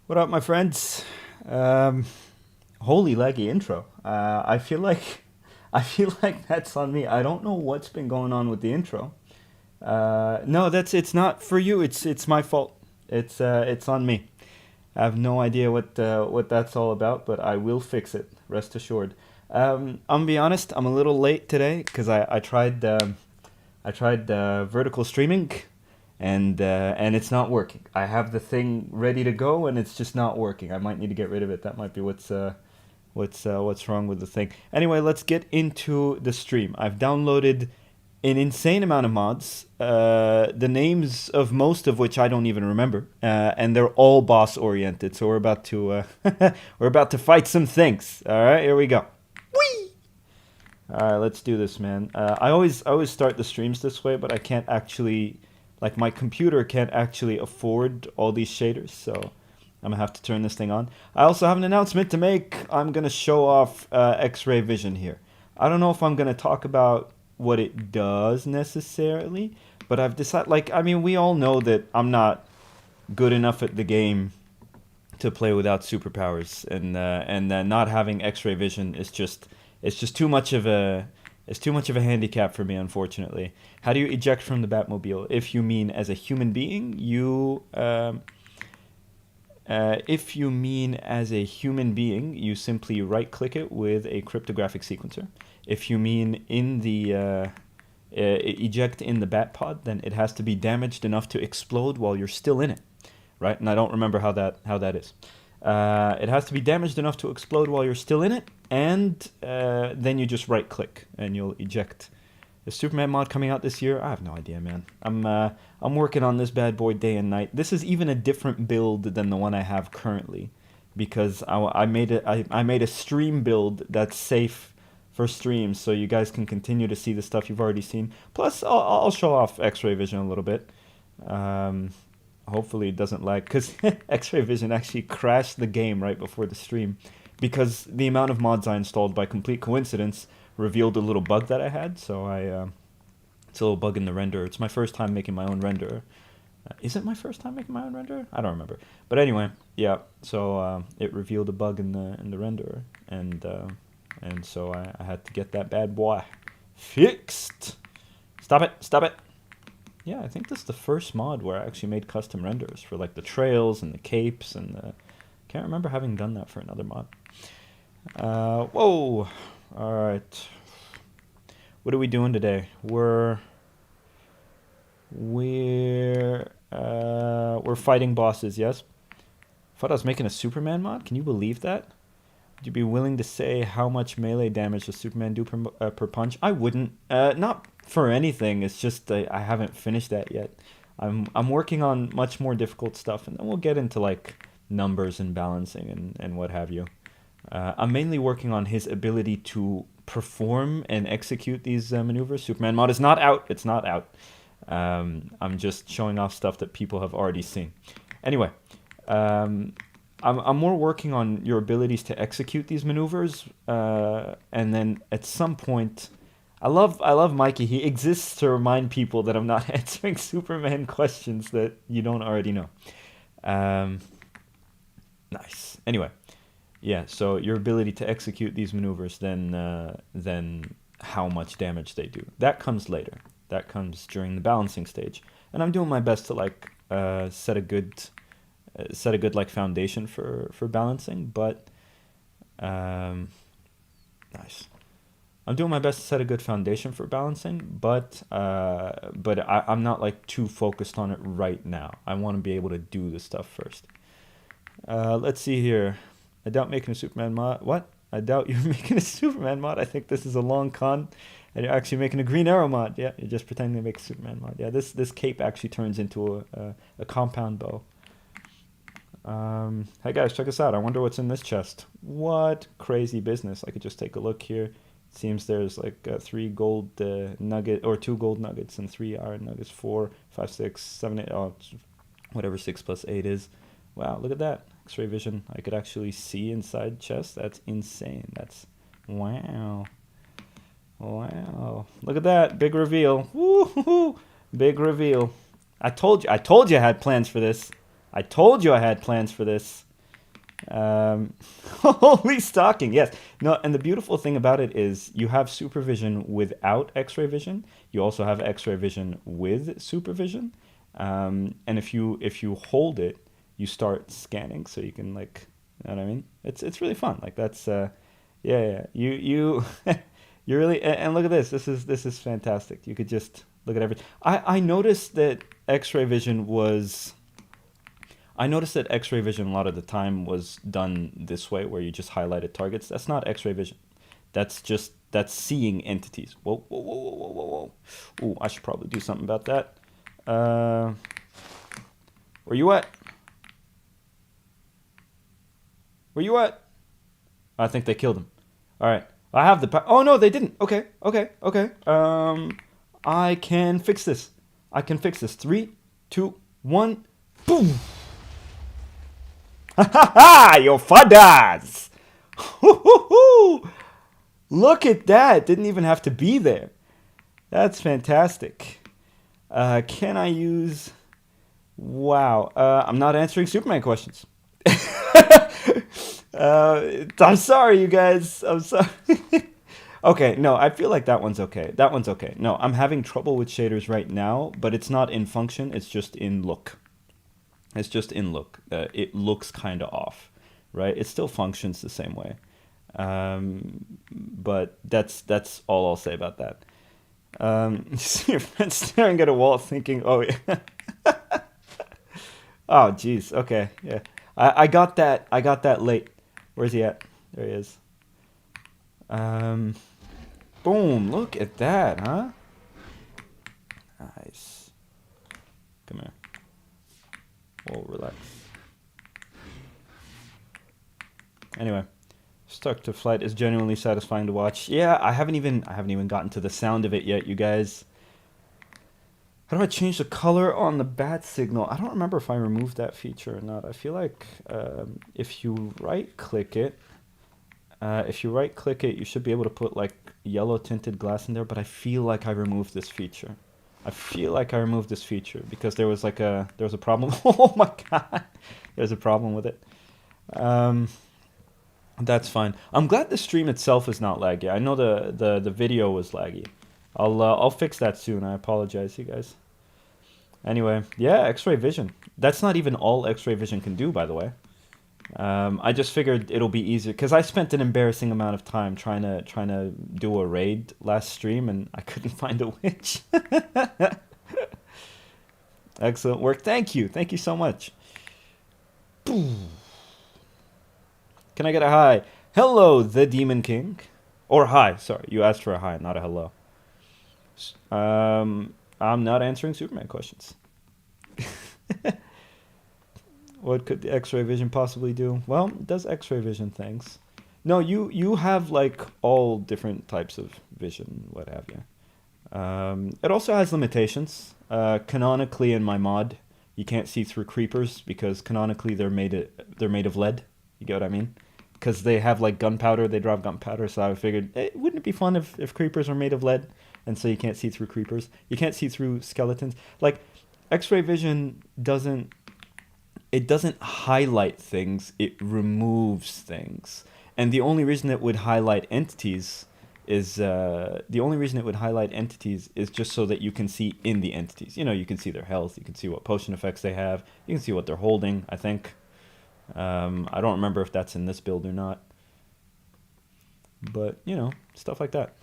What up, my friends? Um, Holy laggy intro. I feel like that's on me. I don't know what's been going on with the intro. No, it's not for you. It's my fault. It's on me. I have no idea what that's all about, but I will fix it. Rest assured. I'm gonna be honest. I'm a little late today because I tried vertical streaming, and it's not working. I have the thing ready to go, and it's just not working. I might need to get rid of it. That might be what's wrong with the thing. Anyway, let's get into the stream. I've downloaded an insane amount of mods, the names of most of which I don't even remember, and they're all boss oriented. So we're about to fight some things. All right, here we go. Whee! All right, let's do this, man. I always start the streams this way, but I can't actually, like, my computer can't actually afford all these shaders, so I'm gonna have to turn this thing on. I also have an announcement to make. I'm gonna show off X-ray vision here. I don't know if I'm gonna talk about what it does necessarily, but I've decided, like, I mean, we all know that I'm not good enough at the game to play without superpowers, and not having X-ray vision is just too much of a handicap for me, unfortunately. How do you eject from the Batmobile? If you mean as a human being, you simply right-click it with a cryptographic sequencer. If you mean in the eject in the bat pod, then it has to be damaged enough to explode while you're still in it, right? And I don't remember how that is. It has to be damaged enough to explode while you're still in it, and then you just right-click and you'll eject. The Superman mod coming out this year? I have no idea, man. I'm working on this bad boy day and night. This is even a different build than the one I have currently, because I made a stream build that's safe for streams, so you guys can continue to see the stuff you've already seen. Plus, I'll show off X-ray vision a little bit. Hopefully it doesn't lag, because X-ray vision actually crashed the game right before the stream, because the amount of mods I installed by complete coincidence revealed a little bug that I had. So it's a little bug in the renderer. It's my first time making my own renderer. Is it my first time making my own renderer? I don't remember. But anyway, yeah. So it revealed a bug in the renderer, and so I had to get that bad boy fixed. Stop it! Stop it! Yeah, I think this is the first mod where I actually made custom renders for, like, the trails and the capes, and can't remember having done that for another mod. Whoa! All right. What are we doing today? We're fighting bosses. Yes. Thought I was making a Superman mod. Can you believe that? Would you be willing to say how much melee damage does Superman do per punch? I wouldn't. Not for anything. It's just I haven't finished that yet. I'm working on much more difficult stuff, and then we'll get into, like, numbers and balancing and what have you. I'm mainly working on his ability to perform and execute these maneuvers. Superman mod is not out. It's not out. I'm just showing off stuff that people have already seen. Anyway, I'm more working on your abilities to execute these maneuvers, and then at some point, I love Mikey. He exists to remind people that I'm not answering Superman questions that you don't already know. Nice. Anyway, yeah. So your ability to execute these maneuvers, then how much damage they do. That comes later. That comes during the balancing stage, and I'm doing my best to, like, set a good like foundation for balancing. But nice. I'm doing my best to set a good foundation for balancing, but I'm not, like, too focused on it right now. I want to be able to do the stuff first. Let's see here. I doubt making a Superman mod. What? I doubt you're making a Superman mod. I think this is a long con, and you're actually making a Green Arrow mod. Yeah, you're just pretending to make a Superman mod. Yeah, this cape actually turns into a compound bow. Hey guys, check this out. I wonder what's in this chest. What crazy business. I could just take a look here. Seems there's, like, 3 gold nugget, or 2 gold nuggets and 3 iron nuggets. 4, 5, 6, 7, 8. Oh, whatever 6 plus 8 is. Wow, look at that. X-ray vision. I could actually see inside chest. That's insane. That's wow. Wow. Look at that. Big reveal. Woo-hoo-hoo. Big reveal. I told you I had plans for this. I told you I had plans for this. Holy stocking, yes. No, and the beautiful thing about it is you have supervision without X-ray vision. You also have X-ray vision with supervision. And if you hold it, you start scanning, so you can like, you know what I mean? It's really fun. Like that's yeah, yeah. You you really and look at this. This is fantastic. You could just look at everything. I noticed that X-ray vision was I noticed that X-ray vision a lot of the time was done this way, where you just highlighted targets. That's not X-ray vision. That's seeing entities. Whoa, whoa, whoa, whoa, whoa, whoa, whoa. Ooh, I should probably do something about that. Where you at? Where you at? I think they killed him. All right, I have the. Oh no, they didn't. Okay, okay, okay. I can fix this. I can fix this. 3, 2, 1. Boom. Ha ha ha! Your Faddas! Look at that! Didn't even have to be there. That's fantastic. Can I use? Wow. I'm not answering Superman questions. I'm sorry, you guys. I'm sorry. Okay, no, I feel like that one's okay. That one's okay. No, I'm having trouble with shaders right now, but it's not in function. It's just in look. It's just in look. It looks kind of off, right? It still functions the same way. But that's all I'll say about that. You see your friend staring at a wall thinking, oh, yeah. Oh, geez. Okay, yeah. I got that. I got that late. Where's he at? There he is. Boom. Look at that, huh? Nice. Come here. Whoa, relax. Anyway, Stuck to Flight is genuinely satisfying to watch. Yeah, I haven't even gotten to the sound of it yet, you guys. How do I change the color on the bat signal? I don't remember if I removed that feature or not. I feel like if you right-click it, you should be able to put like yellow tinted glass in there. But I feel like I removed this feature. I feel like I removed this feature because there was a problem. Oh my god, there's a problem with it. That's fine. I'm glad the stream itself is not laggy. I know the video was laggy. I'll fix that soon. I apologize, you guys. Anyway, yeah, X-ray vision. That's not even all X-ray vision can do, by the way. I just figured it'll be easier because I spent an embarrassing amount of time trying to do a raid last stream and I couldn't find a witch. Excellent work. Thank you so much. Can I get a hi? Hello, the Demon King. Or hi, sorry. You asked for a hi, not a hello. I'm not answering Superman questions. What could the X-ray vision possibly do? Well, it does X-ray vision things. No, you have like all different types of vision, what have you. It also has limitations. Canonically in my mod, you can't see through creepers because canonically they're made of lead. You get what I mean? Because they have like gunpowder, they drop gunpowder. So I figured, wouldn't it be fun if creepers were made of lead? And so you can't see through creepers. You can't see through skeletons. Like X-ray vision doesn't highlight things, it removes things. And the only reason it would highlight entities is just so that you can see in the entities. You know, you can see their health, you can see what potion effects they have, you can see what they're holding, I think. I don't remember if that's in this build or not. But, you know, stuff like that.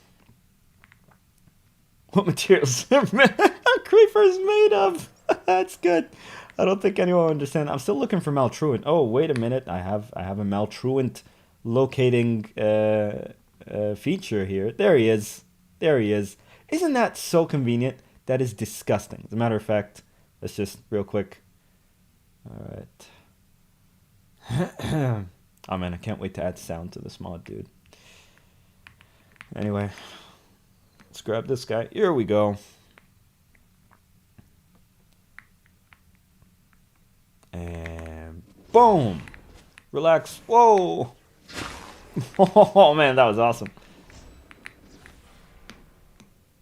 What materials are creepers made of? That's good. I don't think anyone will understand. I'm still looking for maltruant. Oh, wait a minute. I have a maltruant locating feature here. There he is. There he is. Isn't that so convenient? That is disgusting. As a matter of fact, let's just real quick. All right. Oh man, I can't wait to add sound to this mod, dude. Anyway, let's grab this guy. Here we go. And boom! Relax. Whoa! Oh man, that was awesome.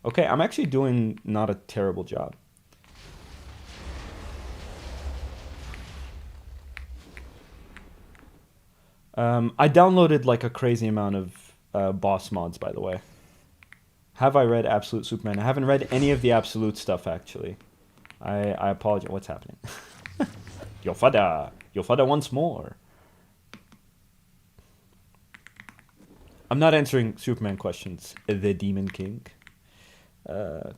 Okay, I'm actually doing not a terrible job. I downloaded like a crazy amount of boss mods, by the way. Have I read Absolute Superman? I haven't read any of the Absolute stuff, actually. I apologize. What's happening? Yo Fadda! Yo Fadda once more. I'm not answering Superman questions. The Demon King.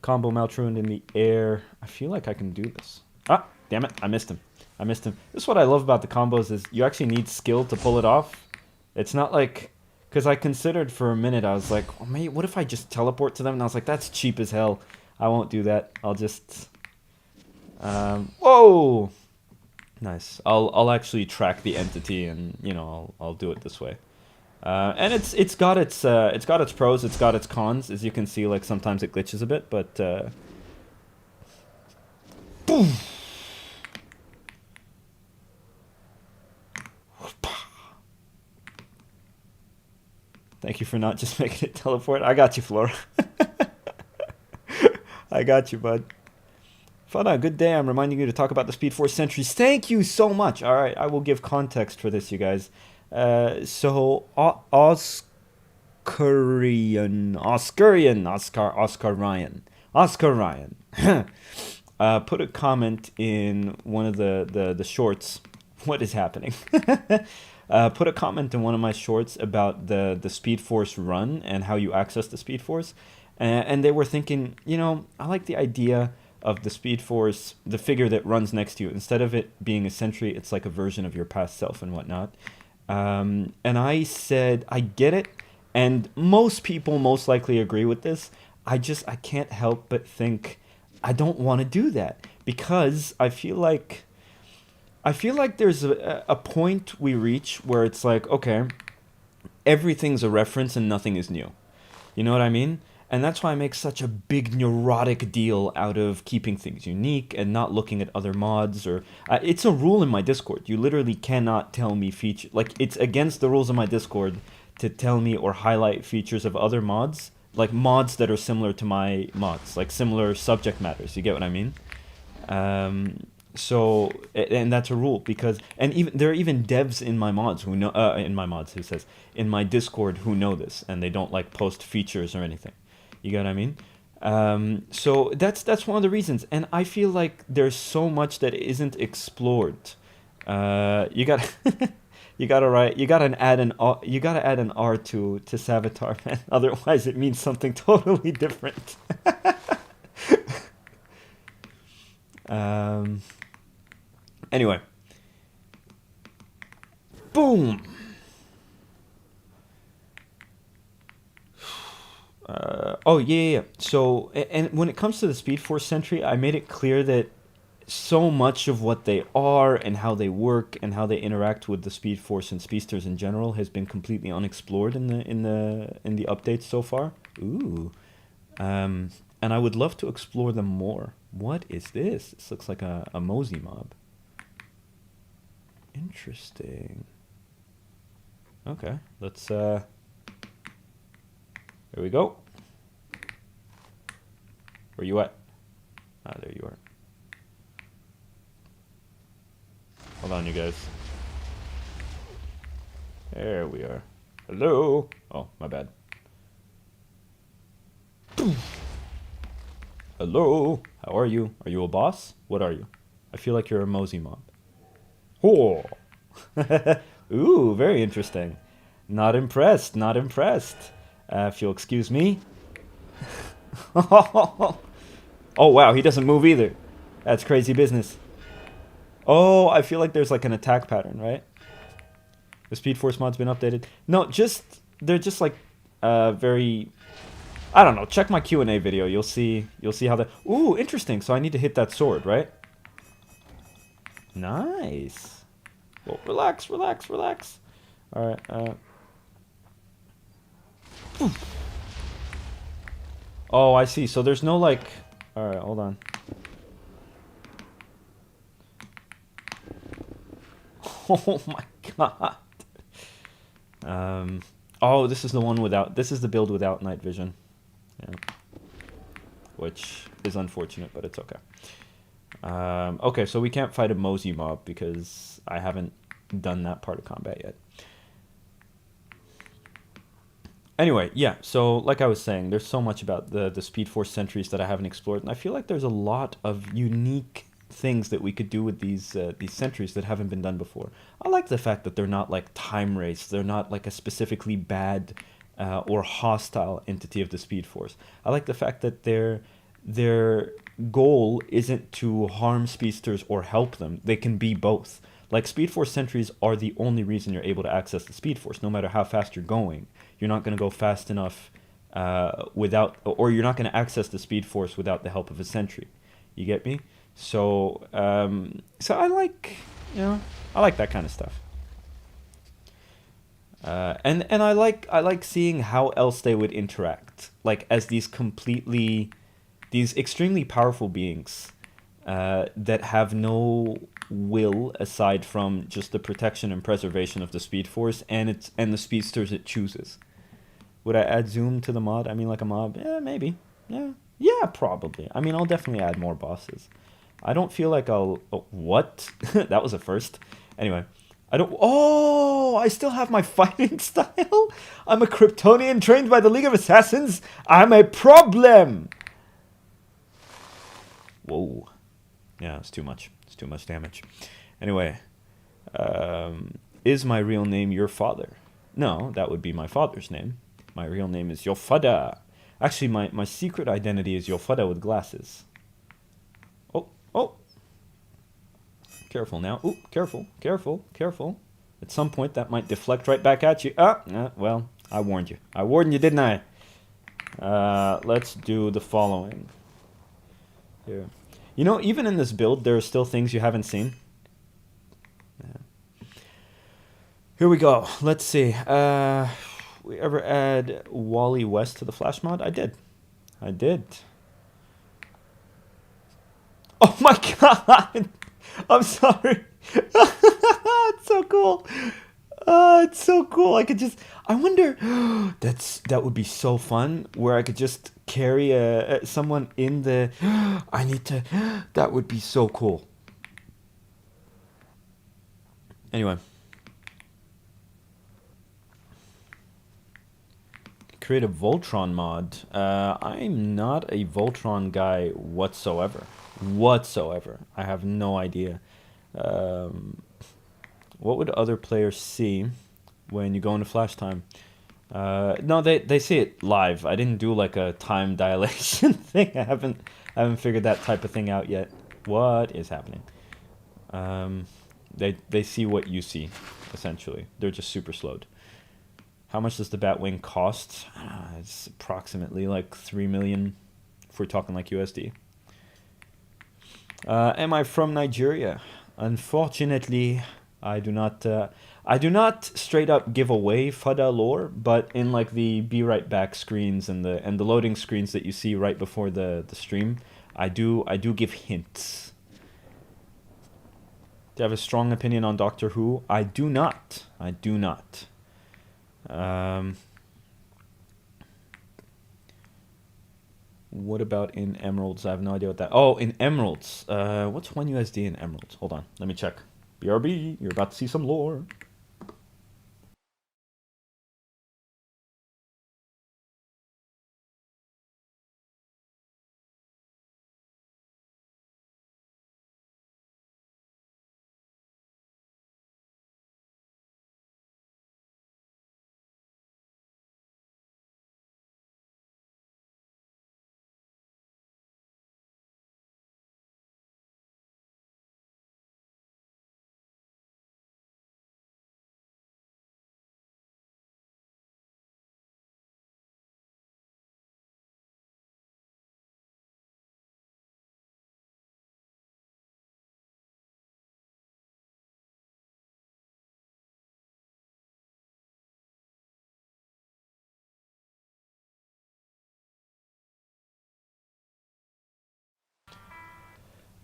Combo Maltruant in the air. I feel like I can do this. Ah, damn it. I missed him. I missed him. This is what I love about the combos is you actually need skill to pull it off. It's not like... Because I considered for a minute, I was like, oh, mate, what if I just teleport to them? And I was like, that's cheap as hell. I won't do that. I'll just... whoa! Nice. I'll actually track the entity and, you know, I'll do it this way. And it's got its pros, it's got its cons. As you can see, like sometimes it glitches a bit, but boom. Thank you for not just making it teleport. I got you, Flora. I got you, bud. Fadda, good day. I'm reminding you to talk about the Speed Force sentries. Thank you so much. All right, I will give context for this, you guys. So Oscar Ryan put a comment in one of the shorts. What is happening? Put a comment in one of my shorts about the Speed Force run and how you access the Speed Force, and they were thinking, you know, I like the idea of the Speed Force, the figure that runs next to you. Instead of it being a sentry, it's like a version of your past self and whatnot. And I said, I get it, and most people most likely agree with this. I can't help but think I don't want to do that because I feel like there's a point we reach where it's like, okay, everything's a reference and nothing is new. You know what I mean? And that's why I make such a big neurotic deal out of keeping things unique and not looking at other mods. Or it's a rule in my Discord. You literally cannot tell me feature, like it's against the rules of my Discord to tell me or highlight features of other mods, like mods that are similar to my mods, like similar subject matters. You get what I mean? So, and that's a rule because, and even there are even devs in my mods who know, who says in my Discord who know this and they don't like post features or anything. You get what I mean? So that's one of the reasons, and I feel like there's so much that isn't explored. You got you gotta add an R to Savitar, man. Otherwise, it means something totally different. Anyway, boom. Oh yeah. So, and when it comes to the Speed Force Sentry, I made it clear that so much of what they are and how they work and how they interact with the Speed Force and speedsters in general has been completely unexplored in the updates so far. Ooh. And I would love to explore them more. What is this? This looks like a Mosey mob. Interesting. Okay, let's here we go. Where you at? Ah, there you are. Hold on, you guys. There we are. Hello? Oh, my bad. Hello? How are you? Are you a boss? What are you? I feel like you're a Mosey mob. Oh! Ooh, very interesting. Not impressed, not impressed. If you'll excuse me. Oh, wow, he doesn't move either. That's crazy business. Oh, I feel like there's like an attack pattern, right? The Speed Force mod's been updated. No, they're just like very, I don't know. Check my Q&A video. You'll see how the. Ooh, interesting. So I need to hit that sword, right? Nice. Well, relax, relax, relax. All right. Oh, I see. So there's no like. All right, hold on. Oh my god. Oh, this is the one without. This is the build without night vision. Yeah. Which is unfortunate, but it's okay. Okay, so we can't fight a Mosey mob because I haven't done that part of combat yet. Anyway, yeah. So, like I was saying, there's so much about the Speed Force sentries that I haven't explored, and I feel like there's a lot of unique things that we could do with these sentries that haven't been done before. I like the fact that they're not like time race. They're not like a specifically bad or hostile entity of the Speed Force. I like the fact that their goal isn't to harm speedsters or help them. They can be both. Like Speed Force sentries are the only reason you're able to access the Speed Force, no matter how fast you're going. You're not going to go fast enough without, or you're not going to access the Speed Force without the help of a sentry. You get me? So I like, I like that kind of stuff. And I like seeing how else they would interact, like as these extremely powerful beings that have no will aside from just the protection and preservation of the Speed Force and the speedsters it chooses. Would I add Zoom to the mod? I mean, like a mob? Yeah, maybe. Yeah, yeah, probably. I mean, I'll definitely add more bosses. I don't feel like I'll. Oh, what? That was a first. Anyway, I don't. Oh, I still have my fighting style. I'm a Kryptonian trained by the League of Assassins. I'm a problem. Whoa. Yeah, it's too much. It's too much damage. Anyway, is my real name your father? No, that would be my father's name. My real name is Fadda. Actually, my secret identity is Fadda with glasses. Oh, oh. Careful now. Ooh, careful, careful, careful. At some point, that might deflect right back at you. Well, I warned you. I warned you, didn't I? Let's do the following. Here. Even in this build, there are still things you haven't seen. Yeah. Here we go. Let's see. We ever add Wally West to the Flash mod? I did. I did. Oh my god! I'm sorry. It's so cool. It's so cool. I wonder. That would be so fun. Where I could just carry someone in the. I need to. That would be so cool. Anyway. Create a Voltron mod. I'm not a Voltron guy whatsoever. I have no idea. What would other players see when you go into flash time? No, they see it live. I didn't do like a time dilation thing. I haven't figured that type of thing out yet. What is happening? They see what you see, essentially. They're just super slowed. How much does the Batwing cost? It's approximately like 3 million if we're talking like USD. Am I from Nigeria? Unfortunately, I do not. I do not straight up give away Fadda lore, but in like the be right back screens and the loading screens that you see right before the stream, I do give hints. Do you have a strong opinion on Doctor Who? I do not. I do not. What about in emeralds? I have no idea what that. Oh, in emeralds. What's 1 USD in emeralds? Hold on, let me check. BRB, you're about to see some lore.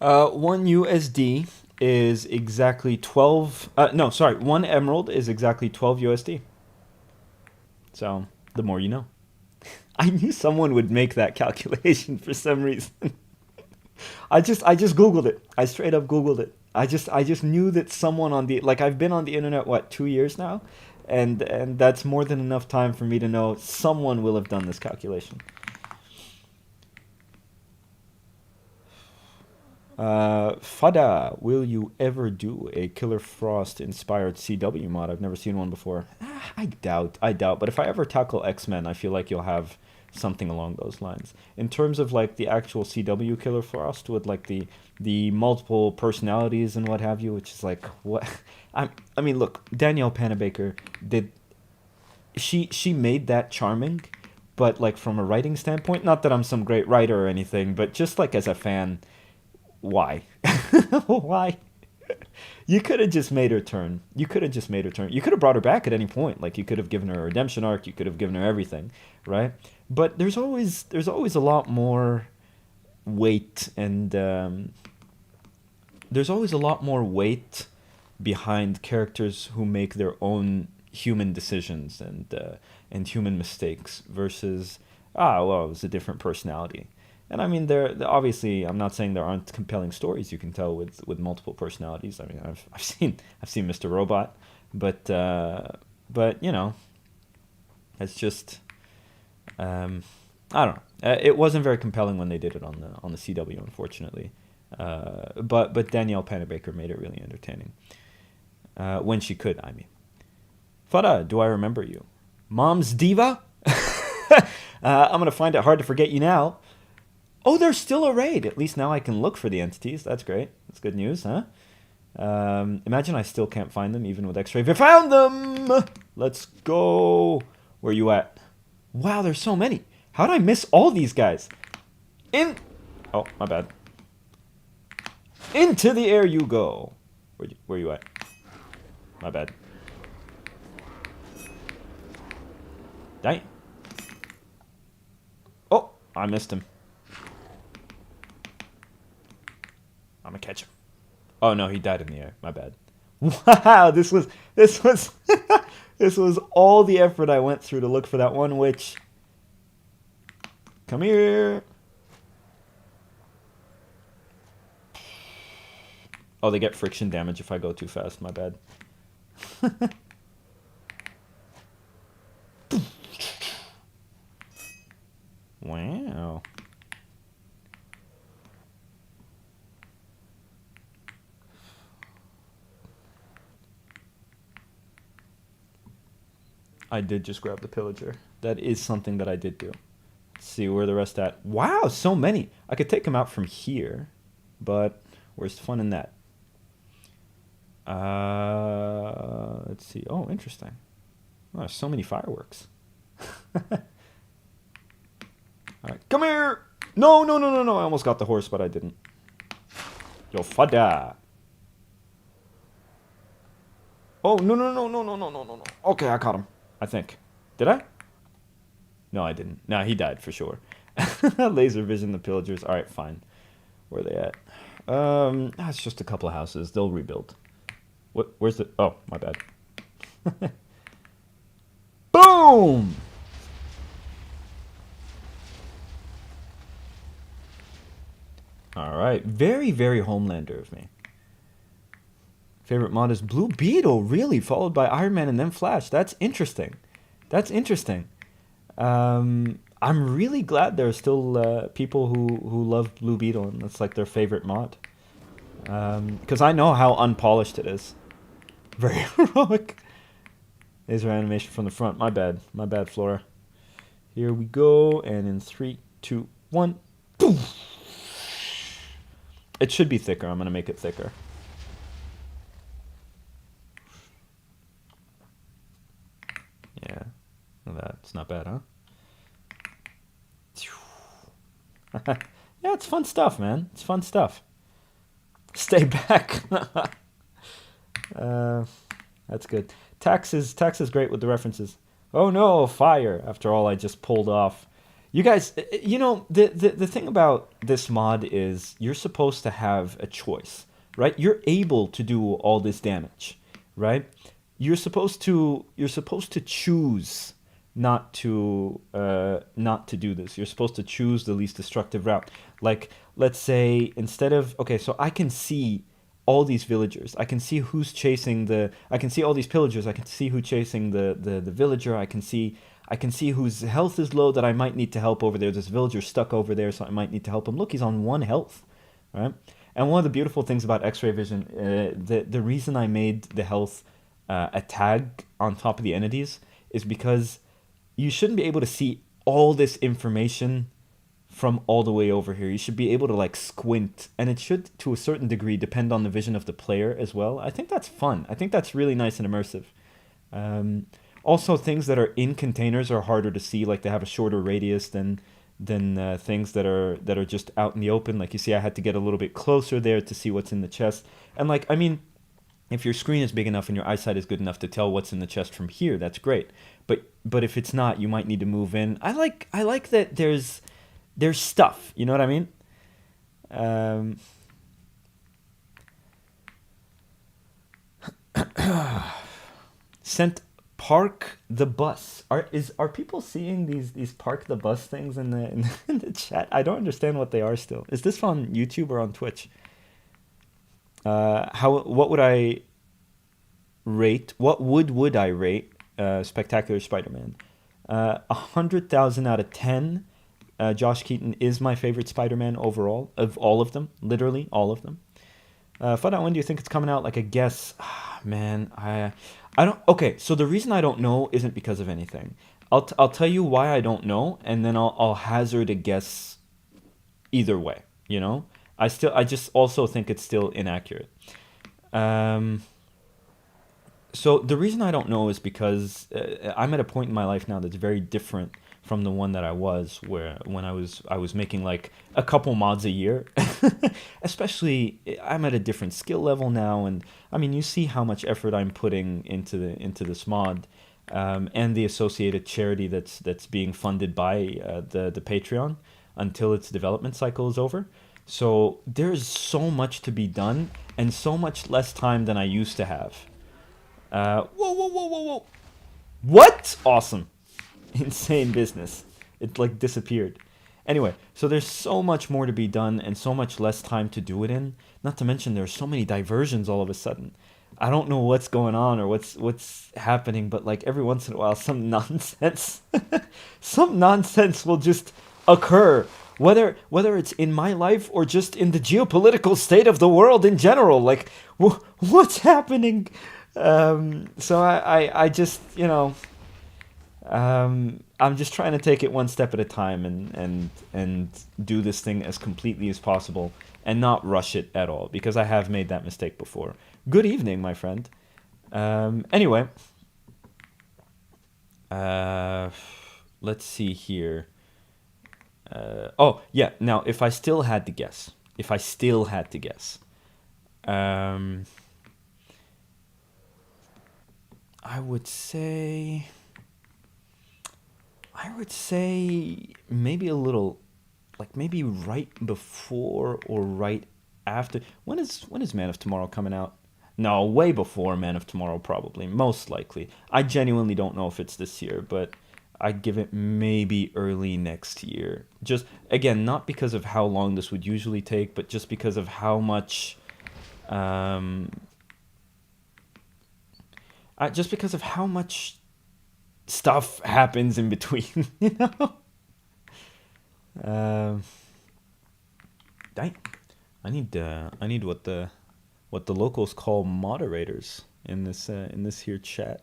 One USD is exactly 12. No, sorry, one emerald is exactly 12 USD. So the more you know. I knew someone would make that calculation for some reason. I just googled it. I straight up googled it. I just knew that someone on the, like, I've been on the internet what, 2 years now, and that's more than enough time for me to know someone will have done this calculation. Fadda, will you ever do a Killer Frost inspired CW mod? I've never seen one before. I doubt. I doubt. But if I ever tackle X-Men, I feel like you'll have something along those lines. In terms of like the actual CW Killer Frost with like the multiple personalities and what have you, which is like what I mean, look, Danielle Panabaker did she made that charming, but like from a writing standpoint, not that I'm some great writer or anything, but just like as a fan, why? Why? You could have just made her turn. You could have just made her turn. You could have brought her back at any point. Like you could have given her a redemption arc. You could have given her everything, right? But there's always a lot more weight and there's always a lot more weight behind characters who make their own human decisions and human mistakes versus well, it was a different personality. And I mean, obviously. I'm not saying there aren't compelling stories you can tell with multiple personalities. I mean, I've seen Mr. Robot, but it's just I don't know. It wasn't very compelling when they did it on the CW, unfortunately. But Danielle Panabaker made it really entertaining when she could. I mean, Fada, do I remember you? Mom's diva. I'm gonna find it hard to forget you now. Oh, there's still a raid. At least now I can look for the entities. That's great. That's good news, huh? Imagine I still can't find them even with X-ray. We found them. Let's go. Where you at? Wow, there's so many. How did I miss all these guys? Oh, my bad. Into the air you go. Where you at? My bad. Dang. Oh, I missed him. I'm gonna catch him. Oh no, he died in the air. My bad. Wow, this was this was all the effort I went through to look for that one witch. Come here. Oh, they get friction damage if I go too fast. My bad. Wow. I did just grab the pillager. That is something that I did do. Let's see where the rest at. Wow, so many. I could take them out from here, but where's the fun in that? Let's see. Oh, interesting. Oh, so many fireworks. All right, come here. No, no, no, no, no. I almost got the horse, but I didn't. Yo, Fadda. Oh, no, no, no, no, no, no, no, no, no. Okay, I caught him. I think. Did I? No, I didn't. No, he died for sure. Laser vision, the pillagers. All right, fine. Where are they at? It's just a couple of houses. They'll rebuild. What? Where's the? Oh, my bad. Boom! All right. Very, very Homelander of me. Favorite mod is Blue Beetle, really, followed by Iron Man and then Flash. That's interesting. That's interesting. I'm really glad there are still people who love Blue Beetle and that's like their favorite mod. Because I know how unpolished it is. Very heroic. Laser animation from the front. My bad. My bad, Flora. Here we go. And in 3, 2, 1. Boom! It should be thicker. I'm going to make it thicker. Yeah. That's not bad, huh? Yeah, it's fun stuff, man. It's fun stuff. Stay back. That's good. Tax is great with the references. Oh no, fire! After all I just pulled off. You guys, the thing about this mod is you're supposed to have a choice, right? You're able to do all this damage, right? You're supposed to choose not to do this. You're supposed to choose the least destructive route. Like, let's say instead of, okay, so I can see all these villagers. I can see who's chasing the. I can see all these pillagers. I can see who's chasing the villager. I can see whose health is low that I might need to help over there. This villager stuck over there, so I might need to help him. Look, he's on 1 health, right? And one of the beautiful things about X-ray vision, the reason I made the health a tag on top of the entities is because you shouldn't be able to see all this information from all the way over here. You should be able to like squint, and it should to a certain degree depend on the vision of the player as well. I think that's fun. I think that's really nice and immersive. Also, things that are in containers are harder to see, like they have a shorter radius than things that are just out in the open. Like you see, I had to get a little bit closer there to see what's in the chest. And like, I mean, if your screen is big enough and your eyesight is good enough to tell what's in the chest from here, that's great. But if it's not, you might need to move in. I like that there's stuff. You know what I mean? Sent park the bus. Are people seeing these park the bus things in the chat? I don't understand what they are still. Is this on YouTube or on Twitch? What would I rate? What would I rate Spectacular Spider-Man? 100,000 out of 10. Josh Keaton is my favorite Spider-Man overall, of all of them, literally all of them. Fadda, when do you think it's coming out? Like a guess, man. I don't. Okay, so the reason I don't know isn't because of anything. I'll tell you why I don't know, and then I'll hazard a guess. Either way, you know. I just also think it's still inaccurate. So the reason I don't know is because I'm at a point in my life now that's very different from the one that I was, when I was making like a couple mods a year. Especially, I'm at a different skill level now, and I mean, you see how much effort I'm putting into this mod, and the associated charity that's being funded by the Patreon until its development cycle is over. So there's so much to be done, and so much less time than I used to have. Whoa! What? Awesome. Insane business. It like disappeared. Anyway, so there's so much more to be done and so much less time to do it in. Not to mention there's so many diversions all of a sudden. I don't know what's going on or what's happening, but like every once in a while some nonsense some nonsense will just occur. Whether it's in my life or just in the geopolitical state of the world in general. Like what's happening? So I just, you know, I'm just trying to take it one step at a time and do this thing as completely as possible and not rush it at all, because I have made that mistake before. Good evening, my friend. Anyway, let's see here. Oh yeah, now if I still had to guess, I would say maybe a little, like maybe right before or right after. When is Man of Tomorrow coming out? No, way before Man of Tomorrow, probably, most likely. I genuinely don't know if it's this year, but I'd give it maybe early next year. Just, again, not because of how long this would usually take, but just because of how much stuff happens in between, you know? I need what the locals call moderators in this here chat.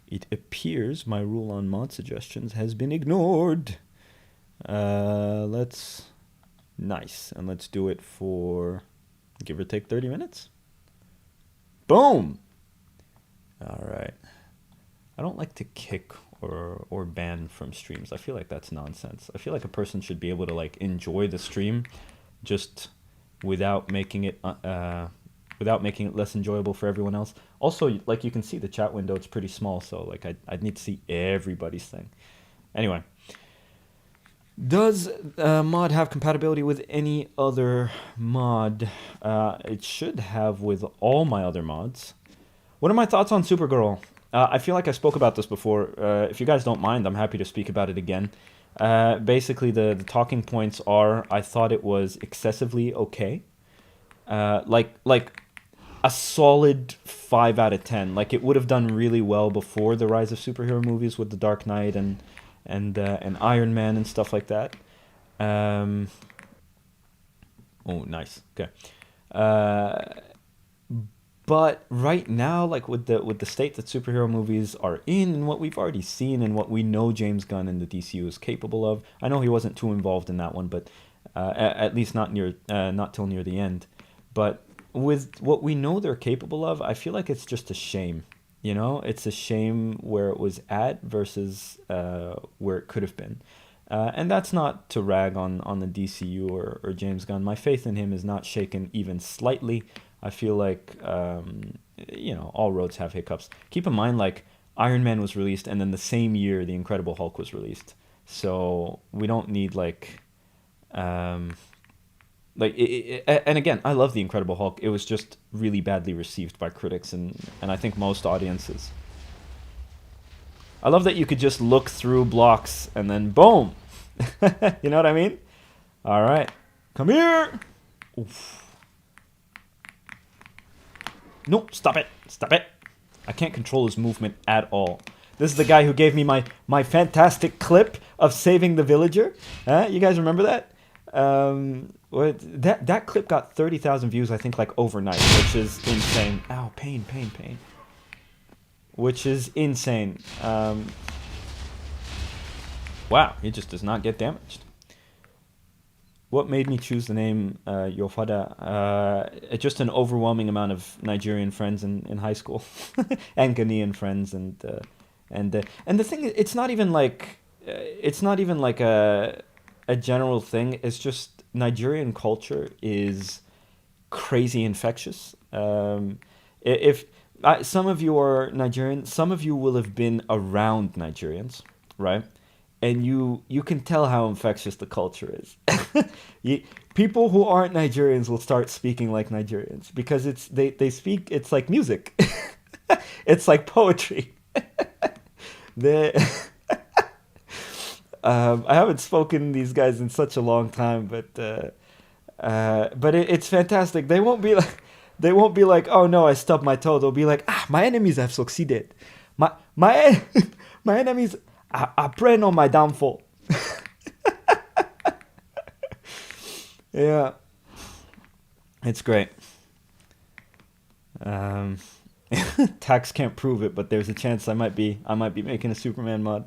It appears my rule on mod suggestions has been ignored. Let's do it for give or take 30 minutes. Boom. All right. I don't like to kick or ban from streams. I feel like that's nonsense. I feel like a person should be able to like enjoy the stream just without making it less enjoyable for everyone else. Also, like you can see the chat window, it's pretty small, so like I'd need to see everybody's thing. Anyway, does mod have compatibility with any other mod? It should have with all my other mods. What are my thoughts on Supergirl? I feel like I spoke about this before. If you guys don't mind, I'm happy to speak about it again. Basically, the talking points are, I thought it was excessively okay. Like a solid 5 out of 10. Like it would have done really well before the rise of superhero movies with the Dark Knight and Iron Man and stuff like that. Um, oh, nice. Okay. Uh, but right now, like with the state that superhero movies are in, and what we've already seen, and what we know James Gunn and the DCU is capable of, I know he wasn't too involved in that one, but at least not till near the end. But with what we know they're capable of, I feel like it's just a shame. You know, it's a shame where it was at versus where it could have been. And that's not to rag on the DCU or James Gunn. My faith in him is not shaken even slightly. I feel like, all roads have hiccups. Keep in mind, like, Iron Man was released, and then the same year, The Incredible Hulk was released. So we don't need, um, and again, I love The Incredible Hulk. It was just really badly received by critics and I think most audiences. I love that you could just look through blocks and then boom. You know what I mean? All right. Come here. Oof. No, stop it. Stop it. I can't control his movement at all. This is the guy who gave me my fantastic clip of saving the villager. You guys remember that? That clip got 30,000 views, I think, like overnight, which is insane. Ow, pain, pain, pain. Which is insane. Wow, he just does not get damaged. What made me choose the name Fadda? Just an overwhelming amount of Nigerian friends in high school, and Ghanaian friends, and the thing is, it's not even like a general thing. It's just Nigerian culture is crazy infectious. If some of you are Nigerian, some of you will have been around Nigerians, right? And you can tell how infectious the culture is. People who aren't Nigerians will start speaking like Nigerians because they speak. It's like music. It's like poetry. they I haven't spoken to these guys in such a long time, but it's fantastic. They won't be like, oh no, I stubbed my toe. They'll be like, my enemies have succeeded. My my enemies are preying on my downfall. Yeah, it's great. Um, Tax can't prove it, but there's a chance I might be making a Superman mod.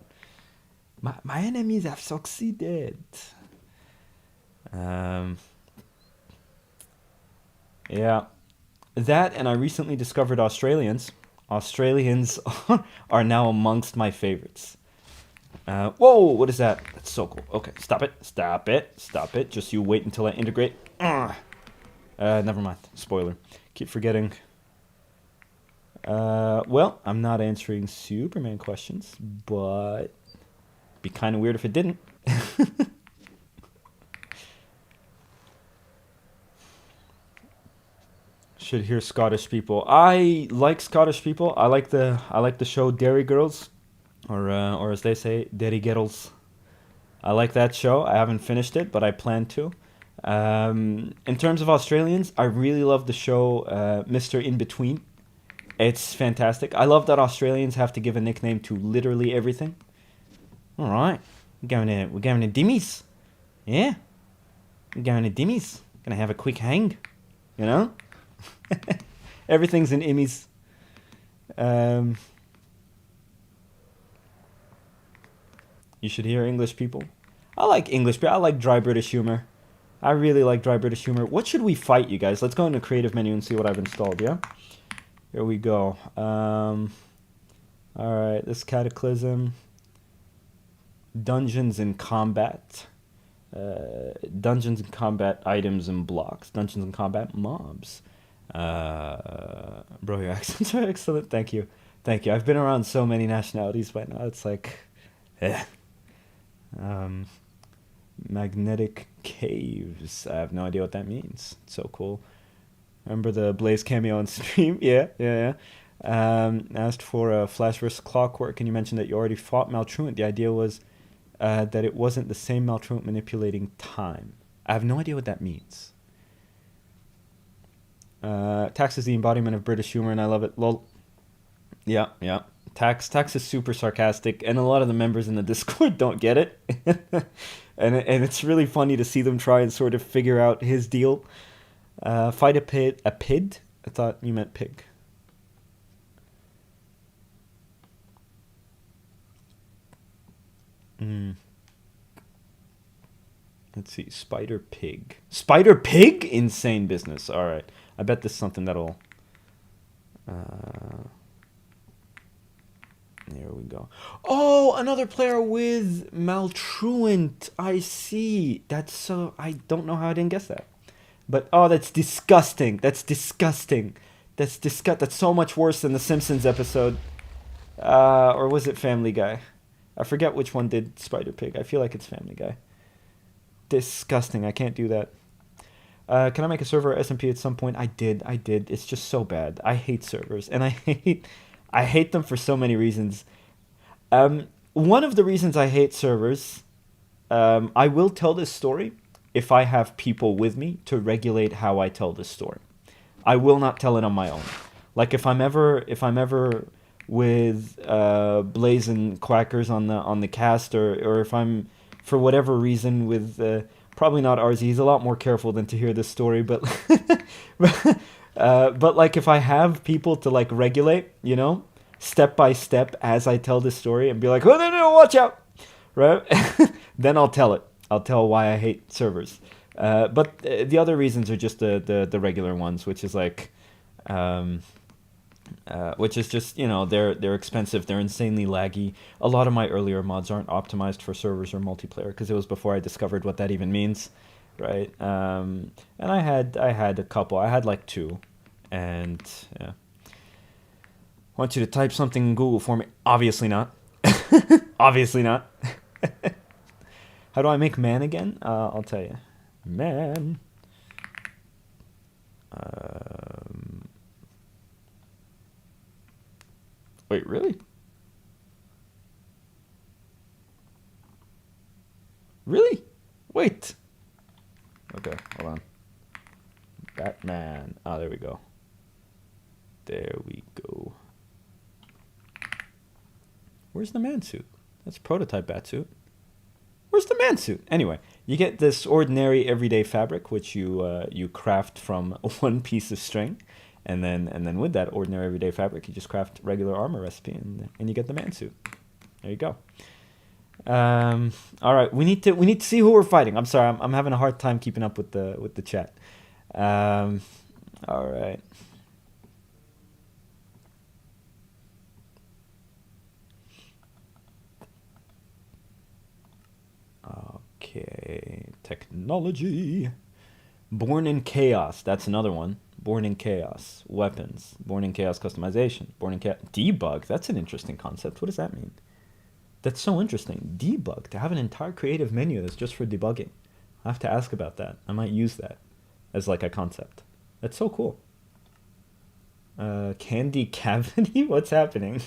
My enemies have succeeded. Um, yeah, that and I recently discovered Australians. Australians are now amongst my favorites. Whoa, what is that? That's so cool. Okay, stop it, stop it, stop it. Just you wait until I integrate. Never mind. Spoiler. Keep forgetting. Well, I'm not answering Superman questions, but be kind of weird if it didn't. Should hear Scottish people. I like Scottish people. I like the show Dairy Girls, or as they say, Dairy Girls. I like that show. I haven't finished it, but I plan to. In terms of Australians, I really love the show Mr. In Between. It's fantastic. I love that Australians have to give a nickname to literally everything. All right, we're going to Dimmies. Yeah, we're going to Dimmies. Gonna have a quick hang, you know. Everything's in immies. Um, you should hear English people. I like English, but I like dry British humor. I really like dry British humor. What should we fight, you guys? Let's go into creative menu and see what I've installed, yeah? Here we go. Alright, this Cataclysm. Dungeons and Combat. Dungeons and Combat items and blocks. Dungeons and Combat mobs. Bro, your accents are excellent. Thank you. Thank you. I've been around so many nationalities by now. It's like... eh. Um, magnetic caves. I have no idea what that means. It's so cool. Remember the Blaze cameo on stream? Yeah, yeah, yeah. Asked for a Flash vs. Clockwork, and you mentioned that you already fought Maltruant. The idea was that it wasn't the same Maltruant manipulating time. I have no idea what that means. Tax is the embodiment of British humor, and I love it. Lol. Yeah, yeah. Tax is super sarcastic, and a lot of the members in the Discord don't get it, and it's really funny to see them try and sort of figure out his deal. Fight a pid. I thought you meant pig. Mm. Let's see, Spider Pig. Spider Pig? Insane business. All right. I bet this is something that'll... There we go. Oh, another player with Maltruant. I see. That's so... I don't know how I didn't guess that. But, oh, that's disgusting. That's disgusting. That's so much worse than the Simpsons episode. Or was it Family Guy? I forget which one did Spider Pig. I feel like it's Family Guy. Disgusting. I can't do that. Can I make a server SMP at some point? I did. It's just so bad. I hate servers, and I hate them for so many reasons. One of the reasons I hate servers, I will tell this story if I have people with me to regulate how I tell this story. I will not tell it on my own. Like if I'm ever with Blazing Quackers on the cast, or if I'm for whatever reason with probably not RZ. He's a lot more careful than to hear this story, but but like if I have people to like regulate, you know, step by step as I tell this story and be like, oh no, watch out, right? Then I'll tell it. I'll tell why I hate servers. But the other reasons are just the regular ones, which is like, which is just, you know, they're expensive, they're insanely laggy. A lot of my earlier mods aren't optimized for servers or multiplayer because it was before I discovered what that even means, right? And I had a couple. I had like two, and yeah. I want you to type something in Google for me. Obviously not. Obviously not. How do I make man again? I'll tell you. Man. Wait, really? Really? Wait. Okay, hold on. Batman. Ah, there we go. There we go. Where's the man suit? That's prototype bat suit. Where's the man suit? Anyway, you get this ordinary everyday fabric, which you craft from one piece of string, and then with that ordinary everyday fabric, you just craft regular armor recipe, and you get the man suit. There you go. All right, we need to see who we're fighting. I'm sorry, I'm having a hard time keeping up with the chat. All right. Okay, technology. Born in Chaos. That's another one. Born in Chaos. Weapons. Born in Chaos customization. Born in Chaos. Debug. That's an interesting concept. What does that mean? That's so interesting. Debug. To have an entire creative menu that's just for debugging. I have to ask about that. I might use that as like a concept. That's so cool. Candy cavity? What's happening?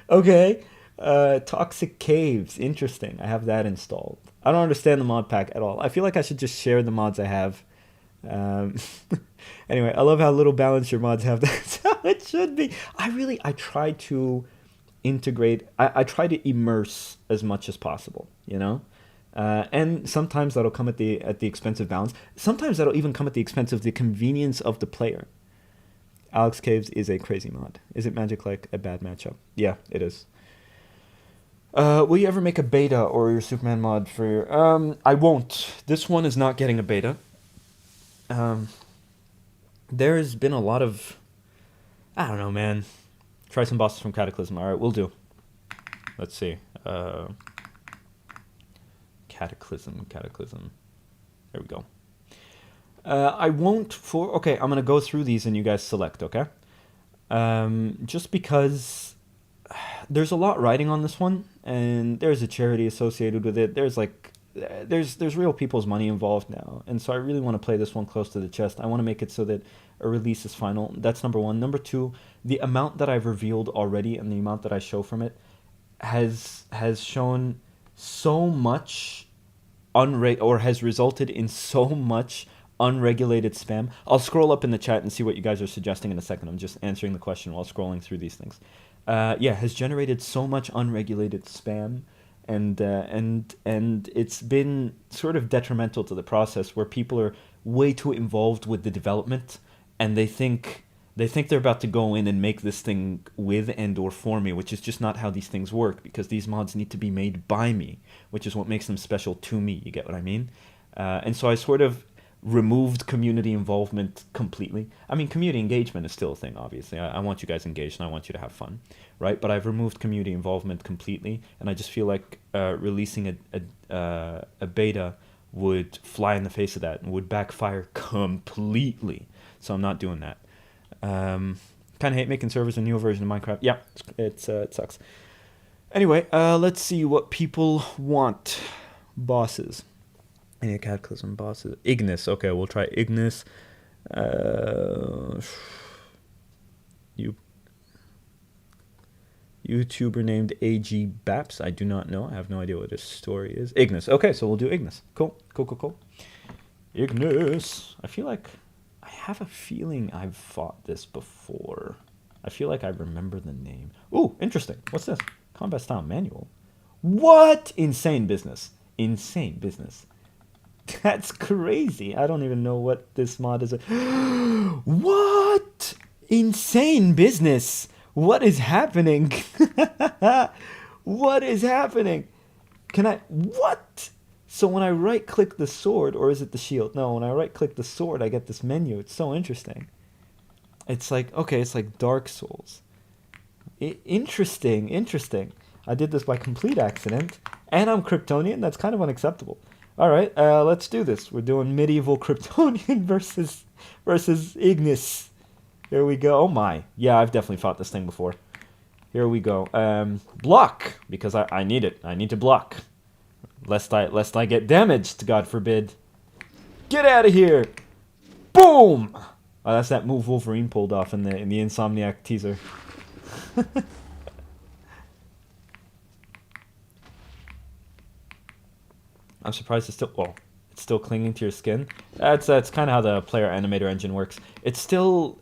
Okay. Toxic caves. Interesting. I have that installed. I don't understand the mod pack at all. I feel like I should just share the mods I have. Anyway, I love how little balance your mods have. That's how it should be. I try to integrate. I try to immerse as much as possible, you know? And sometimes that'll come at the expense of balance. Sometimes that'll even come at the expense of the convenience of the player. Alex Caves is a crazy mod. Is it Magic like a bad matchup? Yeah, it is. Will you ever make a beta or your Superman mod for your... I won't. This one is not getting a beta. There's been a lot of... I don't know, man. Try some bosses from Cataclysm. Alright, we'll do. Let's see. Cataclysm. There we go. I won't for... Okay, I'm going to go through these and you guys select, okay? Just because there's a lot riding on this one, and there's a charity associated with it. There's like... There's real people's money involved now, and so I really want to play this one close to the chest. I want to make it so that a release is final. That's number one. Number two, the amount that I've revealed already and the amount that I show from it has shown so much or has resulted in so much unregulated spam. I'll scroll up in the chat and see what you guys are suggesting in a second. I'm just answering the question while scrolling through these things. Yeah, has generated so much unregulated spam, and it's been sort of detrimental to the process, where people are way too involved with the development, and they think they're about to go in and make this thing with and or for me, which is just not how these things work, because these mods need to be made by me, which is what makes them special to me. You get what I mean? And so I sort of removed community involvement completely. I mean, community engagement is still a thing, obviously. I want you guys engaged and I want you to have fun, right? But I've removed community involvement completely, and I just feel like releasing a beta would fly in the face of that and would backfire completely. So I'm not doing that. Kind of hate making servers a new version of Minecraft. Yeah, it sucks. Anyway, let's see what people want. Bosses. Any cataclysm bosses? Ignis. Okay, we'll try Ignis. YouTuber named AG Baps. I do not know. I have no idea what his story is. Ignis. Okay, so we'll do Ignis. Cool. Ignis. I have a feeling I've fought this before. I feel like I remember the name. Ooh, interesting. What's this? Combat style manual. What? Insane business. That's crazy. I don't even know what this mod is. What? Insane business. What is happening? What is happening? What? So when I right click the sword, or is it the shield? No, when I right click the sword, I get this menu. It's so interesting. It's like, okay, it's like Dark Souls. Interesting. I did this by complete accident, and I'm Kryptonian. That's kind of unacceptable. All right, let's do this. We're doing medieval Kryptonian versus Ignis. Here we go. Oh my. Yeah, I've definitely fought this thing before. Here we go. Block, because I need it. I need to block. Lest I get damaged, God forbid. Get out of here! Boom! Oh, that's that move Wolverine pulled off in the Insomniac teaser. I'm surprised it's still clinging to your skin. That's kind of how the player animator engine works. It's still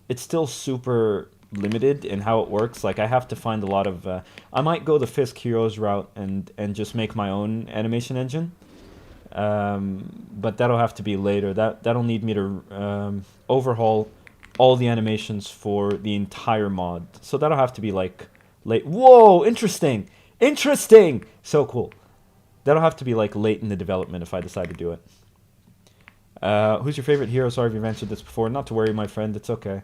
super limited in how it works. Like, I have to find a lot of I might go the Fisk Heroes route and just make my own animation engine, but that'll have to be later. That'll need me to overhaul all the animations for the entire mod, so that'll have to be like late. Whoa, interesting, so cool. That'll have to be like late in the development if I decide to do it. Who's your favorite hero? Sorry if you've answered this before. Not to worry, my friend, it's okay.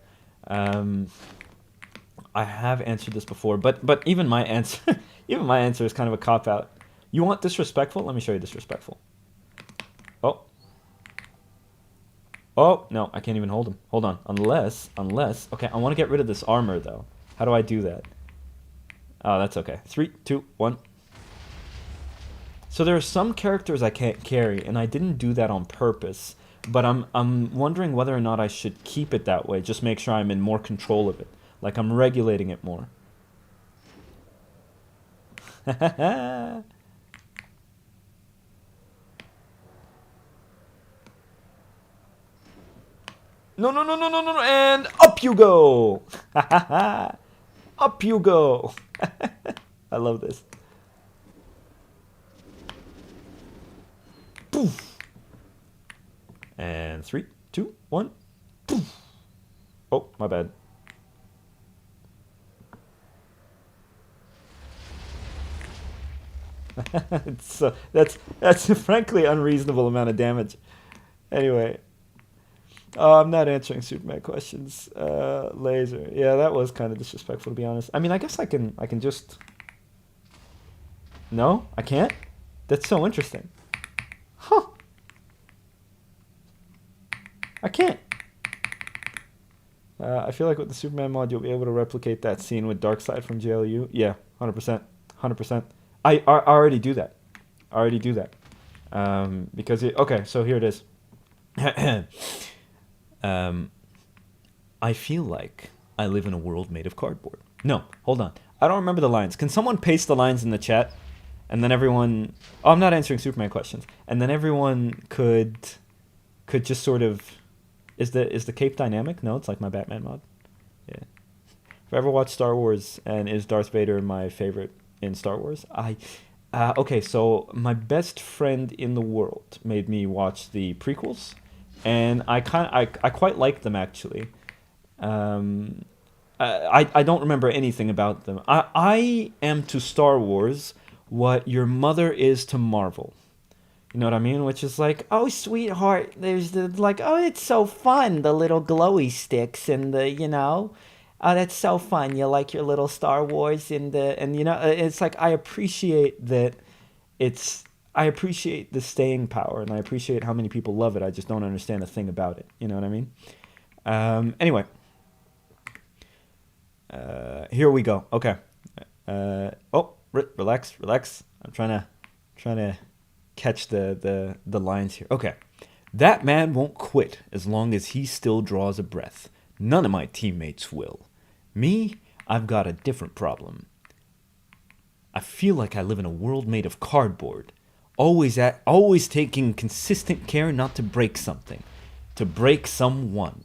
I have answered this before, but even my answer is kind of a cop-out. You want disrespectful? Let me show you disrespectful. Oh, no, I can't even hold him. Hold on. Unless... Okay, I want to get rid of this armor, though. How do I do that? Oh, that's okay. 3, 2, 1. So there are some characters I can't carry, and I didn't do that on purpose. But I'm wondering whether or not I should keep it that way. Just make sure I'm in more control of it. Like, I'm regulating it more. No, and up you go! Up you go! I love this. Poof! And 3, 2, 1. Poof! Oh, my bad. That's a frankly unreasonable amount of damage. Anyway. I'm not answering Superman questions. Laser. Yeah, that was kind of disrespectful, to be honest. I mean, I guess I can just... No? I can't? That's so interesting. Huh. I can't. I feel like with the Superman mod, you'll be able to replicate that scene with Darkseid from JLU. Yeah, 100%. 100%. I already do that. Because okay, so here it is. I feel like I live in a world made of cardboard. No, hold on. I don't remember the lines. Can someone paste the lines in the chat? And then everyone... Oh, I'm not answering Superman questions. And then everyone could just sort of Is the cape dynamic? No, it's like my Batman mod. Yeah. If I ever watched Star Wars, and is Darth Vader my favorite in Star Wars? Okay, so my best friend in the world made me watch the prequels, and I quite like them actually. Um, I don't remember anything about them. I am to Star Wars what your mother is to Marvel. You know what I mean? Which is like, oh, sweetheart, there's the, like, oh, it's so fun, the little glowy sticks and the, oh, that's so fun. You like your little Star Wars and it's like, it's, I appreciate the staying power and I appreciate how many people love it. I just don't understand a thing about it. You know what I mean? Anyway, here we go. Okay. Relax, relax. I'm trying to catch the lines here. Okay. That man won't quit as long as he still draws a breath. None of my teammates will. Me, I've got a different problem. I feel like I live in a world made of cardboard, always taking consistent care not to break something, to break someone.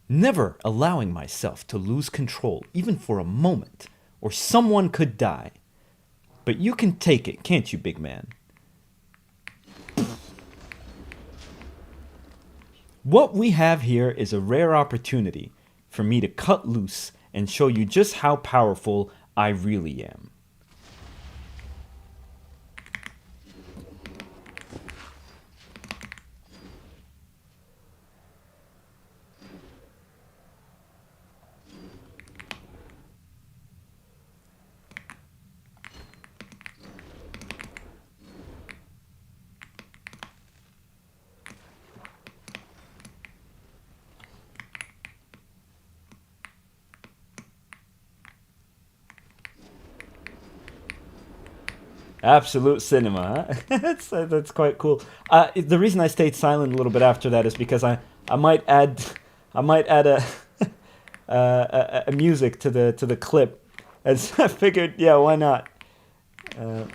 Never allowing myself to lose control, even for a moment, or someone could die. But you can take it, can't you, big man? What we have here is a rare opportunity for me to cut loose and show you just how powerful I really am. Absolute cinema. Huh? That's quite cool. The reason I stayed silent a little bit after that is because I might add a a music to the clip, and so I figured, yeah, why not? Uh,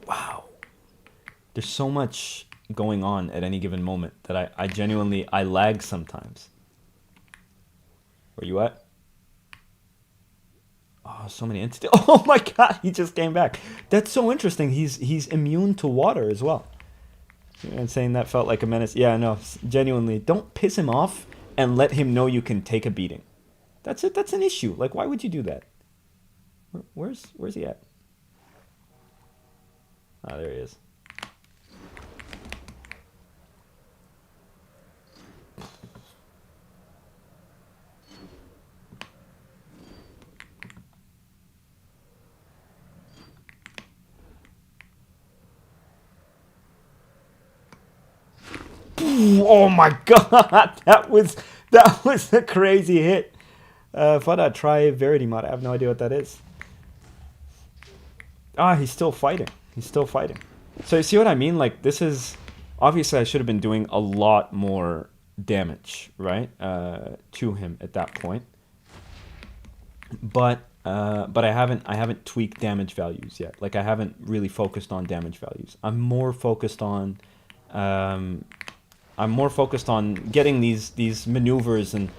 wow, there's so much going on at any given moment that I genuinely I lag sometimes. Where you at? Oh, so many entities. Oh my god, he just came back. That's so interesting. He's immune to water as well. And saying that felt like a menace. Yeah, no, genuinely. Don't piss him off and let him know you can take a beating. That's it. That's an issue. Like, why would you do that? Where's he at? Ah, there he is. Oh my god, that was a crazy hit. Fadda, try Verity mod. I have no idea what that is. Ah, he's still fighting. He's still fighting. So you see what I mean? Like, this is obviously I should have been doing a lot more damage, right? To him at that point. But I haven't tweaked damage values yet. Like, I haven't really focused on damage values. I'm more focused on getting these maneuvers and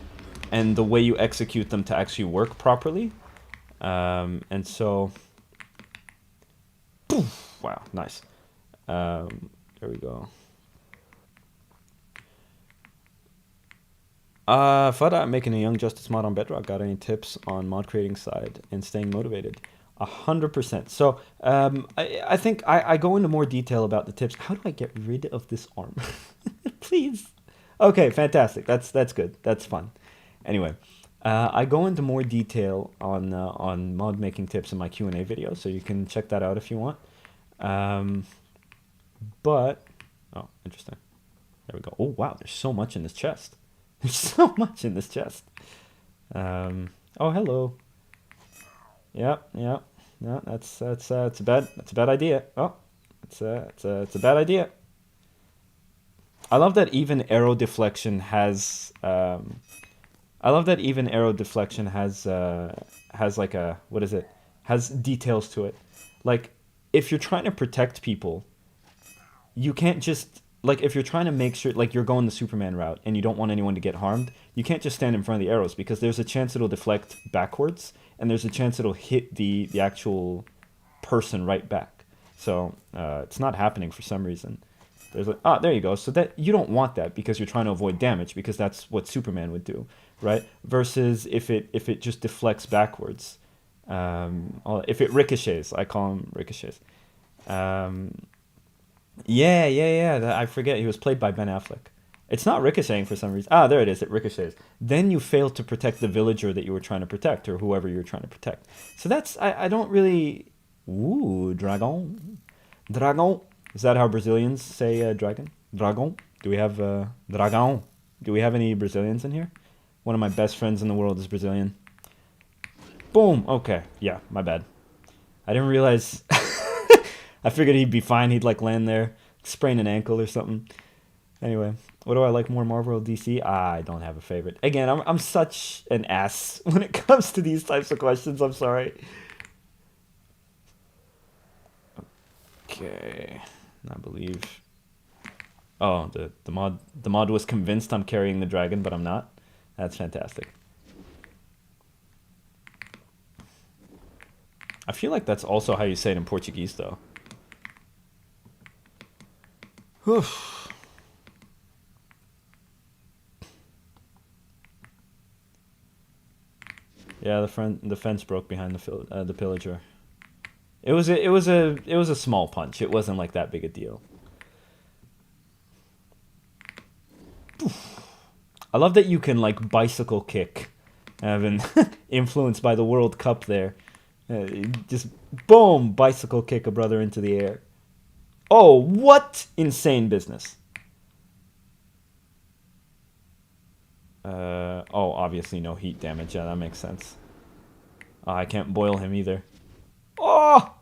the way you execute them to actually work properly. And so, poof, wow, nice. There we go. Fadda, I'm making a Young Justice mod on Bedrock. Got any tips on mod creating side and staying motivated? 100%. So I think I go into more detail about the tips. How do I get rid of this arm? Please. Okay, fantastic. That's good. That's fun. Anyway, I go into more detail on mod making tips in my Q&A video, so you can check that out if you want. But oh, interesting. There we go. Oh wow, there's so much in this chest. There's so much in this chest. Oh, hello. Yep. No, that's a bad idea. Oh, it's a bad idea. I love that even arrow deflection has. I love that even arrow deflection has like a, what is it? Has details to it. Like, if you're trying to protect people, you can't just like if you're trying to make sure like you're going the Superman route and you don't want anyone to get harmed, you can't just stand in front of the arrows because there's a chance it'll deflect backwards and there's a chance it'll hit the actual person right back. So it's not happening for some reason. There's like, there you go. So that you don't want that because you're trying to avoid damage because that's what Superman would do, right? Versus if it just deflects backwards, if it ricochets, I call them ricochets. Um, yeah. I forget he was played by Ben Affleck. It's not ricocheting for some reason. There it is. It ricochets. Then you fail to protect the villager that you were trying to protect or whoever you were trying to protect. So that's I don't really. Ooh, dragon. Dragon. Is that how Brazilians say dragon? Dragon. Do we have dragon? Do we have any Brazilians in here? One of my best friends in the world is Brazilian. Boom. Okay. Yeah, my bad. I didn't realize. I figured he'd be fine. He'd like land there, sprain an ankle or something. Anyway, what do I like more, Marvel or DC? I don't have a favorite. Again, I'm such an ass when it comes to these types of questions. I'm sorry. Okay, I believe. Oh, the mod was convinced I'm carrying the dragon, but I'm not. That's fantastic. I feel like that's also how you say it in Portuguese, though. Whew. Yeah, the fence broke behind the pillager. It was a small punch. It wasn't like that big a deal. I love that you can like bicycle kick, having influenced by the World Cup there. Just boom, bicycle kick a brother into the air. Oh, what insane business! Obviously no heat damage. Yeah, that makes sense. I can't boil him either. Oh!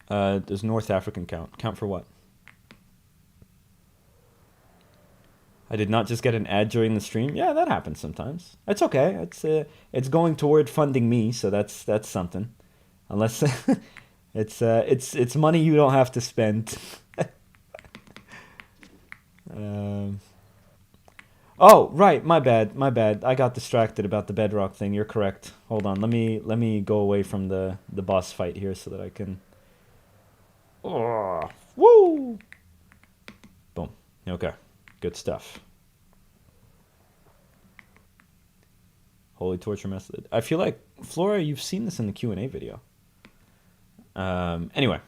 Does North African count? Count for what? I did not just get an ad during the stream. Yeah, that happens sometimes. It's okay. It's going toward funding me, so that's something. Unless it's money you don't have to spend. Oh, right, my bad. I got distracted about the bedrock thing. You're correct. Hold on, let me go away from the boss fight here so that I can. Oh, woo! Boom. Okay, good stuff. Holy torture method. I feel like Flora, you've seen this in the Q&A video. Anyway.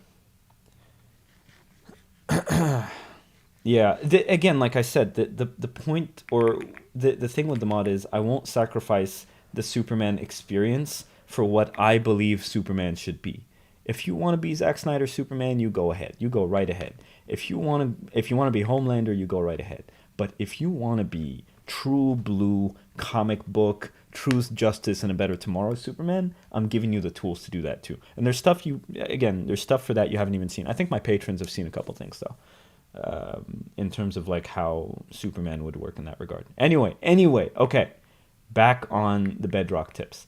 Yeah, again, like I said, the point or the thing with the mod is I won't sacrifice the Superman experience for what I believe Superman should be. If you want to be Zack Snyder Superman, you go ahead. You go right ahead. If you want to be Homelander, you go right ahead. But if you want to be true blue comic book truth, justice, and a better tomorrow Superman, I'm giving you the tools to do that too. And there's stuff for that you haven't even seen. I think my patrons have seen a couple things though. In terms of like how Superman would work in that regard. Anyway, okay. Back on the bedrock tips.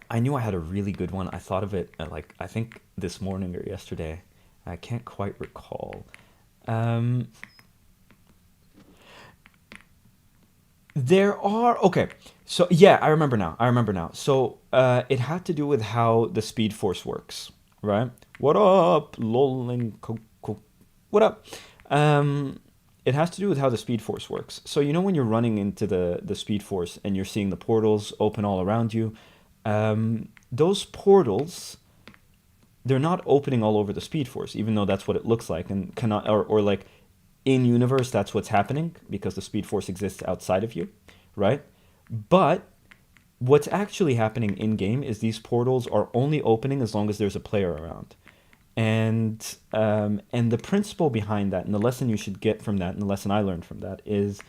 I knew I had a really good one. I thought of it I think this morning or yesterday. I can't quite recall. Okay. So yeah, I remember now. So it had to do with how the Speed Force works, right? What up, lol and coco? What up? It has to do with how the Speed Force works. So you know when you're running into the Speed Force and you're seeing the portals open all around you, those portals, they're not opening all over the Speed Force, even though that's what it looks like, and cannot or like in universe that's what's happening because the Speed Force exists outside of you, right? But what's actually happening in game is these portals are only opening as long as there's a player around. And the principle behind that, and the lesson you should get from that, and the lesson I learned from that is,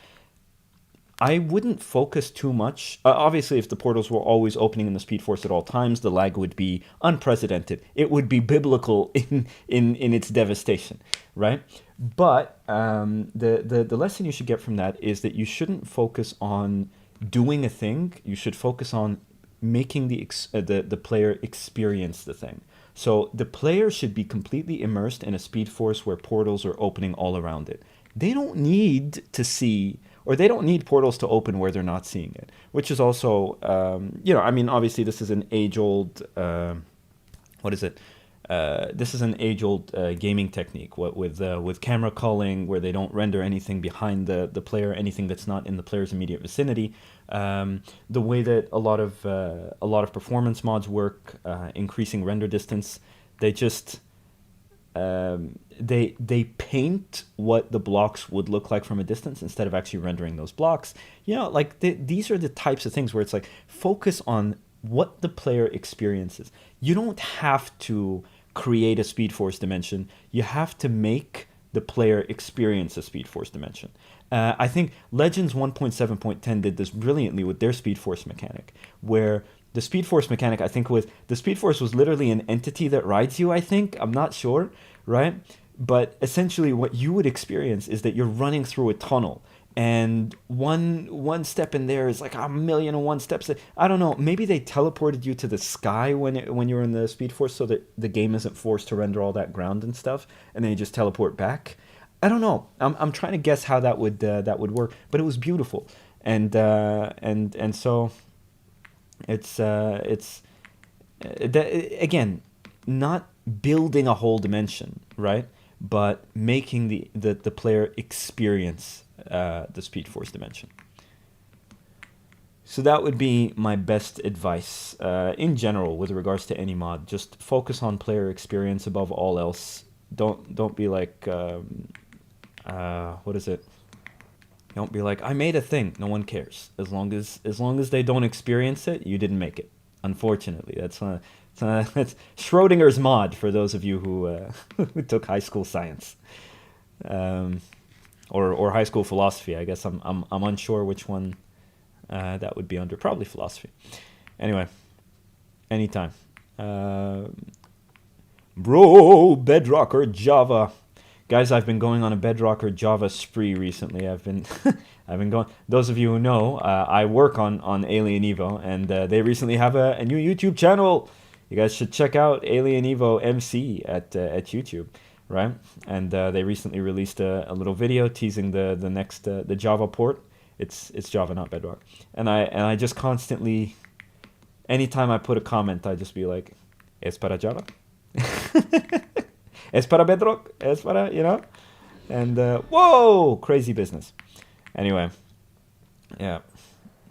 I wouldn't focus too much. Obviously, if the portals were always opening in the Speed Force at all times, the lag would be unprecedented. It would be biblical in its devastation, right? But the lesson you should get from that is that you shouldn't focus on doing a thing. You should focus on making the player experience the thing. So the player should be completely immersed in a speed force where portals are opening all around it. They don't need to see, or they don't need portals to open where they're not seeing it, which is also, I mean, obviously this is an age-old, what is it? This is an age-old gaming technique. What with camera culling, where they don't render anything behind the player, anything that's not in the player's immediate vicinity. The way that a lot of performance mods work, increasing render distance, they just they paint what the blocks would look like from a distance instead of actually rendering those blocks. Like these are the types of things where it's like focus on what the player experiences. You don't have to create a Speed Force dimension. You have to make the player experience a Speed Force dimension. I think Legends 1.7.10 did this brilliantly with their Speed Force mechanic, where the Speed Force mechanic, I think, the Speed Force was literally an entity that rides you, I think. I'm not sure, right? But essentially what you would experience is that you're running through a tunnel, and one step in there is like a million and one steps. I don't know. Maybe they teleported you to the sky when you're in the Speed Force, so that the game isn't forced to render all that ground and stuff, and then you just teleport back. I don't know. I'm trying to guess how that would work, but it was beautiful, and so it's again, not building a whole dimension, right? But making the player experience the Speed Force dimension. So that would be my best advice in general with regards to any mod. Just focus on player experience above all else. Don't be like what is it? Don't be like, I made a thing. No one cares. As long as they don't experience it, you didn't make it. Unfortunately, that's Schrodinger's mod for those of you who took high school science, or high school philosophy. I guess I'm unsure which one that would be under. Probably philosophy. Anyway, anytime. Bro, Bedrock or Java. Guys, I've been going on a Bedrock or Java spree recently. I've been going. Those of you who know, I work on Alien Evo, and they recently have a new YouTube channel. You guys should check out Alien Evo MC at YouTube, right? And they recently released a little video teasing the next the Java port. It's Java, not Bedrock. And I just constantly, anytime I put a comment, I just be like, "Es para Java." Es para Bedrock, es para, and whoa, crazy business. Anyway, yeah,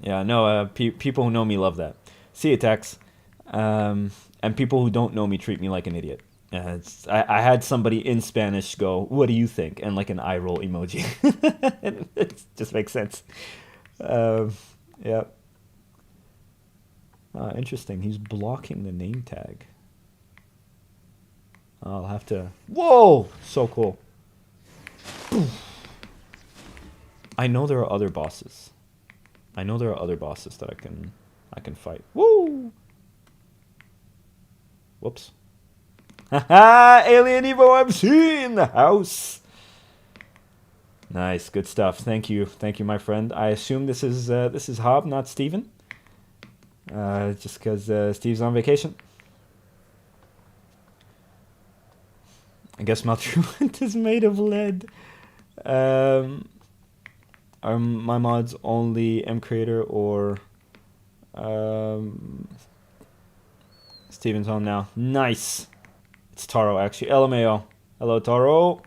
no, people who know me love that. See you, Tex. And people who don't know me treat me like an idiot. I had somebody in Spanish go, "What do you think?" and like an eye roll emoji. It just makes sense. Yeah. Interesting. He's blocking the name tag. I'll have to... Whoa! So cool. I know there are other bosses. I know there are other bosses that I can fight. Woo! Whoops. Haha! Alien Evo MC in the house! Nice, good stuff. Thank you, my friend. I assume this is Hob, not Steven. Just because Steve's on vacation. I guess Maltruant is made of lead. Are my mods only M Creator or Steven's home now? Nice. It's Taro actually. LMAO. Hello Taro.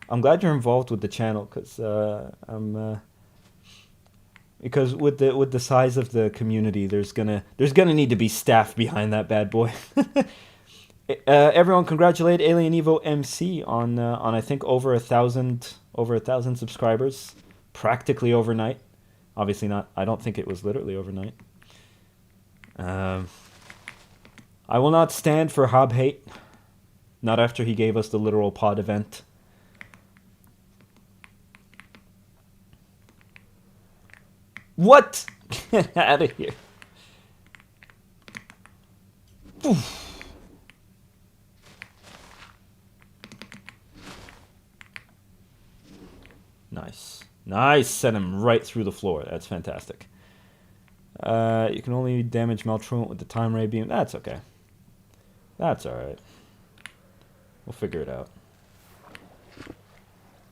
I'm glad you're involved with the channel because with the size of the community, there's gonna need to be staff behind that bad boy. Everyone congratulate Alien Evo MC on I think over 1,000 subscribers practically overnight. Obviously not. I don't think it was literally overnight. I will not stand for Hob hate. Not after he gave us the literal pod event. What? Get out of here. Oof. Nice. Nice. Sent him right through the floor. That's fantastic. You can only damage Maltruant with the time ray beam. That's okay. That's alright. We'll figure it out.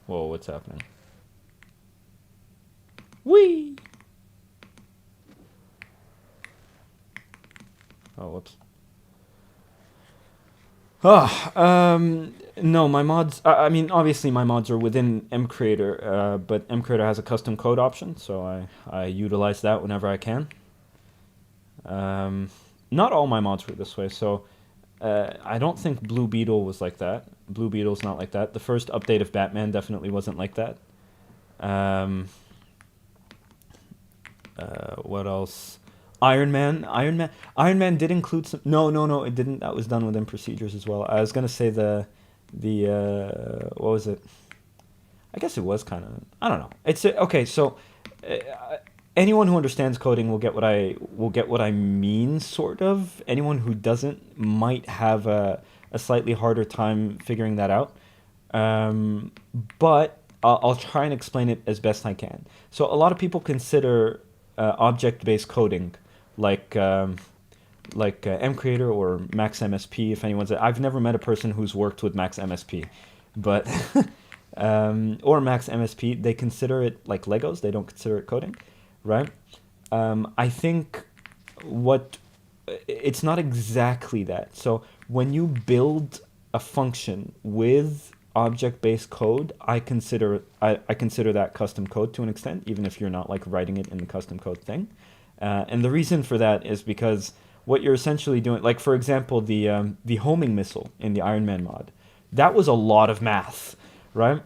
Whoa, what's happening? Whee! Oh, whoops. No, my mods. I mean, obviously, my mods are within mcreator, but mcreator has a custom code option, so I utilize that whenever I can. Not all my mods were this way, so I don't think Bluebeetle was like that. Bluebeetle's not like that. The first update of Batman definitely wasn't like that. What else? Iron Man did include some. No, it didn't. That was done within procedures as well. I was gonna say the what was it? I guess it was kind of. I don't know. It's okay. So anyone who understands coding will get what I mean. Sort of. Anyone who doesn't might have a slightly harder time figuring that out. But I'll try and explain it as best I can. So a lot of people consider object-based coding like mcreator or max MSP. If anyone's, I've never met a person who's worked with max MSP, but or max MSP. They consider it like Legos. They don't consider it coding, right? I think what it's not exactly that. So when you build a function with object-based code, I consider that custom code to an extent, even if you're not like writing it in the custom code thing. And the reason for that is because what you're essentially doing, like for example, the homing missile in the Iron Man mod, that was a lot of math, right?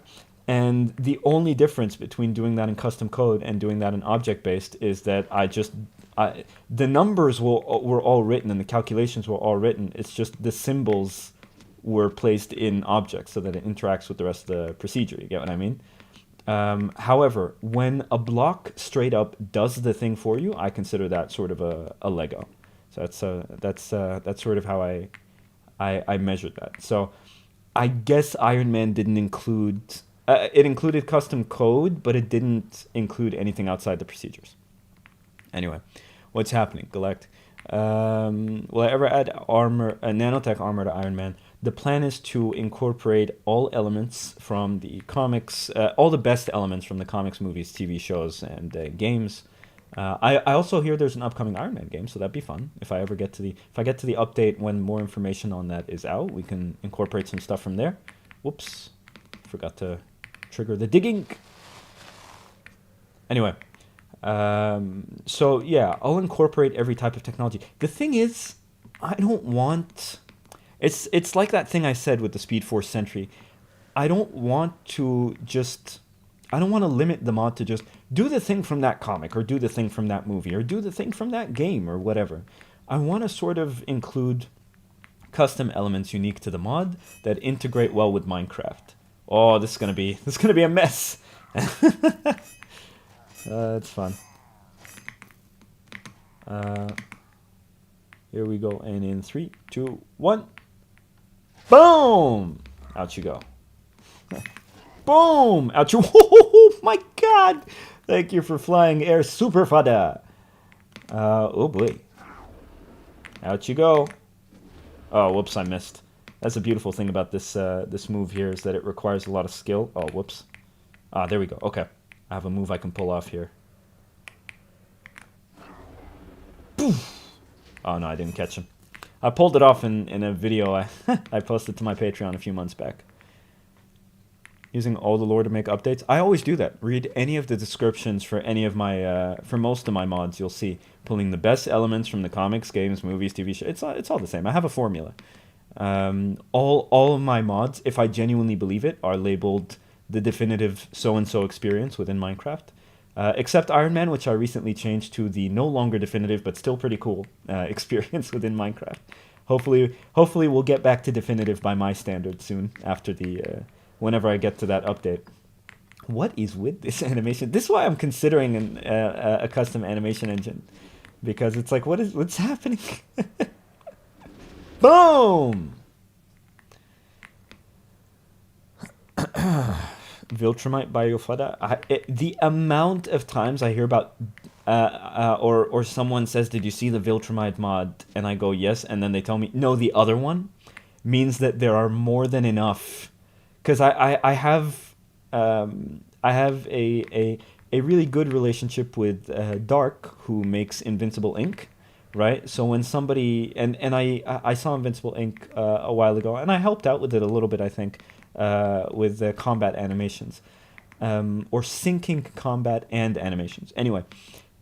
And the only difference between doing that in custom code and doing that in object-based is that the numbers were all written and the calculations were all written. It's just the symbols were placed in objects so that it interacts with the rest of the procedure. You get what I mean? However, when a block straight up does the thing for you, I consider that sort of a Lego. So that's sort of how I measured that. So I guess Iron Man didn't include it included custom code, but it didn't include anything outside the procedures. Anyway, what's happening, Galect? Will I ever add nanotech armor to Iron Man? The plan is to incorporate all elements from the comics, all the best elements from the comics, movies, TV shows, and games. I also hear there's an upcoming Iron Man game, so that'd be fun. If I get to the update when more information on that is out, we can incorporate some stuff from there. Whoops, forgot to trigger the digging. Anyway, so yeah, I'll incorporate every type of technology. The thing is, I don't want. It's like that thing I said with the Speed Force Sentry. I don't want to limit the mod to just do the thing from that comic or do the thing from that movie or do the thing from that game or whatever. I want to sort of include custom elements unique to the mod that integrate well with Minecraft. Oh, this is gonna be a mess. It's fun. Here we go, and in 3, 2, 1. Boom! Out you go. Boom! Out you... Oh my god! Thank you for flying air super Fadda. Oh boy. Out you go. Oh, whoops, I missed. That's a beautiful thing about this this move here is that it requires a lot of skill. Oh, whoops. Ah, there we go. Okay. I have a move I can pull off here. Poof! Oh no, I didn't catch him. I pulled it off in a video I posted to my Patreon a few months back. Using all the lore to make updates. I always do that. Read any of the descriptions for any of my for most of my mods. You'll see pulling the best elements from the comics, games, movies, TV shows. It's all the same. I have a formula. All of my mods, if I genuinely believe it, are labeled the definitive so-and-so experience within Minecraft. Except Iron Man, which I recently changed to the no longer definitive but still pretty cool experience within Minecraft. Hopefully we'll get back to definitive by my standards soon after whenever I get to that update. What is with this animation? This is why I'm considering a custom animation engine, because it's like what's happening? Boom! Viltrumite by Fadda. The amount of times I hear about, or someone says, "Did you see the Viltrumite mod?" And I go, "Yes," and then they tell me, "No, the other one," means that there are more than enough. Because I have a really good relationship with Dark, who makes Invincible Ink, right? So when somebody and I saw Invincible Ink a while ago, and I helped out with it a little bit, I think, with the combat animations, or syncing combat and animations. Anyway,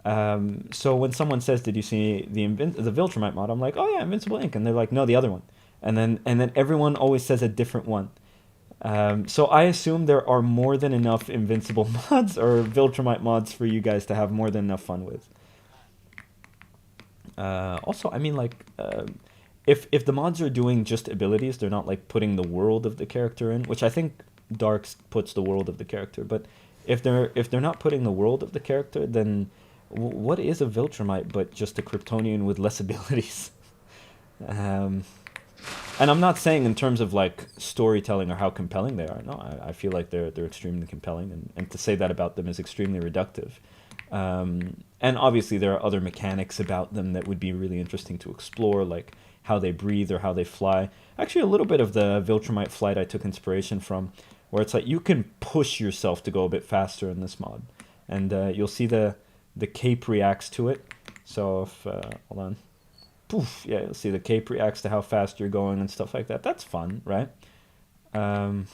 so when someone says, "Did you see the Viltrumite mod?" I'm like, "Oh yeah, Invincible Ink," and they're like, "No, the other one," and then everyone always says a different one. So I assume there are more than enough Invincible mods or Viltrumite mods for you guys to have more than enough fun with. Also, I mean, like, if the mods are doing just abilities, they're not like putting the world of the character in, which I think Darks puts the world of the character. But if they're not putting the world of the character, then what is a Viltrumite but just a Kryptonian with less abilities? Um, and I'm not saying in terms of like storytelling or how compelling they are. No, I feel like they're extremely compelling, and to say that about them is extremely reductive. And obviously there are other mechanics about them that would be really interesting to explore, like how they breathe or how they fly. Actually, a little bit of the Viltrumite flight I took inspiration from, where it's like you can push yourself to go a bit faster in this mod, and you'll see the cape reacts to it. So if hold on. Poof, yeah, you'll see the cape reacts to how fast you're going and stuff like that. That's fun, right? Um,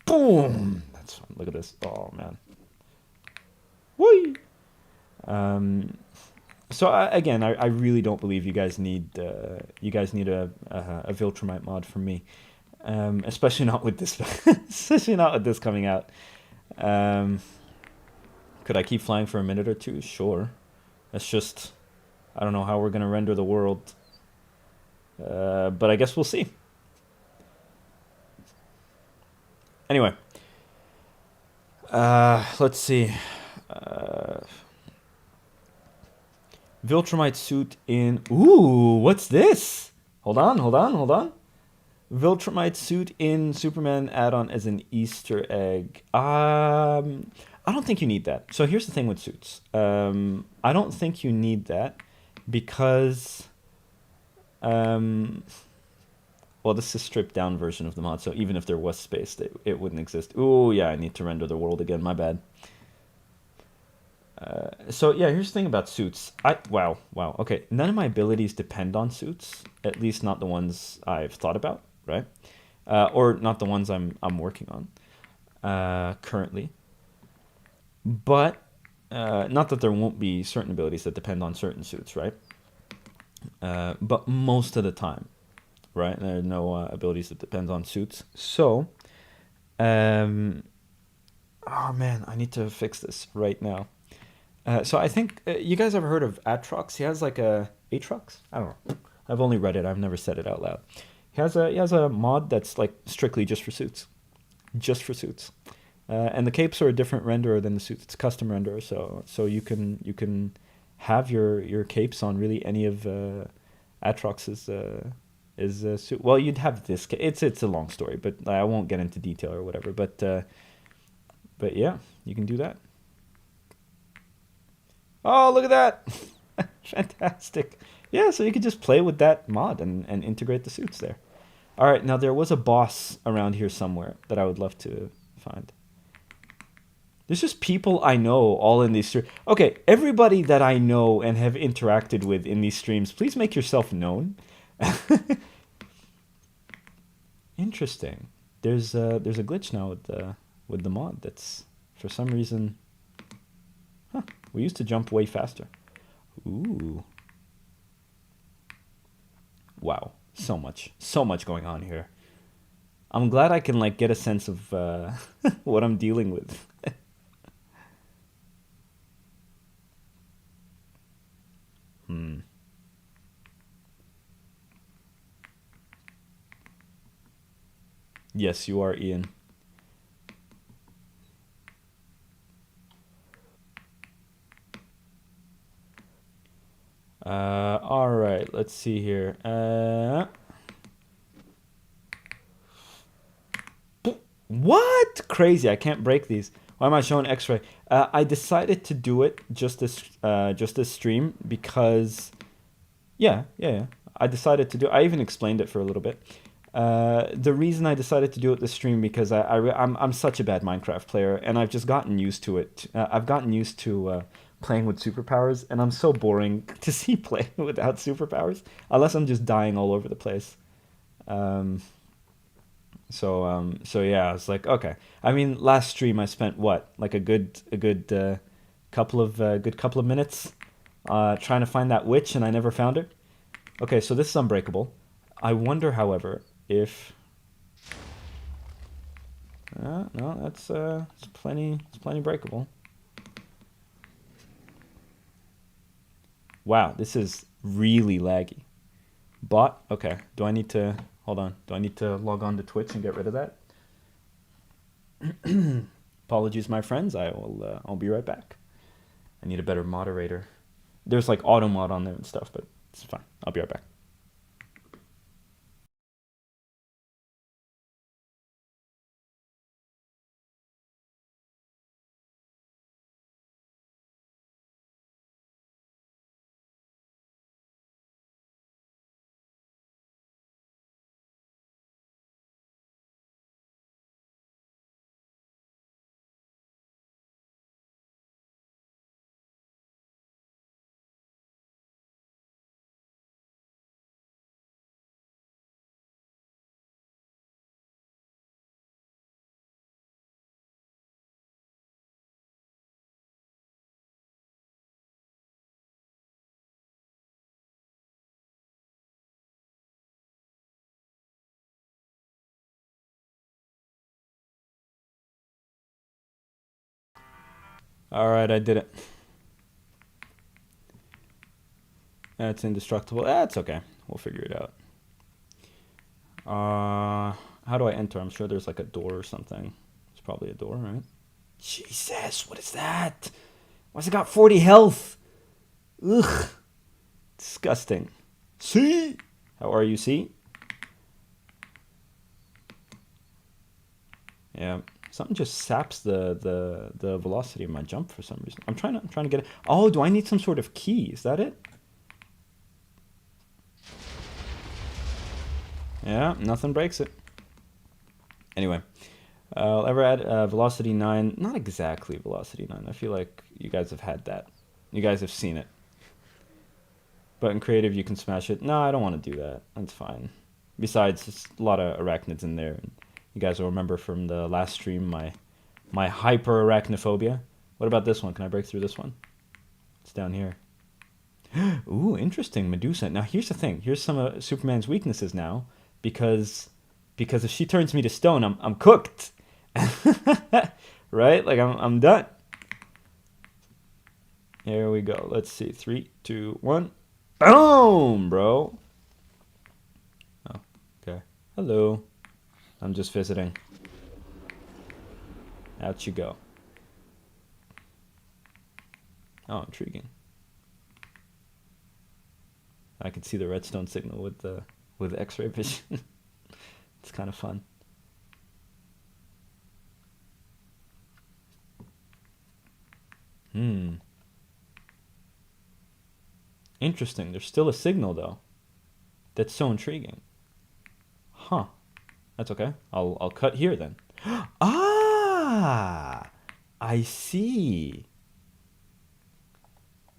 Boom! That's fun. Look at this. Oh, man. Whee! Um, so again, I really don't believe you guys need a Viltrumite mod from me, especially not with this, especially not with this coming out. Um, could I keep flying for a minute or two? Sure. That's just, I don't know how we're gonna render the world, but I guess we'll see. Anyway, let's see. Viltrumite suit in. Ooh, what's this? Hold on, hold on, hold on. Viltrumite suit in Superman add-on as an Easter egg. I don't think you need that. So here's the thing with suits. I don't think you need that because, well, this is a stripped down version of the mod. So even if there was space, it wouldn't exist. Ooh, yeah, I need to render the world again. My bad. So yeah, here's the thing about suits. Wow. Okay, none of my abilities depend on suits. At least not the ones I've thought about, right? Or not the ones I'm working on currently. But not that there won't be certain abilities that depend on certain suits, right? But most of the time, right? There are no abilities that depend on suits. So, oh man, I need to fix this right now. So I think you guys ever heard of Atrox? He has like a Atrox? I don't know. I've only read it. I've never said it out loud. He has a mod that's like strictly just for suits, just for suits. And the capes are a different renderer than the suits. It's a custom renderer, so you can have your capes on really any of Atrox's is suit. Well, you'd have this. It's a long story, but I won't get into detail or whatever. But yeah, you can do that. Oh, look at that! Fantastic. Yeah, so you could just play with that mod and integrate the suits there. All right, now there was a boss around here somewhere that I would love to find. There's just people I know all in these streams. Okay, everybody that I know and have interacted with in these streams, please make yourself known. Interesting. There's a glitch now with the mod that's for some reason. Huh. We used to jump way faster. Ooh. Wow. So much going on here. I'm glad I can like get a sense of what I'm dealing with. Hmm. Yes, you are, Ian. All right. Let's see here. What? Crazy. I can't break these. Why am I showing X-ray? I decided to do it just this stream because yeah. I decided to do. I even explained it for a little bit. The reason I decided to do it this stream because I'm such a bad Minecraft player and I've just gotten used to it. I've gotten used to playing with superpowers and I'm so boring to see play without superpowers unless I'm just dying all over the place. Um, so yeah, I was like, okay. I mean, last stream I spent what, like a good couple of minutes trying to find that witch, and I never found her. Okay, so this is unbreakable. I wonder, however, if no, it's plenty breakable. Wow, this is really laggy. Bot. Okay, do I need to hold on? Do I need to log on to Twitch and get rid of that? Apologies, my friends. I'll be right back. I need a better moderator. There's like auto mod on there and stuff, but it's fine. I'll be right back. All right, I did it. That's indestructible. That's okay. We'll figure it out. How do I enter? I'm sure there's like a door or something. It's probably a door, right? Jesus, what is that? Why's it got 40 health? Ugh, disgusting. See? How are you, see? Yeah, something just saps the velocity of my jump for some reason. I'm trying to get it. Oh, do I need some sort of key? Is that it? Yeah, nothing breaks it. Anyway, I'll ever add velocity 9. Not exactly velocity 9. I feel like you guys have had that. You guys have seen it. But in creative, you can smash it. No, I don't want to do that. That's fine. Besides, there's a lot of arachnids in there. And you guys will remember from the last stream my hyper arachnophobia. What about this one? Can I break through this one? It's down here. Ooh, interesting. Medusa. Now, here's the thing. Here's some of Superman's weaknesses now. Because if she turns me to stone, I'm cooked. Right? Like, I'm done. Here we go. Let's see. 3, 2, 1. Boom, bro. Oh, okay. Hello. I'm just visiting. Out you go. Oh, intriguing. I can see the redstone signal with X-ray vision. It's kind of fun. Interesting. There's still a signal though. That's so intriguing. Huh. That's okay. I'll cut here then. Ah, I see.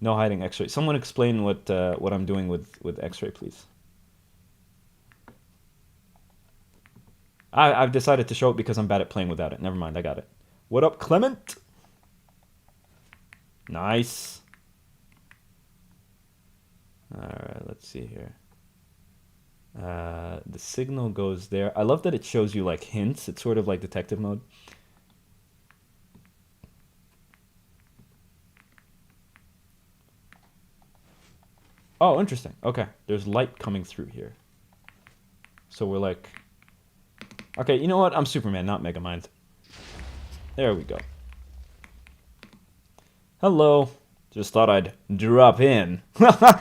No hiding X-ray. Someone explain what I'm doing with X-ray, please. I've decided to show it because I'm bad at playing without it. Never mind, I got it. What up, Clement? Nice. Alright, let's see here. The signal goes there. I love that it shows you like hints. It's sort of like detective mode. Oh, interesting. Okay, there's light coming through here. So we're like... Okay, you know what? I'm Superman, not Megamind. There we go. Hello. Just thought I'd drop in. Brother,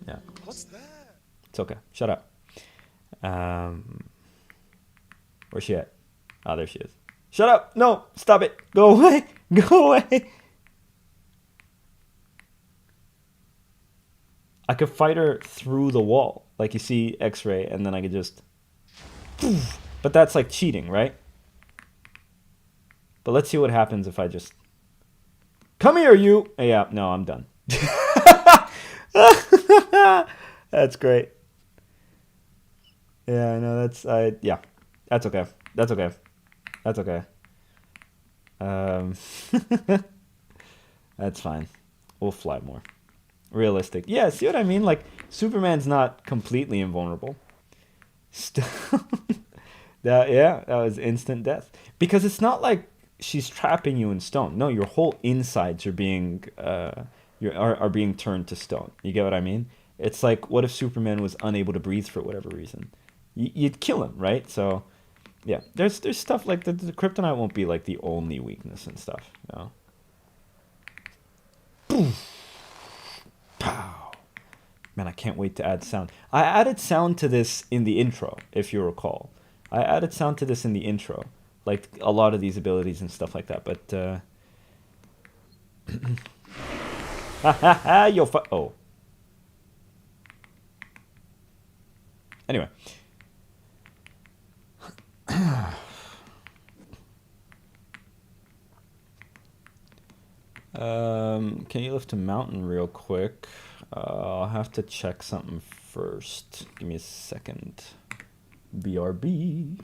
Yeah. What's that? It's okay. Shut up. Um, where's she at? Oh, there she is. Shut up! No! Stop it! Go away! Go away! I could fight her through the wall. Like you see X-ray, and then I could just... But that's like cheating, right? But let's see what happens if I just... Come here, you! Yeah, no, I'm done. That's great. Yeah, no, yeah. That's okay. That's okay. That's okay. Um, that's fine. We'll fly more. Realistic. Yeah, see what I mean? Like, Superman's not completely invulnerable. Still, that was instant death. Because it's not like she's trapping you in stone. No, your whole insides are being are being turned to stone. You get what I mean? It's like, what if Superman was unable to breathe for whatever reason? You'd kill him, right? So yeah, there's stuff like the kryptonite won't be like the only weakness and stuff. You know? Boom, pow. Man, I can't wait to add sound. I added sound to this in the intro, if you recall. I added sound to this in the intro, like a lot of these abilities and stuff like that. But ha ha ha, oh. Anyway. Can you lift a mountain real quick? I'll have to check something first. Give me a second. BRB.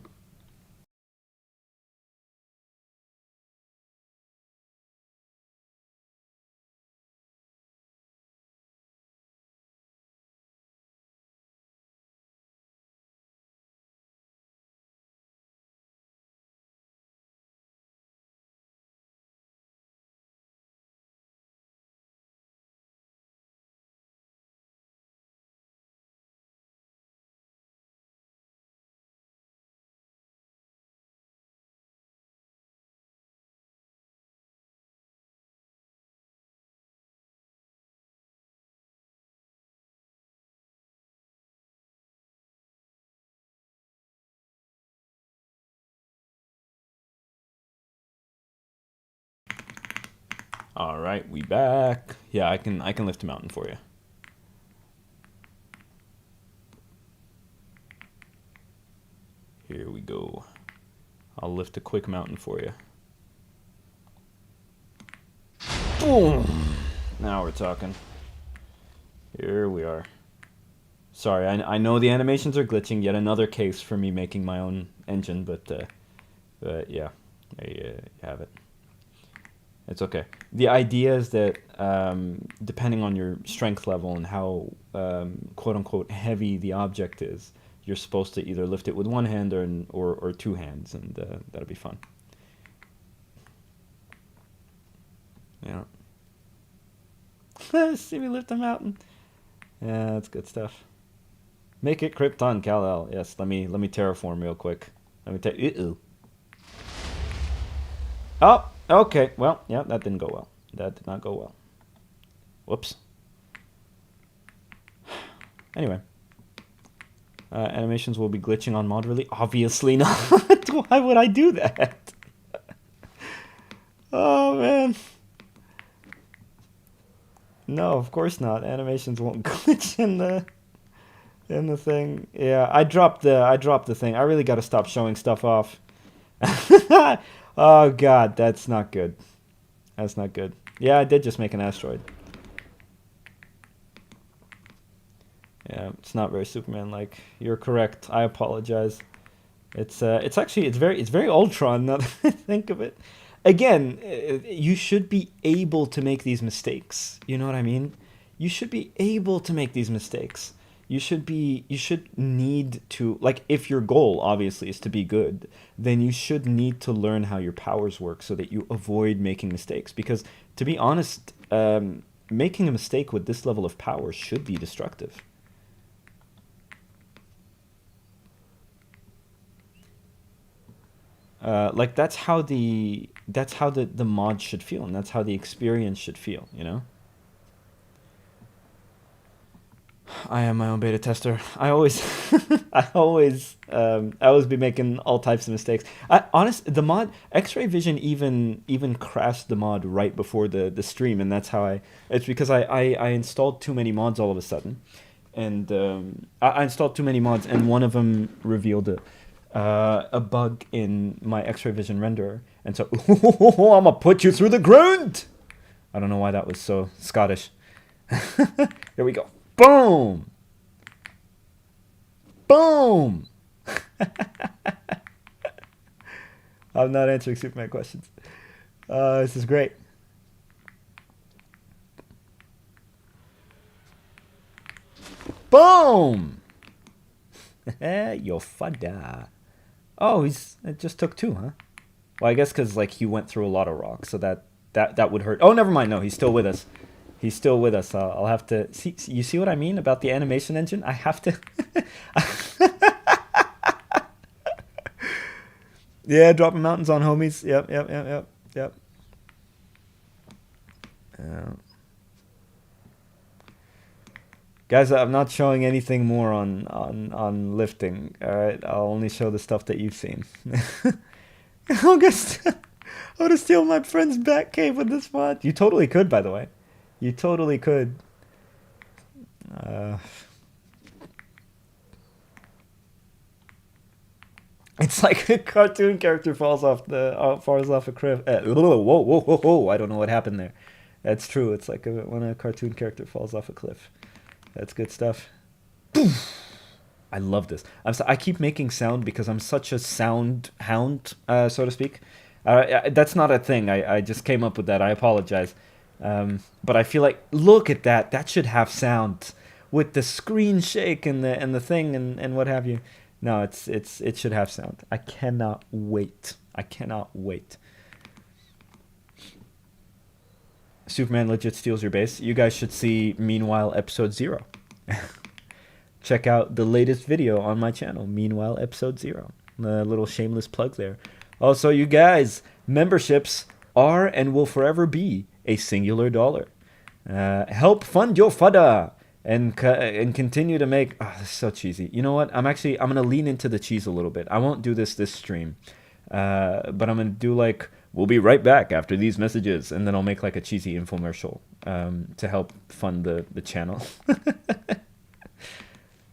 All right, we back. Yeah, I can lift a mountain for you. Here we go. I'll lift a quick mountain for you. Boom! Now we're talking. Here we are. Sorry, I know the animations are glitching. Yet another case for me making my own engine, but yeah, there you have it. It's okay. The idea is that depending on your strength level and how quote unquote heavy the object is, you're supposed to either lift it with one hand or two hands, and that'll be fun. Yeah. See me lift a mountain. Yeah, that's good stuff. Make it Krypton, Kal-El. Yes, let me terraform real quick. Let me take. Oh, okay. Well, yeah, that didn't go well. That did not go well. Whoops. Anyway. Animations will be glitching on mod release. Obviously not. Why would I do that? Oh, man. No, of course not. Animations won't glitch in the thing. Yeah, I dropped the thing. I really got to stop showing stuff off. Oh god, that's not good. That's not good. Yeah, I did just make an asteroid. Yeah, it's not very Superman-like. You're correct. I apologize. It's actually it's very Ultron now that I think of it. Again, you should be able to make these mistakes. You know what I mean? You should be able to make these mistakes. You should need to, like, if your goal obviously is to be good, then you should need to learn how your powers work so that you avoid making mistakes. Because to be honest, making a mistake with this level of power should be destructive. Like that's how the mod should feel, and that's how the experience should feel, you know? I am my own beta tester. I always, I always be making all types of mistakes. The mod X-ray Vision even crashed the mod right before the stream, and that's how I. It's because I installed too many mods all of a sudden, and I installed too many mods, and one of them revealed a bug in my X-ray Vision renderer, and so I'm gonna put you through the ground. I don't know why that was so Scottish. Here we go. Boom! Boom! I'm not answering Superman questions. This is great. Boom! Yo, Fadda. Oh, it just took 2, huh? Well, I guess because like he went through a lot of rocks, so that would hurt. Oh, never mind. No, he's still with us. He's still with us. I'll have to see. You see what I mean about the animation engine? I have to. Yeah, dropping mountains on homies. Yep. Guys, I'm not showing anything more on lifting. All right, I'll only show the stuff that you've seen. I'm gonna steal my friend's back cave with this mod. You totally could, by the way. You totally could. It's like a cartoon character falls off a cliff. Whoa! I don't know what happened there. That's true. It's like when a cartoon character falls off a cliff. That's good stuff. I love this. I keep making sound because I'm such a sound hound, so to speak. That's not a thing. I just came up with that. I apologize. But I feel like, look at that. That should have sound with the screen shake and the thing and what have you. No, it should have sound. I cannot wait. Superman legit steals your base. You guys should see Meanwhile episode 0. Check out the latest video on my channel, Meanwhile episode 0. A little shameless plug there. Also, you guys, memberships are and will forever be a singular dollar. Help fund your Fadda and continue to make. Oh, this is so cheesy. You know what? I'm gonna lean into the cheese a little bit. I won't do this stream, but I'm gonna do like, we'll be right back after these messages, and then I'll make like a cheesy infomercial to help fund the channel.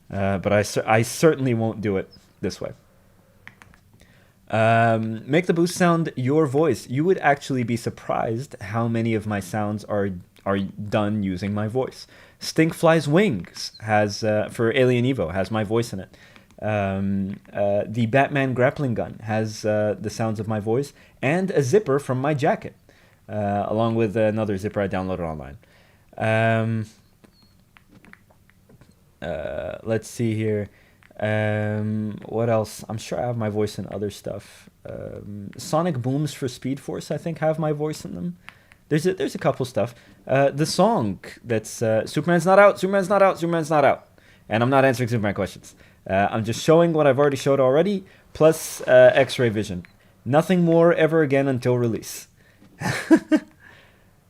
But I certainly won't do it this way. Make the boost sound your voice. You would actually be surprised how many of my sounds are done using my voice. Stinkfly's Wings has for Alien Evo has my voice in it. The Batman grappling gun has the sounds of my voice, and a zipper from my jacket, along with another zipper I downloaded online. Let's see here. What else? I'm sure I have my voice in other stuff. Sonic Booms for Speed Force, I think, have my voice in them. There's a couple stuff. The song that's Superman's not out, and I'm not answering Superman questions. I'm just showing what I've already showed already, plus X-ray vision. Nothing more ever again until release.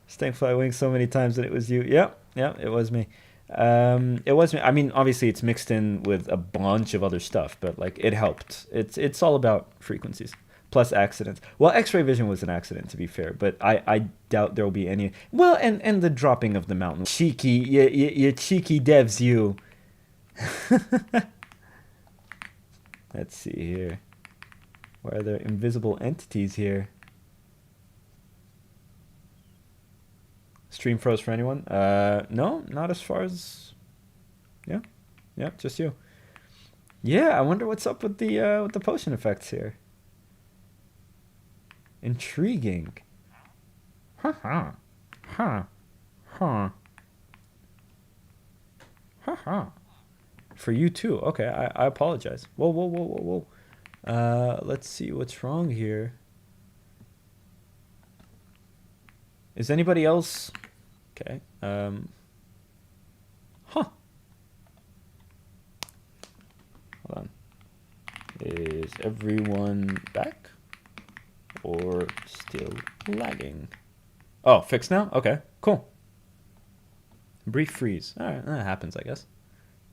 Stinkfly Wings so many times that it was you. Yep, it was me. It was me. I mean, obviously it's mixed in with a bunch of other stuff, but like it helped. It's all about frequencies plus accidents. Well, X-ray vision was an accident, to be fair, but I doubt there will be any. Well, and the dropping of the mountain. Cheeky, you cheeky devs, you. Let's see here. Why are there invisible entities here? Stream froze for anyone? No, not as far as. Yeah, just you. Yeah, I wonder what's up with the potion effects here. Intriguing. Huh. For you too. Okay, I apologize. Whoa. Let's see what's wrong here. Is anybody else? Okay. Hold on. Is everyone back? Or still lagging? Oh, fixed now? Okay, cool. Brief freeze. Alright, that happens, I guess.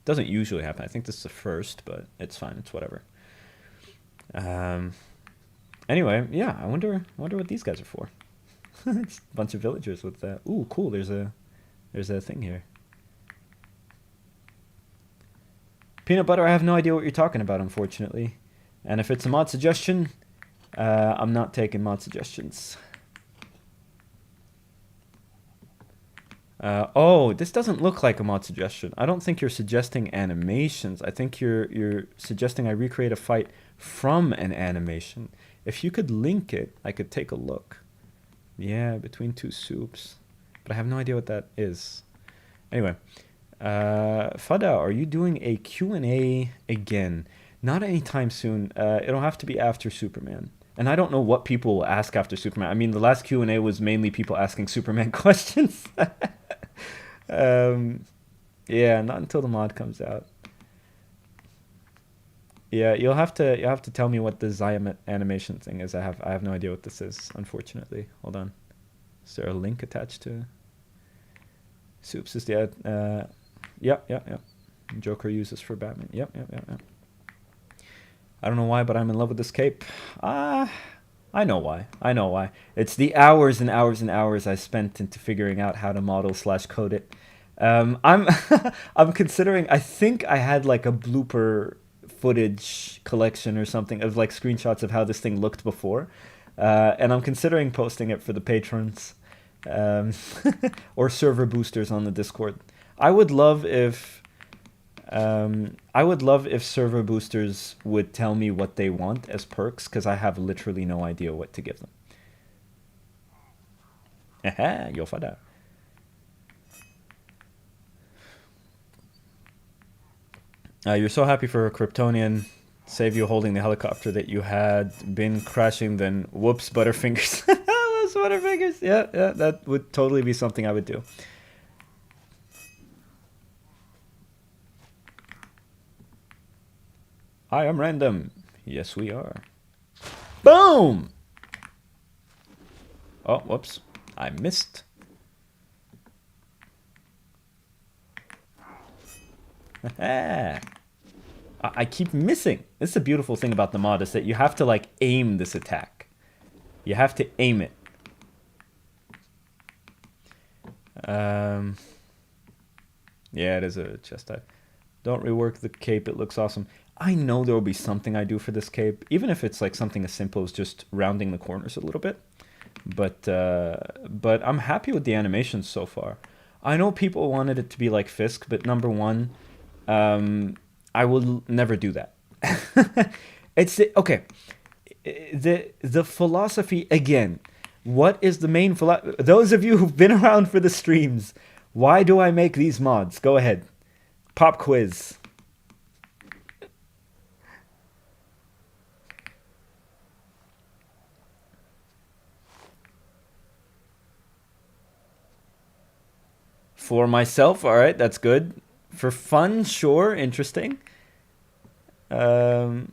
Doesn't usually happen. I think this is the first, but it's fine. It's whatever. Anyway, yeah, I wonder what these guys are for. It's a bunch of villagers with that. Ooh, cool. There's a thing here. Peanut butter, I have no idea what you're talking about, unfortunately. And if it's a mod suggestion, I'm not taking mod suggestions. Oh, this doesn't look like a mod suggestion. I don't think you're suggesting animations. I think you're suggesting I recreate a fight from an animation. If you could link it, I could take a look. Yeah, between two soups. But I have no idea what that is. Anyway, Fadda, are you doing a Q&A again? Not anytime soon. It'll have to be after Superman. And I don't know what people will ask after Superman. I mean, the last Q&A was mainly people asking Superman questions. Yeah, not until the mod comes out. Yeah, you'll have to tell me what the Ziamet animation thing is. I have no idea what this is, unfortunately. Hold on. Is there a link attached to Soups? Is the yep. Joker uses for Batman. Yep. I don't know why, but I'm in love with this cape. I know why. It's the hours and hours and hours I spent into figuring out how to model/code it. I'm I'm considering. I think I had like a blooper footage collection or something of like screenshots of how this thing looked before, and I'm considering posting it for the patrons, or server boosters on the Discord. I would love if server boosters would tell me what they want as perks, because I have literally no idea what to give them. Yo Fadda. You're so happy for a Kryptonian. Save you holding the helicopter that you had been crashing, then whoops, Butterfingers. Whoops, Butterfingers. Yeah, that would totally be something I would do. Hi, I'm Random. Yes, we are. Boom! Oh, whoops. I missed. I keep missing. This is a beautiful thing about the mod, is that you have to like aim this attack. You have to aim it. Yeah, it is a chest type. Don't rework the cape, it looks awesome. I know there will be something I do for this cape, even if it's like something as simple as just rounding the corners a little bit. But I'm happy with the animations so far. I know people wanted it to be like Fisk, but number one, I will never do that. It's okay. The philosophy again. What is the main philosophy? Those of you who've been around for the streams, why do I make these mods? Go ahead. Pop quiz. For myself, all right, that's good. For fun, sure, interesting. Okay,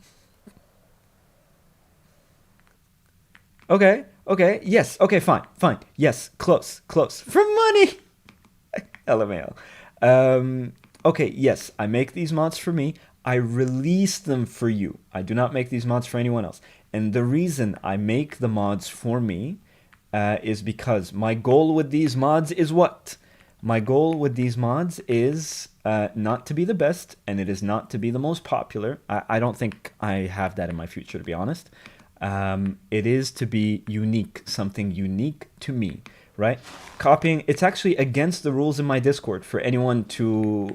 yes, okay, fine. Yes, close. For money. LMAO. Okay, yes, I make these mods for me. I release them for you. I do not make these mods for anyone else. And the reason I make the mods for me is because my goal with these mods is what? My goal with these mods is not to be the best, and it is not to be the most popular. I don't think I have that in my future, to be honest. It is to be unique, something unique to me, right? Copying, it's actually against the rules in my Discord for anyone to...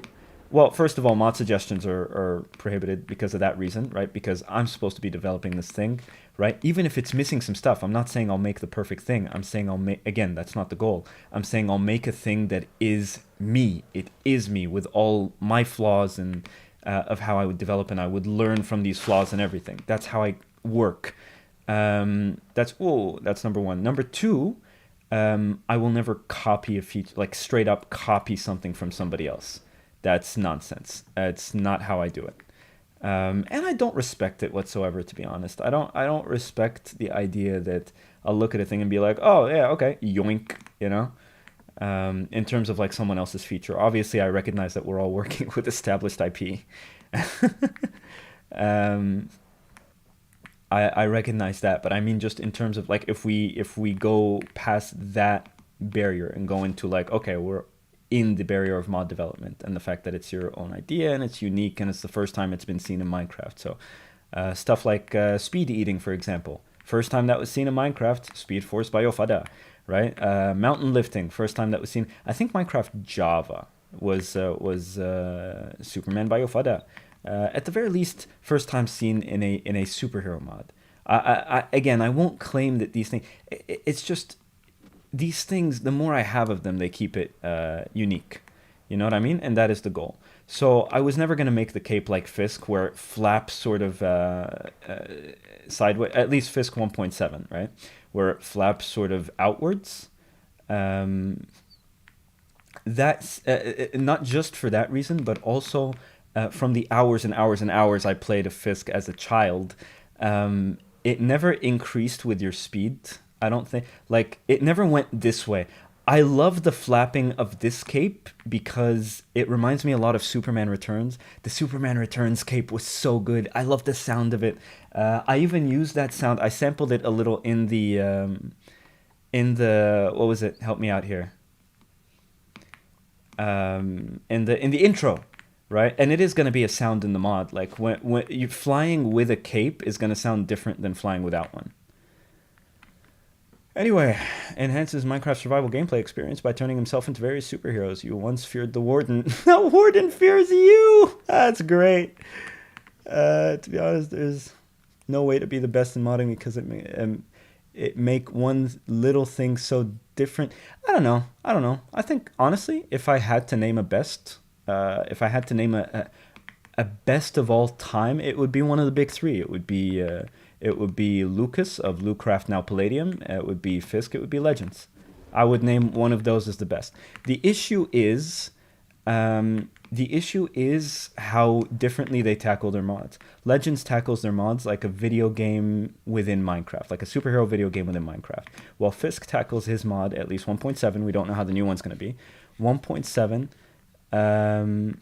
Well, first of all, mod suggestions are prohibited because of that reason, right? Because I'm supposed to be developing this thing, right? Even if it's missing some stuff, I'm not saying I'll make the perfect thing. I'm saying I'll make, again, that's not the goal. I'm saying I'll make a thing that is me. It is me with all my flaws and of how I would develop, and I would learn from these flaws and everything. That's how I work. That's number one. Number two, I will never copy a feature, like straight up copy something from somebody else. That's nonsense. It's not how I do it. And I don't respect it whatsoever, to be honest. I don't respect the idea that I'll look at a thing and be like, oh yeah, okay, yoink, you know? in terms of like someone else's feature. Obviously, I recognize that we're all working with established IP. um, I recognize that, but I mean just in terms of like if we go past that barrier and go into like, okay, we're in the barrier of mod development and the fact that it's your own idea and it's unique and it's the first time it's been seen in Minecraft. So stuff like speed eating, for example, first time that was seen in Minecraft, Speed Force by Fadda, right? Mountain lifting, first time that was seen. I think Minecraft Java was Superman by Fadda. At the very least, first time seen in a superhero mod. Again, I won't claim that these things. It's just these things. The more I have of them, they keep it unique. You know what I mean? And that is the goal. So I was never gonna make the cape like Fisk, where it flaps sort of sideways. At least Fisk 1.7, right? Where it flaps sort of outwards. Um, that's not just for that reason, but also from the hours and hours and hours I played a Fisk as a child, it never increased with your speed. I don't think, like, it never went this way. I love the flapping of this cape because it reminds me a lot of Superman Returns. The Superman Returns cape was so good. I love the sound of it. I even used that sound. I sampled it a little in the what was it? Help me out here. In the intro, right? And it is going to be a sound in the mod. Like when you flying with a cape is going to sound different than flying without one. Anyway, enhances Minecraft survival gameplay experience by turning himself into various superheroes. You once feared the Warden. The Warden fears you! That's great. To be honest, there's no way to be the best in modding because it make one little thing so different. I don't know. I don't know. I think honestly, if I had to name a best, if I had to name a best of all time, it would be one of the big three. It would be Lucas of Lootcraft Now Palladium. It would be Fisk. It would be Legends. I would name one of those as the best. The issue is, how differently they tackle their mods. Legends tackles their mods like a video game within Minecraft, like a superhero video game within Minecraft. While Fisk tackles his mod, at least 1.7, we don't know how the new one's going to be, 1.7,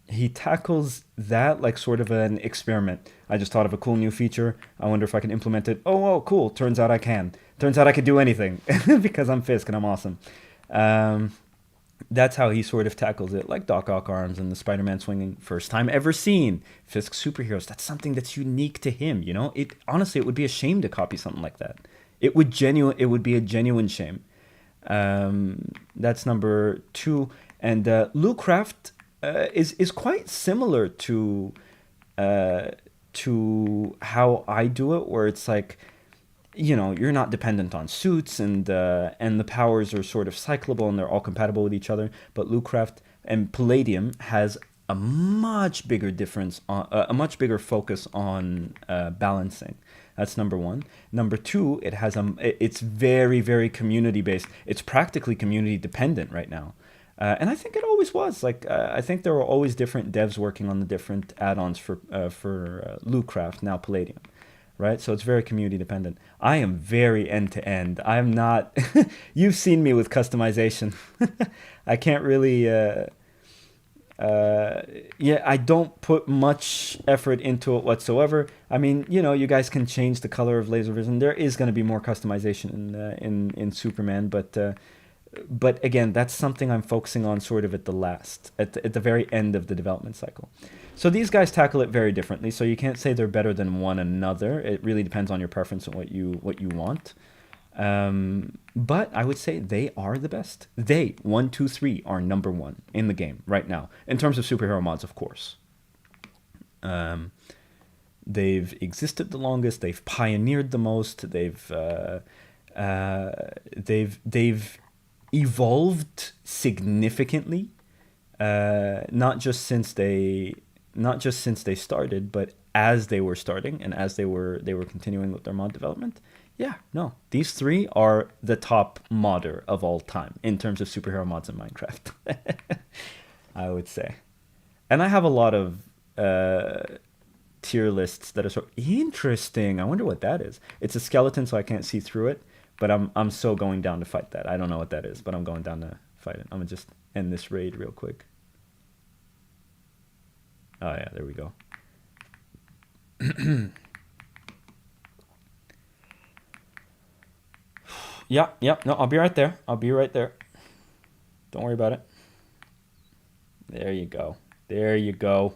he tackles that like sort of an experiment. I just thought of a cool new feature. I wonder if I can implement it. Oh, cool. Turns out I can. Turns out I could do anything because I'm Fisk and I'm awesome. That's how he sort of tackles it, like Doc Ock arms and the Spider-Man swinging. First time ever seen. Fisk superheroes. That's something that's unique to him, you know? It honestly, it would be a shame to copy something like that. It would be a genuine shame. That's number two. And Lootcraft is quite similar to how I do it, where it's like, you know, you're not dependent on suits, and the powers are sort of cyclable and they're all compatible with each other. But Lootcraft and Palladium has a much bigger difference on a much bigger focus on balancing. That's number one. Number two, it's very, very community based. It's practically community dependent right now. And I think it always was. Like I think there were always different devs working on the different add-ons for Lootcraft, now Palladium, right? So it's very community dependent. I am very end to end. I'm not. You've seen me with customization. I can't really. Yeah, I don't put much effort into it whatsoever. I mean, you know, you guys can change the color of laser vision. There is going to be more customization in Superman, but again, that's something I'm focusing on sort of at the very end of the development cycle. So these guys tackle it very differently. So you can't say they're better than one another. It really depends on your preference and what you want. But I would say they are the best. They, 1, 2, 3, are number one in the game right now in terms of superhero mods, of course. They've existed the longest. They've pioneered the most. They've evolved significantly, not just since they started, but as they were starting and as they were continuing with their mod development. Yeah, no, these three are the top modder of all time in terms of superhero mods in Minecraft. I would say, and I have a lot of tier lists that are so interesting. I wonder what that is. It's a skeleton, so I can't see through it. But I'm so going down to fight that. I don't know what that is, but I'm going down to fight it. I'm gonna just end this raid real quick. Oh yeah, there we go. Yeah. No, I'll be right there. I'll be right there. Don't worry about it. There you go. There you go.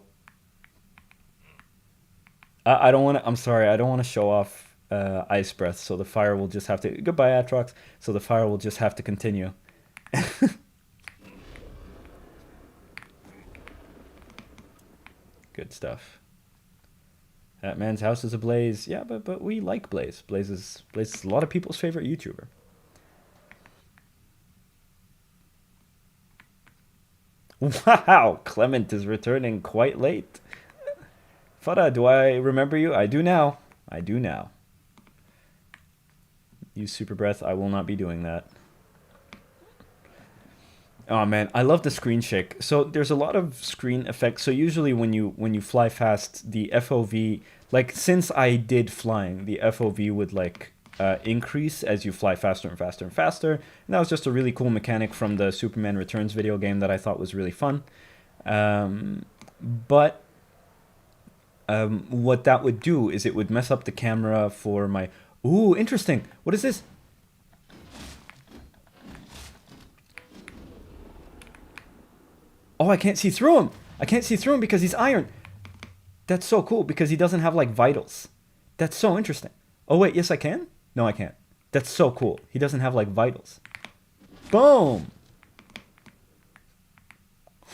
I don't want to. I'm sorry. I don't want to show off ice breath. So the fire will just have to. Goodbye, Atrox. So the fire will just have to continue. Good stuff. That man's house is ablaze. Yeah, but we like Blaze. Blaze is a lot of people's favorite YouTuber. Wow, Clement is returning quite late. Fadda, do I remember you? I do now. I do now. Use super breath. I will not be doing that. Oh man, I love the screen shake. So there's a lot of screen effects. So usually when you fly fast, the FOV, like since I did flying, the FOV would like increase as you fly faster and faster and faster. And that was just a really cool mechanic from the Superman Returns video game that I thought was really fun. But what that would do is it would mess up the camera for my... Ooh, interesting. What is this? Oh, I can't see through him. I can't see through him because he's iron. That's so cool because he doesn't have like vitals. That's so interesting. Oh wait, yes I can? No, I can't. That's so cool. He doesn't have like vitals. Boom.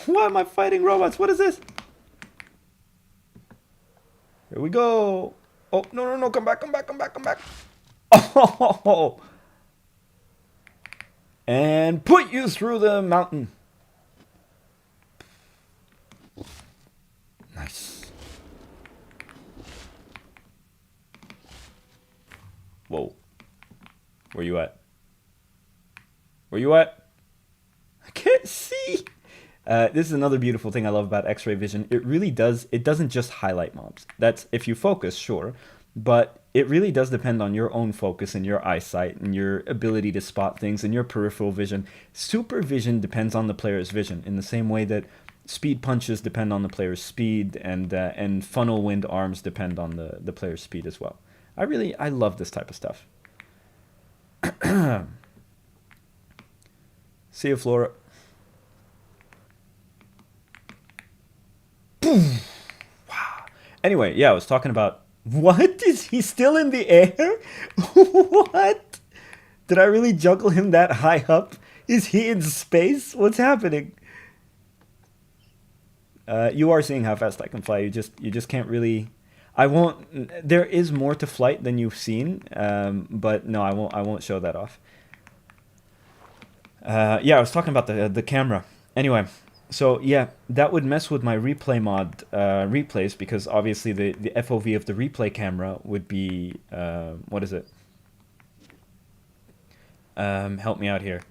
Why am I fighting robots? What is this? Here we go. Oh, no. Come back. Oh, and put you through the mountain. Nice. Whoa. Where you at? Where you at? I can't see. This is another beautiful thing I love about X-ray vision. It really does, it doesn't just highlight mobs. That's if you focus, sure, but it really does depend on your own focus and your eyesight and your ability to spot things and your peripheral vision. Supervision depends on the player's vision in the same way that speed punches depend on the player's speed and funnel wind arms depend on the player's speed as well. I love this type of stuff. See you, Flora. Boom. Wow. Anyway, yeah, I was talking about... What? Is he still in the air? What? Did I really juggle him that high up? Is he in space? What's happening? You are seeing how fast I can fly. You just can't really... I won't... There is more to flight than you've seen, but no, I won't show that off. Yeah, I was talking about the camera. Anyway, so yeah, that would mess with my replay mod replays because obviously the FOV of the replay camera would be what is it? Help me out here.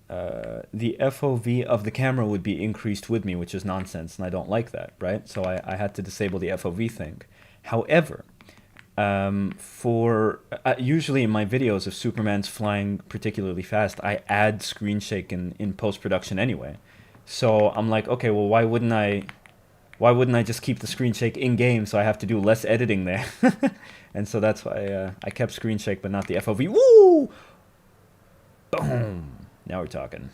The FOV of the camera would be increased with me, which is nonsense, and I don't like that, right? So I had to disable the FOV thing. However, for usually in my videos, if Superman's flying particularly fast, I add screen shake in post-production anyway. So I'm like, okay, well, why wouldn't I just keep the screen shake in game so I have to do less editing there? And so that's why I kept screen shake but not the FOV. Woo! Boom! Now we're talking.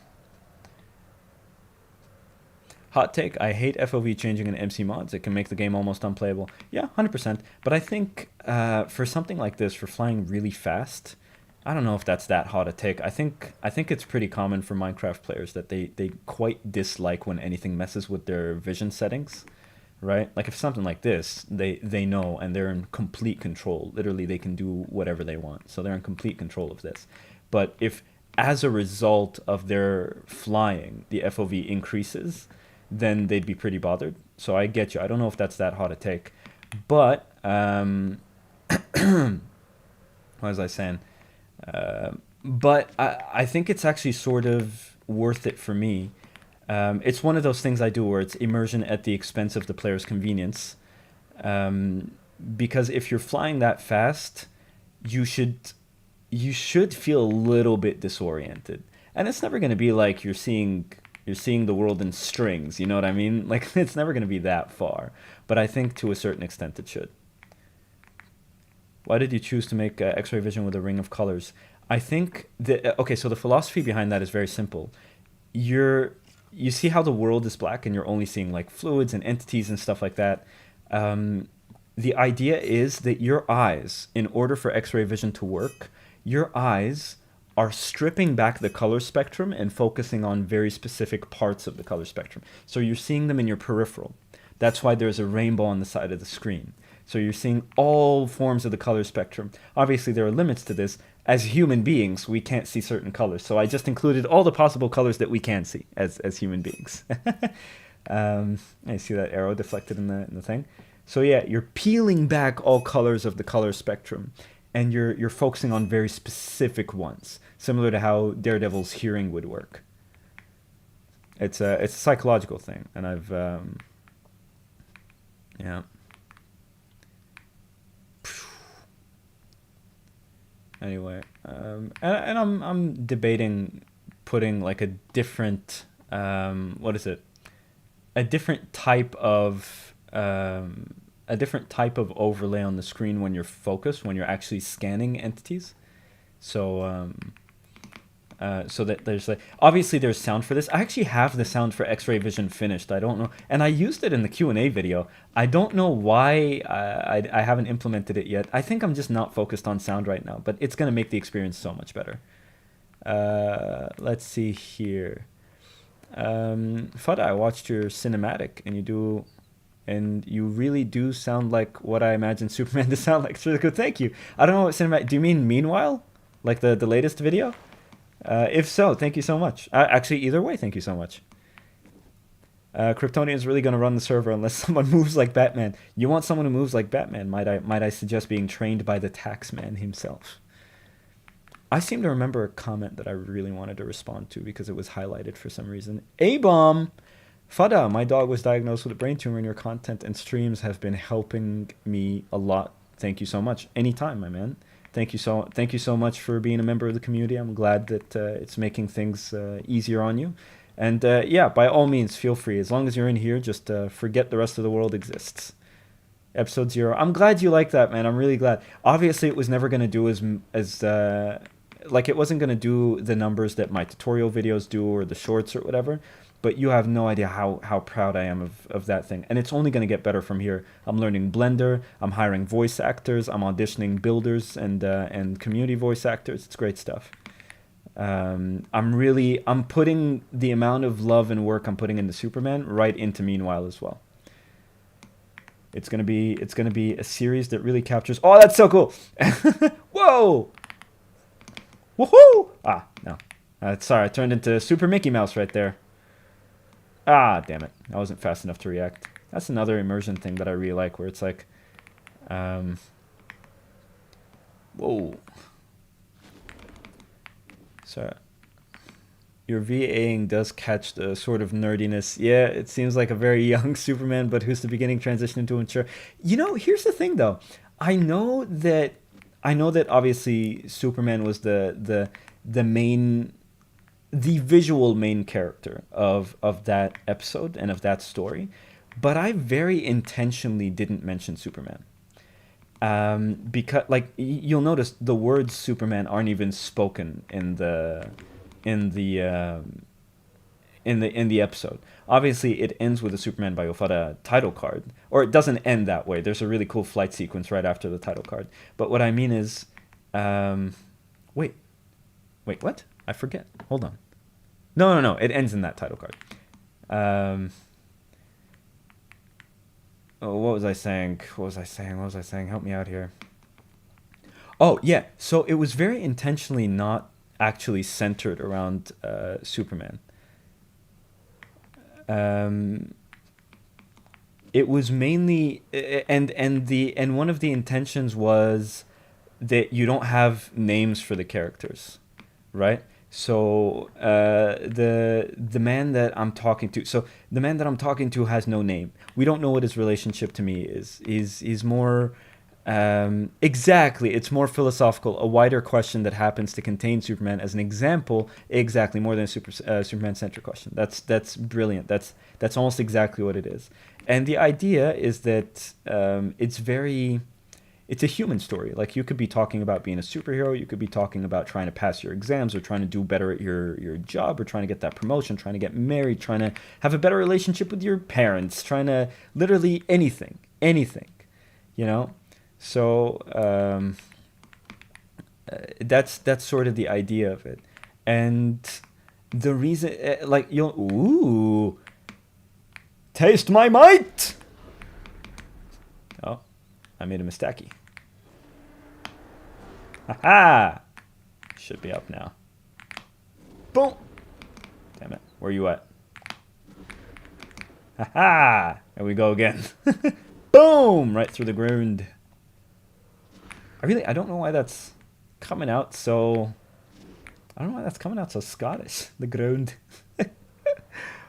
Hot take, I hate FOV changing in MC mods. It can make the game almost unplayable. Yeah, 100%. But I think for something like this, for flying really fast, I don't know if that's that hot a take. I think it's pretty common for Minecraft players that they quite dislike when anything messes with their vision settings, right? Like if something like this, they know and they're in complete control. Literally, they can do whatever they want. So they're in complete control of this. But if as a result of their flying, the FOV increases, then they'd be pretty bothered. So I get you. I don't know if that's that hot a take. But, what was I saying? But I think it's actually sort of worth it for me. It's one of those things I do where it's immersion at the expense of the player's convenience. Because if you're flying that fast, you should you should feel a little bit disoriented. And it's never going to be like you're seeing the world in strings, you know what I mean? Like it's never going to be that far. But I think to a certain extent it should. Why did you choose to make X-ray vision with a ring of colors? I think okay, so the philosophy behind that is very simple. You're you see how the world is black and you're only seeing like fluids and entities and stuff like that. Um, the idea is that your eyes, in order for X-ray vision to work, your eyes are stripping back the color spectrum and focusing on very specific parts of the color spectrum. So you're seeing them in your peripheral. That's why there's a rainbow on the side of the screen. So you're seeing all forms of the color spectrum. Obviously, there are limits to this. As human beings, we can't see certain colors. So I just included all the possible colors that we can see as human beings. I see that arrow deflected in the thing. So yeah, you're peeling back all colors of the color spectrum, and you're focusing on very specific ones, similar to how Daredevil's hearing would work. It's a psychological thing, and I've yeah. Anyway, and I'm debating putting like a different what is it? A different type of overlay on the screen when you're focused, when you're actually scanning entities. So so that there's like obviously there's sound for this. I actually have the sound for X-ray vision finished. I don't know, and I used it in the Q&A video. I don't know why I haven't implemented it yet. I think I'm just not focused on sound right now, but it's gonna make the experience so much better. Let's see here. Fadda, I watched your cinematic, and you really do sound like what I imagine Superman to sound like. It's really good. Thank you. I don't know what cinematic. Do you mean Meanwhile, like the latest video? If so, thank you so much. Actually, either way, thank you so much. Kryptonian is really going to run the server unless someone moves like Batman. You want someone who moves like Batman? Might I suggest being trained by the taxman himself? I seem to remember a comment that I really wanted to respond to because it was highlighted for some reason. A-bomb! Fadda, my dog was diagnosed with a brain tumor, and your content and streams have been helping me a lot. Thank you so much. Anytime, my man. Thank you so much for being a member of the community. I'm glad that it's making things easier on you. And yeah, by all means, feel free. As long as you're in here, just forget the rest of the world exists. Episode 0. I'm glad you like that, man. I'm really glad. Obviously, it was never going to do as like it wasn't going to do the numbers that my tutorial videos do or the shorts or whatever. But you have no idea how proud I am of that thing. And it's only going to get better from here. I'm learning Blender. I'm hiring voice actors. I'm auditioning builders and community voice actors. It's great stuff. I'm putting the amount of love and work I'm putting into Superman right into Meanwhile as well. It's gonna be a series that really captures. Oh, that's so cool! Whoa! Woohoo! Ah, no. Sorry, I turned into Super Mickey Mouse right there. Ah, damn it. I wasn't fast enough to react. That's another immersion thing that I really like, where it's like, whoa. So, your VAing does catch the sort of nerdiness. Yeah, it seems like a very young Superman, but who's the beginning transition into mature. You know, here's the thing, though. I know that obviously Superman was the main, the visual main character of that episode and of that story, but I very intentionally didn't mention Superman. Because like you'll notice the words Superman aren't even spoken in the episode. Obviously, it ends with a Superman by Fadda title card, or it doesn't end that way. There's a really cool flight sequence right after the title card. But what I mean is, wait, what? I forget. Hold on. No. It ends in that title card. Oh, what was I saying? Help me out here. Oh, yeah. So it was very intentionally not actually centered around Superman. It was mainly and one of the intentions was that you don't have names for the characters, right? So the man that I'm talking to, has no name. We don't know what his relationship to me is. He's more Exactly. It's more philosophical, a wider question that happens to contain Superman as an example. Exactly, more than a Superman-centric question. That's brilliant. That's almost exactly what it is. And the idea is that it's a human story. Like you could be talking about being a superhero, you could be talking about trying to pass your exams or trying to do better at your job or trying to get that promotion, trying to get married, trying to have a better relationship with your parents, trying to literally anything, anything, you know? So that's sort of the idea of it. And the reason like you'll ooh, taste my might. Oh, I made a mistake. Haha! Should be up now. Boom! Damn it. Where you at? Haha! There we go again. Boom! Right through the ground. I don't know why that's coming out so... I don't know why that's coming out so Scottish. The ground. What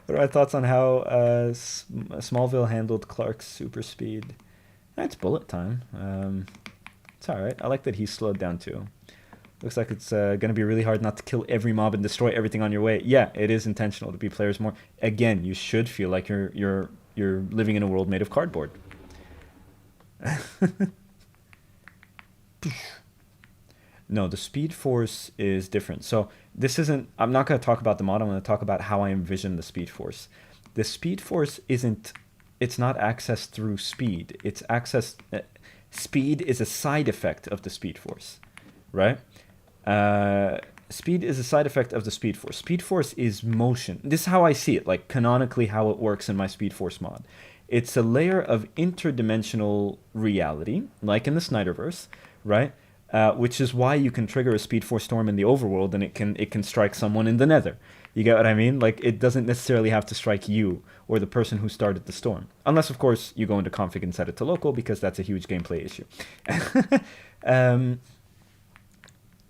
are my thoughts on how Smallville handled Clark's super speed? It's bullet time. It's alright. I like that he's slowed down too. Looks like it's going to be really hard not to kill every mob and destroy everything on your way. Yeah, it is intentional to be players more. Again, you should feel like you're living in a world made of cardboard. No, the Speed Force is different. So this isn't... I'm not going to talk about the mod. I'm going to talk about how I envision the Speed Force. The Speed Force isn't... It's not accessed through speed. It's accessed... speed is a side effect of the Speed Force, right? Speed is a side effect of the Speed Force. Speed Force is motion. This is how I see it, like canonically how it works in my Speed Force mod. It's a layer of interdimensional reality, like in the Snyderverse, right? Which is why you can trigger a Speed Force storm in the overworld and it can strike someone in the nether. You get what I mean? Like, it doesn't necessarily have to strike you or the person who started the storm. Unless, of course, you go into config and set it to local, because that's a huge gameplay issue.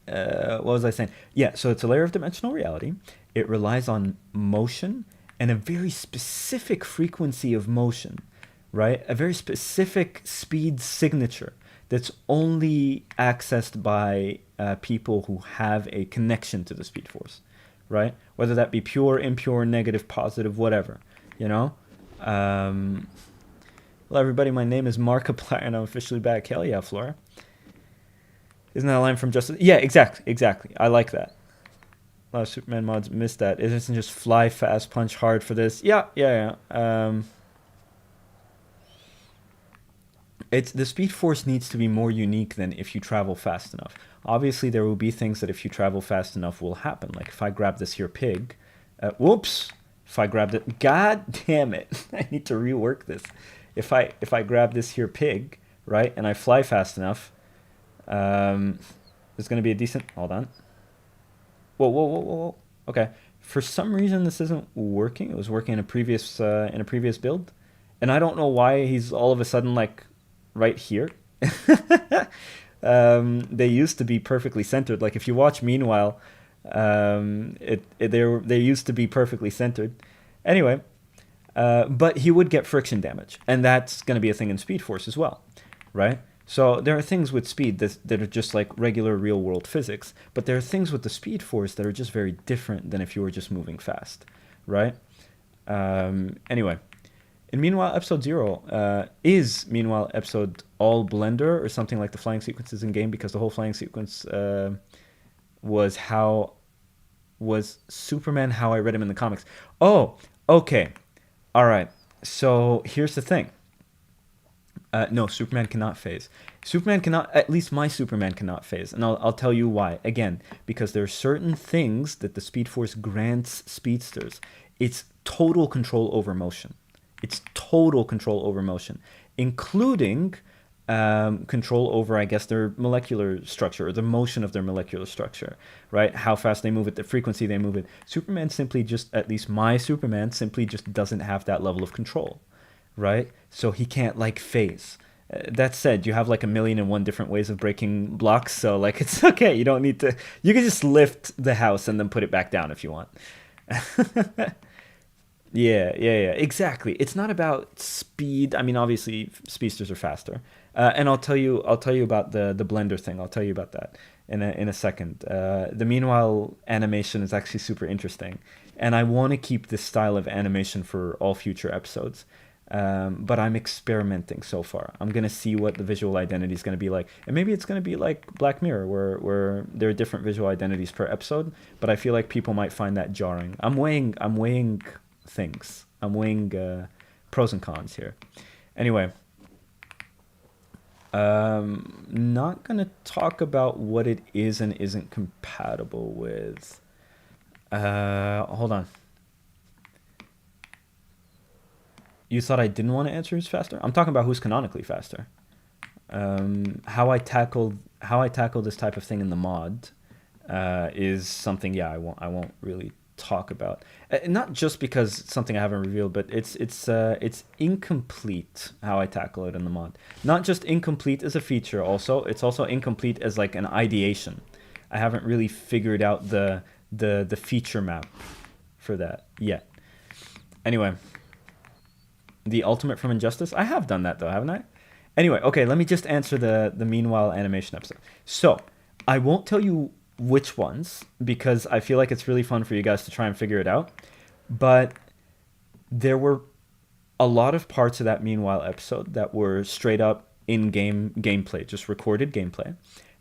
What was I saying? Yeah, so it's a layer of dimensional reality. It relies on motion and a very specific frequency of motion, right? A very specific speed signature that's only accessed by people who have a connection to the Speed Force, right? Whether that be pure, impure, negative, positive, whatever, you know? Hello, everybody. My name is Markiplier, and I'm officially back. Hell yeah, Flora. Isn't that a line from Justice? Yeah, exactly. I like that. A lot of Superman mods missed that. It isn't just fly fast, punch hard for this. Yeah. It's the Speed Force needs to be more unique than if you travel fast enough. Obviously, there will be things that if you travel fast enough will happen. Like if I grab this here pig, whoops! If I grabbed it, god damn it! I need to rework this. If I grab this here pig, right, and I fly fast enough, there's gonna be a decent. Hold on. Whoa. Okay. For some reason, this isn't working. It was working in a previous build, and I don't know why he's all of a sudden like right here. They used to be perfectly centered. Like if you watch Meanwhile, they used to be perfectly centered. Anyway, but he would get friction damage, and that's going to be a thing in Speed Force as well, right? So there are things with speed that are just like regular real world physics, but there are things with the Speed Force that are just very different than if you were just moving fast, right? Anyway. In Meanwhile, episode 0 is Meanwhile episode all Blender or something like the flying sequences in game, because the whole flying sequence was Superman how I read him in the comics. Oh, okay. All right. So here's the thing. No, Superman cannot phase. Superman cannot, at least my Superman cannot phase. And I'll tell you why. Again, because there are certain things that the Speed Force grants speedsters. It's total control over motion. It's total control over motion, including control over, I guess, their molecular structure or the motion of their molecular structure, right? How fast they move it, the frequency they move it. Superman simply just, at least my Superman, simply just doesn't have that level of control, right? So he can't, like, phase. That said, you have, like, 1,000,001 different ways of breaking blocks, so, like, it's okay. You don't need to... You can just lift the house and then put it back down if you want. Yeah, exactly. It's not about speed. I mean, obviously, speedsters are faster. And I'll tell you about the blender thing. I'll tell you about that in a second. The meanwhile animation is actually super interesting, and I want to keep this style of animation for all future episodes. But I'm experimenting so far. I'm gonna see what the visual identity is gonna be like, and maybe it's gonna be like Black Mirror, where there are different visual identities per episode. But I feel like people might find that jarring. I'm weighing things. I'm weighing pros and cons here. Anyway, not gonna talk about what it is and isn't compatible with. Hold on. You thought I didn't want to answer who's faster? I'm talking about who's canonically faster. How I tackle this type of thing in the mod is something, yeah, I won't really talk about. Not just because it's something I haven't revealed, but it's incomplete how I tackle it in the mod. Not just incomplete as a feature, also it's also incomplete as like an ideation. I haven't really figured out the feature map for that yet. Anyway, the ultimate from Injustice. I have done that though, haven't I? Anyway, okay, let me just answer the meanwhile animation episode. So I won't tell you which ones because I feel like it's really fun for you guys to try and figure it out. But there were a lot of parts of that meanwhile episode that were straight up in-game gameplay, just recorded gameplay,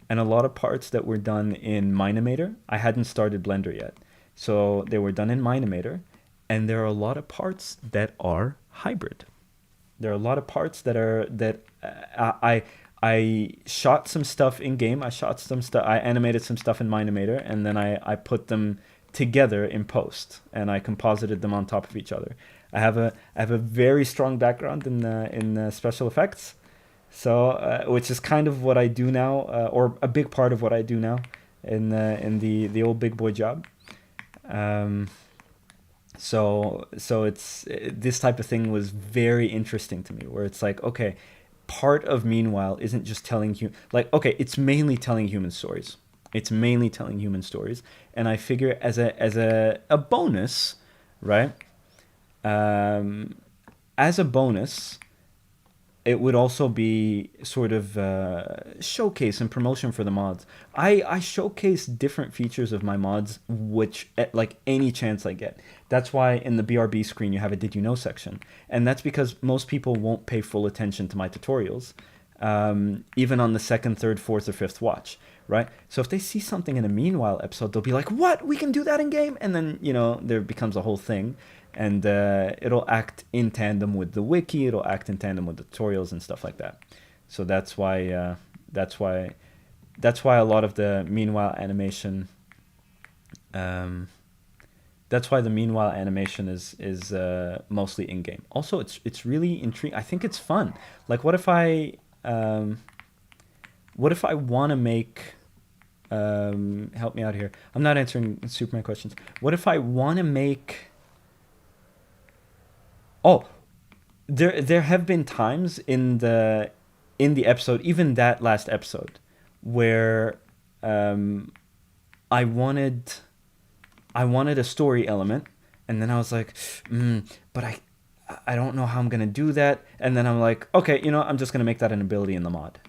and a lot of parts that were done in Minimator. I hadn't started Blender yet, so they were done in Minimator, and there are a lot of parts that are hybrid. There are a lot of parts that I shot some stuff in game. I shot some stuff. I animated some stuff in Minimator, and then I put them together in post, and I composited them on top of each other. I have a very strong background in special effects, so which is kind of what I do now, or a big part of what I do now in the old big boy job. Um, so it's this type of thing was very interesting to me, where it's like, okay, part of meanwhile isn't just telling you, like, okay, it's mainly telling human stories. It's mainly telling human stories, and I figure as a bonus, right? Um, as a bonus, it would also be sort of showcase and promotion for the mods. I showcase different features of my mods, which like any chance I get. That's why in the BRB screen you have a Did You Know section, and that's because most people won't pay full attention to my tutorials, even on the second, third, fourth, or fifth watch, right? So if they see something in a Meanwhile episode, they'll be like, "What? We can do that in game?" And then there becomes a whole thing, and it'll act in tandem with the wiki. It'll act in tandem with the tutorials and stuff like that. So that's why that's why a lot of the Meanwhile animation. Um, that's why the Meanwhile animation is mostly in game. Also, it's really intriguing. I think it's fun. Like, um, what if I want to make help me out here. I'm not answering Superman questions. What if I want to make Oh, there have been times in the episode, even that last episode, where um, I wanted I wanted a story element, and then I was like, but I don't know how I'm gonna do that, and then I'm like, okay, I'm just gonna make that an ability in the mod.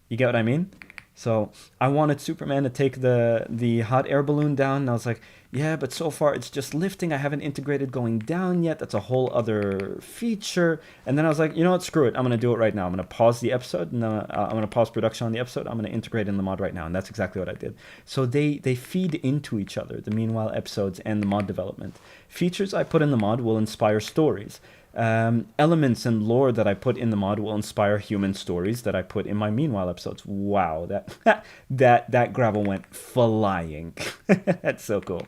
You get what I mean? So I wanted Superman to take the hot air balloon down, and I was like, yeah, but so far it's just lifting. I haven't integrated going down yet. That's a whole other feature. And then I was like, you know what? Screw it. I'm gonna do it right now. I'm gonna pause the episode, and I'm gonna pause production on the episode. I'm gonna integrate in the mod right now, and that's exactly what I did. So they feed into each other. The Meanwhile episodes and the mod development features I put in the mod will inspire stories. Elements and lore that I put in the mod will inspire human stories that I put in my Meanwhile episodes. Wow, that gravel went flying. That's so cool.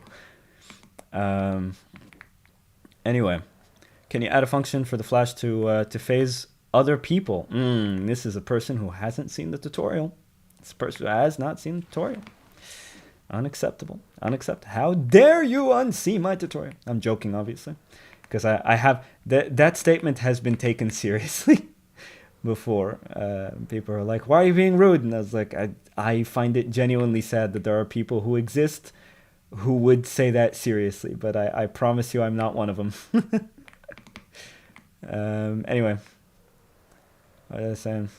Um, anyway, can you add a function for the Flash to phase other people? This is a person who hasn't seen the tutorial. This person who has not seen the tutorial. Unacceptable. Unacceptable. How dare you unsee my tutorial? I'm joking, obviously, because I have that statement has been taken seriously before. People are like, "Why are you being rude?" And I was like, I find it genuinely sad that there are people who exist who would say that seriously, but I promise you I'm not one of them. Anyway, what was I saying?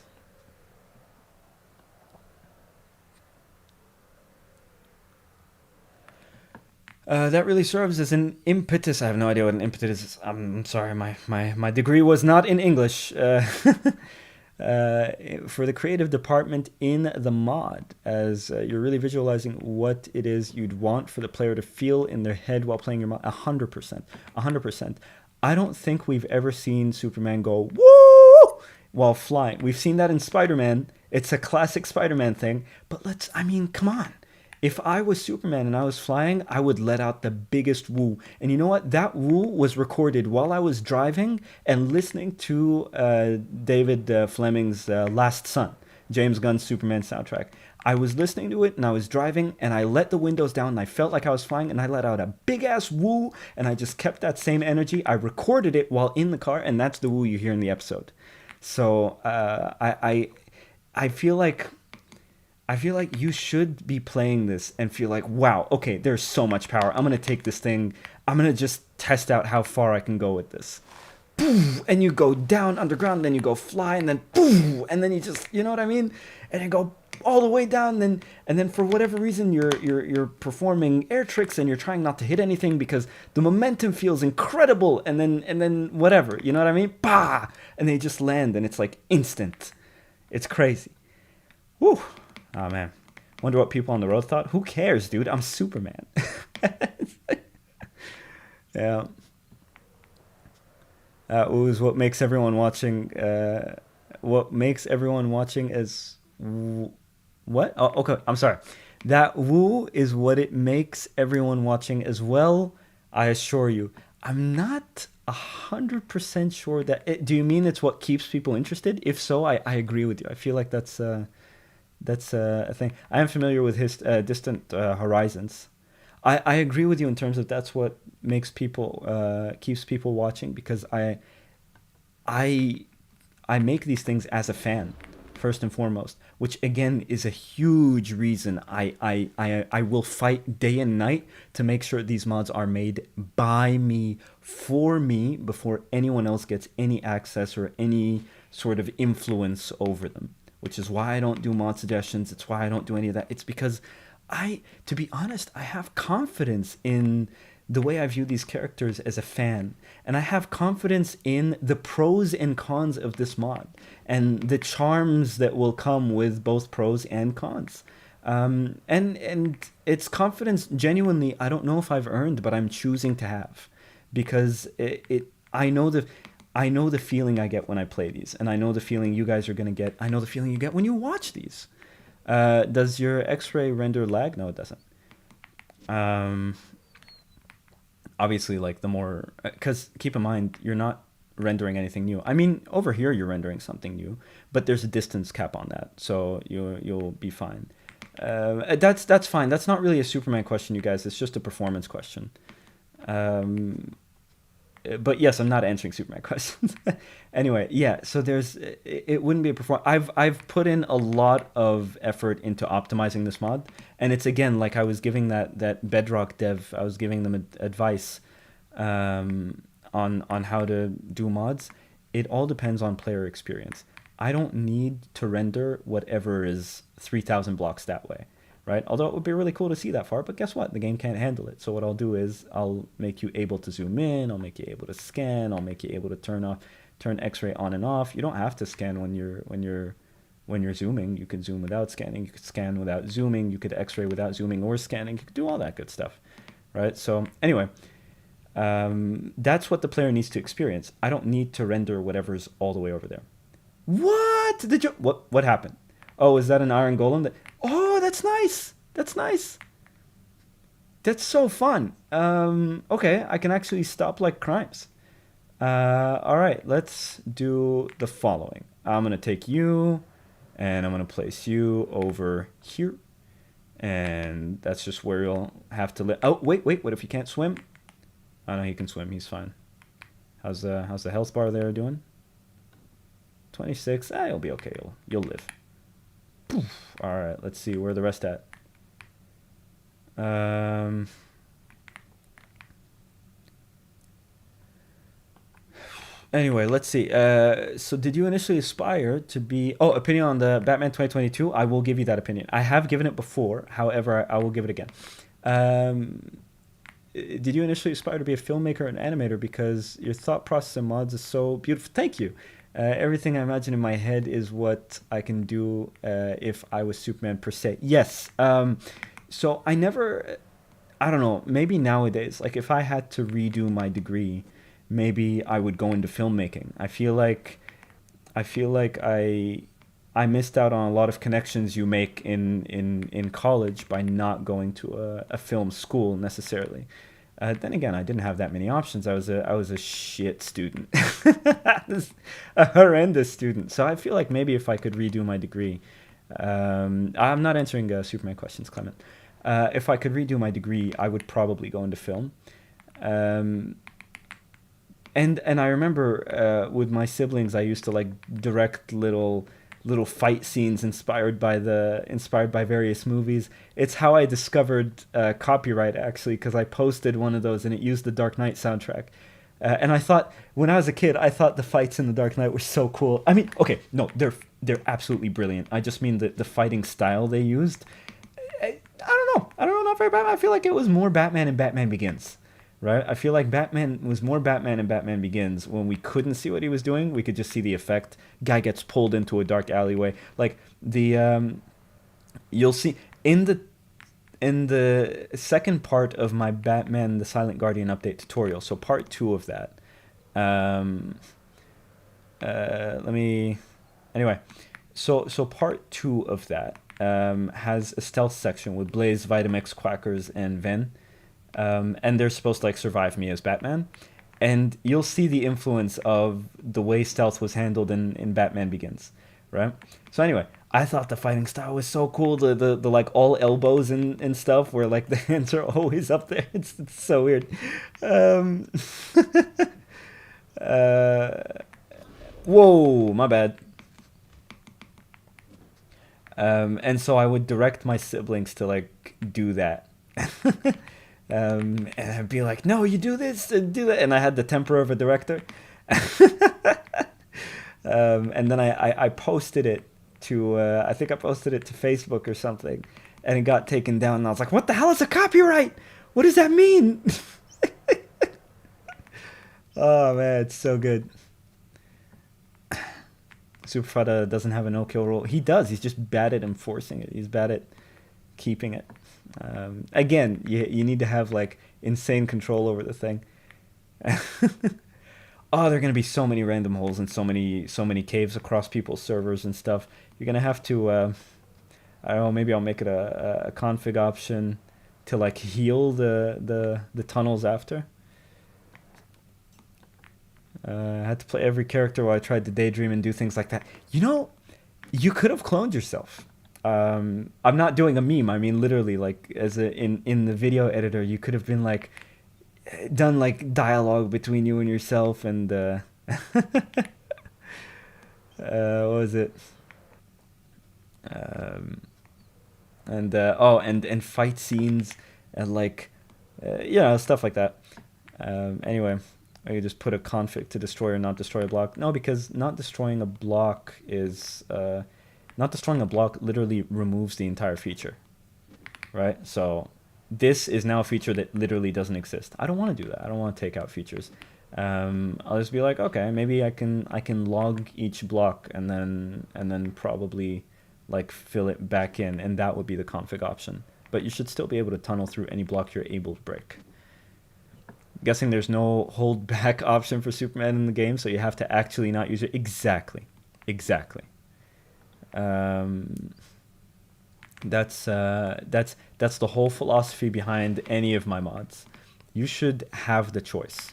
That really serves as an impetus. I have no idea what an impetus is. I'm sorry, my degree was not in English. For the creative department in the mod, as you're really visualizing what it is you'd want for the player to feel in their head while playing your mod. 100%. 100%. I don't think we've ever seen Superman go, woo, while flying. We've seen that in Spider-Man. It's a classic Spider-Man thing. But I mean, come on. If I was Superman and I was flying, I would let out the biggest woo. And you know what? That woo was recorded while I was driving and listening to David Fleming's Last Son, James Gunn's Superman soundtrack. I was listening to it and I was driving and I let the windows down and I felt like I was flying and I let out a big ass woo and I just kept that same energy. I recorded it while in the car and that's the woo you hear in the episode. So I feel like you should be playing this and feel like, wow, okay, there's so much power. I'm going to take this thing. I'm going to just test out how far I can go with this. And you go down underground, then you go fly, and then and then you just, you know what I mean? And you go all the way down, and then for whatever reason you're performing air tricks and you're trying not to hit anything because the momentum feels incredible, and then whatever, you know what I mean? Bah! And they just land, and it's like instant. It's crazy. Woo! Oh man, wonder what people on the road thought. Who cares, dude? I'm Superman. Yeah, that was what makes everyone watching. What makes everyone watching is what? Oh, okay. I'm sorry. That woo is what it makes everyone watching as well. I assure you. I'm not 100% sure that. Do you mean it's what keeps people interested? If so, I agree with you. I feel like that's a thing. I am familiar with his Distant Horizons. I agree with you in terms of that's what makes people keeps people watching because I I make these things as a fan first and foremost, which again is a huge reason I will fight day and night to make sure these mods are made by me for me before anyone else gets any access or any sort of influence over them, which is why I don't do mod suggestions. It's why I don't do any of that. It's because to be honest, I have confidence in the way I view these characters as a fan, and I have confidence in the pros and cons of this mod, and the charms that will come with both pros and cons. And it's confidence genuinely I don't know if I've earned, but I'm choosing to have, because I know the feeling I get when I play these, and I know the feeling you guys are gonna get. I know the feeling you get when you watch these. Does your X-ray render lag? No, it doesn't. Obviously, like the more, because keep in mind you're not rendering anything new. I mean, over here you're rendering something new, but there's a distance cap on that, so you'll be fine. That's fine. That's not really a Superman question, you guys. It's just a performance question. But yes, I'm not answering Superman questions. Anyway, yeah. So it wouldn't be a perform. I've put in a lot of effort into optimizing this mod, and it's again like I was giving that Bedrock dev. I was giving them advice on how to do mods. It all depends on player experience. I don't need to render whatever is 3,000 blocks that way. Right? Although it would be really cool to see that far, but guess what? The game can't handle it. So what I'll do is I'll make you able to zoom in, I'll make you able to scan, I'll make you able to turn X-ray on and off. You don't have to scan when you're zooming. You can zoom without scanning, you could scan without zooming, you could X-ray without zooming or scanning, you could do all that good stuff. Right? So anyway, that's what the player needs to experience. I don't need to render whatever's all the way over there. What? What happened? Oh, is that an iron golem? Oh, that's nice. That's nice. That's so fun. Okay, I can actually stop like crimes. All right, let's do the following. I'm gonna take you, and I'm gonna place you over here, and that's just where you'll have to live. Oh, wait. What if you can't swim? Oh no, he can swim. He's fine. How's the health bar there doing? 26. You'll be okay. You'll live. Poof. All right, let's see where the rest at. Um, Anyway, let's see. So did you initially aspire to be? Oh, opinion on the Batman 2022. I will give you that opinion. I have given it before. However, I will give it again. Um, did you initially aspire to be a filmmaker or an animator? Because your thought process and mods is so beautiful. Thank you. Everything I imagine in my head is what I can do if I was Superman per se. Yes. So I never. I don't know. Maybe nowadays, like if I had to redo my degree, maybe I would go into filmmaking. I missed out on a lot of connections you make in college by not going to a film school necessarily. Then again, I didn't have that many options. I was a shit student, a horrendous student. So I feel like maybe if I could redo my degree, I'm not answering Superman questions, Clement. If I could redo my degree, I would probably go into film. Um, and I remember with my siblings, I used to like direct little fight scenes inspired by various movies. It's how I discovered copyright actually, because I posted one of those and it used the Dark Knight soundtrack. And I thought when I was a kid, I thought the fights in the Dark Knight were so cool. I mean, okay, no, they're absolutely brilliant. I just mean the fighting style they used. I don't know. I don't know. Not very Batman. I feel like it was more Batman in Batman Begins, right? I feel like Batman was more Batman in Batman Begins when we couldn't see what he was doing. We could just see the effect. Guy gets pulled into a dark alleyway. Like you'll see in the second part of my Batman: The Silent Guardian update tutorial. So part two of that. Um, Let me. Anyway, so part two of that has a stealth section with Blaze, Vitamix, Quackers, and Ven, and they're supposed to like survive me as Batman, and you'll see the influence of the way stealth was handled in Batman Begins, right? So anyway, I thought the fighting style was so cool. The like all elbows and stuff, where like the hands are always up there. It's so weird. Um, uh, Whoa, my bad. And so I would direct my siblings to like do that. And I'd be like, "No, you do this and do that," and I had the temper of a director. And then I posted it to I think I posted it to Facebook or something, and it got taken down. And I was like, "What the hell is a copyright? What does that mean?" Oh man, it's so good. Super Fadda doesn't have a no kill rule. He does. He's just bad at enforcing it. He's bad at keeping it. Again, you need to have like insane control over the thing. Oh, there are gonna be so many random holes and so many caves across people's servers and stuff. You're gonna have to. I don't know. Maybe I'll make it a config option to like heal the tunnels after. I had to play every character while I tried to daydream and do things like that. You know, you could have cloned yourself. I'm not doing a meme. I mean, literally, like in the video editor, you could have been like done like dialogue between you and yourself, and what was it? Um, and and fight scenes and like stuff like that. Anyway, or you just put a config to destroy or not destroy a block. No, because not destroying a block literally removes the entire feature, right? So this is now a feature that literally doesn't exist. I don't want to do that. I don't want to take out features. I'll just be like, okay, maybe I can log each block and then probably like fill it back in, and that would be the config option. But you should still be able to tunnel through any block you're able to break. Guessing there's no hold back option for Superman in the game, so you have to actually not use it. Exactly. Um, that's the whole philosophy behind any of my mods. You should have the choice.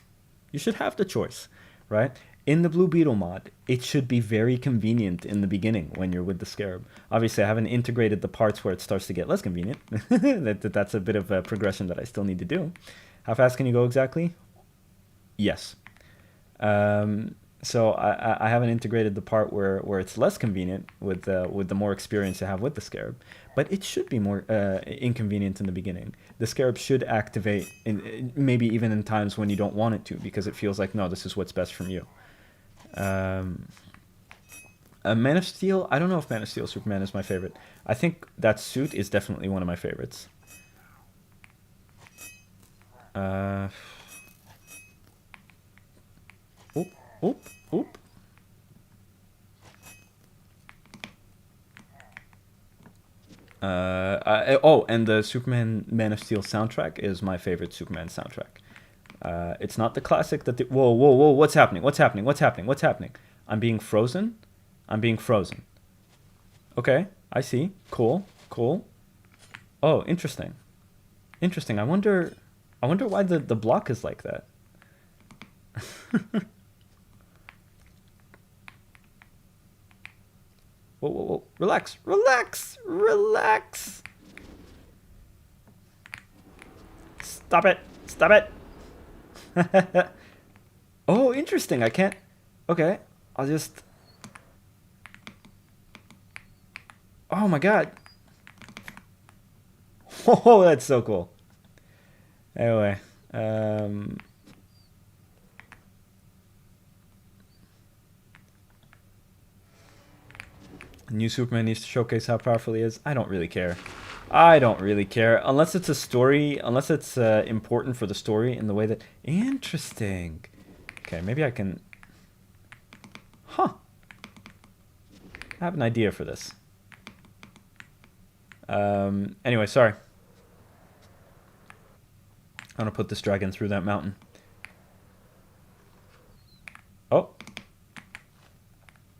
You should have the choice, right? In the Blue Beetle mod, it should be very convenient in the beginning when you're with the Scarab. Obviously, I haven't integrated the parts where it starts to get less convenient. That's a bit of a progression that I still need to do. How fast can you go exactly? Yes. Um, So I haven't integrated the part where it's less convenient with the more experience you have with the scarab, but it should be more inconvenient in the beginning. The scarab should activate maybe even in times when you don't want it to, because it feels like, no, this is what's best from you. Um, Man of Steel. I don't know if Man of Steel Superman is my favorite. I think that suit is definitely one of my favorites. Uh, oop, oop, oop. Oh, and the Superman Man of Steel soundtrack is my favorite Superman soundtrack. It's not the classic that. Whoa, whoa, whoa! What's happening? What's happening? What's happening? What's happening? I'm being frozen. I'm being frozen. Okay, I see. Cool, cool. Oh, interesting. Interesting. I wonder why the block is like that. Whoa, whoa, whoa! Relax, relax, relax. Stop it! Stop it! Oh, interesting. I can't. Okay, I'll just. Oh my god! Oh, that's so cool. Anyway, um, new Superman needs to showcase how powerful he is. I don't really care. I don't really care unless it's a story, unless it's important for the story in the way that. Interesting. Okay, maybe I can. Huh. I have an idea for this. Anyway, sorry. I'm gonna put this dragon through that mountain. Oh.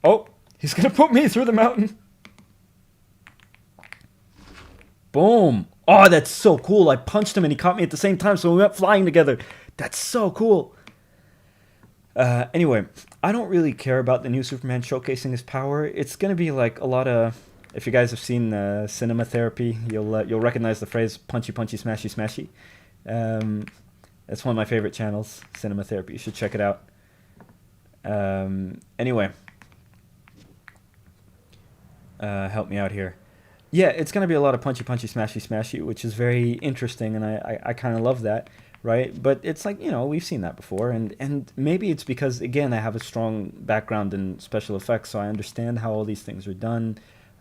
Oh, he's gonna put me through the mountain. Boom. Oh, that's so cool. I punched him and he caught me at the same time, so we went flying together. That's so cool. Anyway, I don't really care about the new Superman showcasing his power. It's gonna be like a lot of. If you guys have seen Cinema Therapy, you'll recognize the phrase "punchy, punchy, smashy, smashy." Um, it's one of my favorite channels, Cinema Therapy. You should check it out. Anyway, help me out here. Yeah, it's gonna be a lot of punchy, punchy, smashy, smashy, which is very interesting, and I kind of love that, right? But it's like, we've seen that before, and maybe it's because, again, I have a strong background in special effects, so I understand how all these things are done.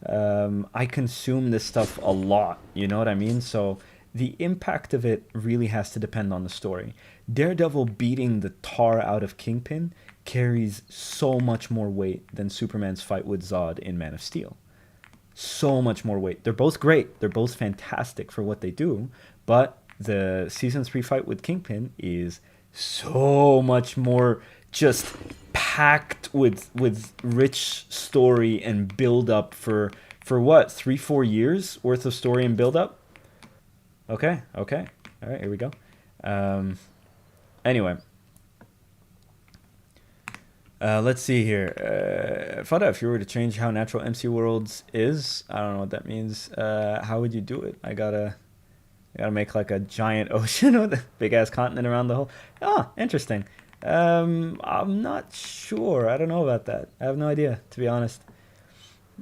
I consume this stuff a lot, you know what I mean? So the impact of it really has to depend on the story. Daredevil beating the tar out of Kingpin carries so much more weight than Superman's fight with Zod in Man of Steel. So much more weight. They're both great. They're both fantastic for what they do, but the season 3 fight with Kingpin is so much more just packed with rich story and build up for what, 3-4 years worth of story and build up. Okay, okay, all right, here we go. um Anyway, let's see here. Fadda, if you were to change how natural MC Worlds is, I don't know what that means. How would you do it? I gotta make like a giant ocean with a big ass continent around the whole. Ah, interesting. I'm not sure. I don't know about that. I have no idea, to be honest.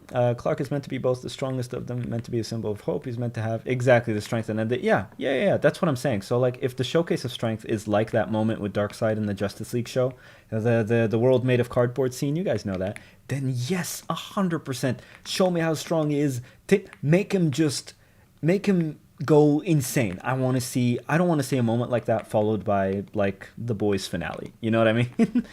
Clark is meant to be both the strongest of them, meant to be a symbol of hope. He's meant to have exactly the strength and then yeah. That's what I'm saying. So like, if the showcase of strength is like that moment with Darkseid in the Justice League show, the world made of cardboard scene, you guys know that. Then yes, 100%. Show me how strong he is. Make him go insane. I want to see. I don't want to see a moment like that followed by like the boys finale. You know what I mean?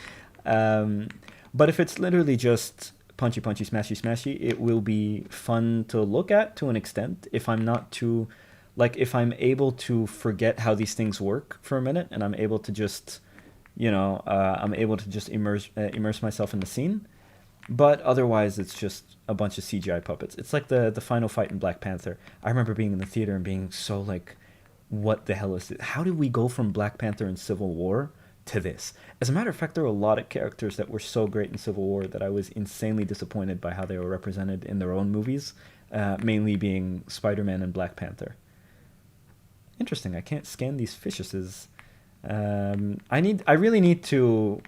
um, but if it's literally just punchy, punchy, smashy, smashy, it will be fun to look at to an extent. If I'm not too, like, if I'm able to forget how these things work for a minute, and I'm able to just, I'm able to just immerse myself in the scene. But otherwise, it's just a bunch of CGI puppets. It's like the final fight in Black Panther. I remember being in the theater and being so like, what the hell is this? How did we go from Black Panther and Civil War to this? As a matter of fact, there were a lot of characters that were so great in Civil War that I was insanely disappointed by how they were represented in their own movies, mainly being Spider-Man and Black Panther. Interesting. I can't scan these fishes. I really need to.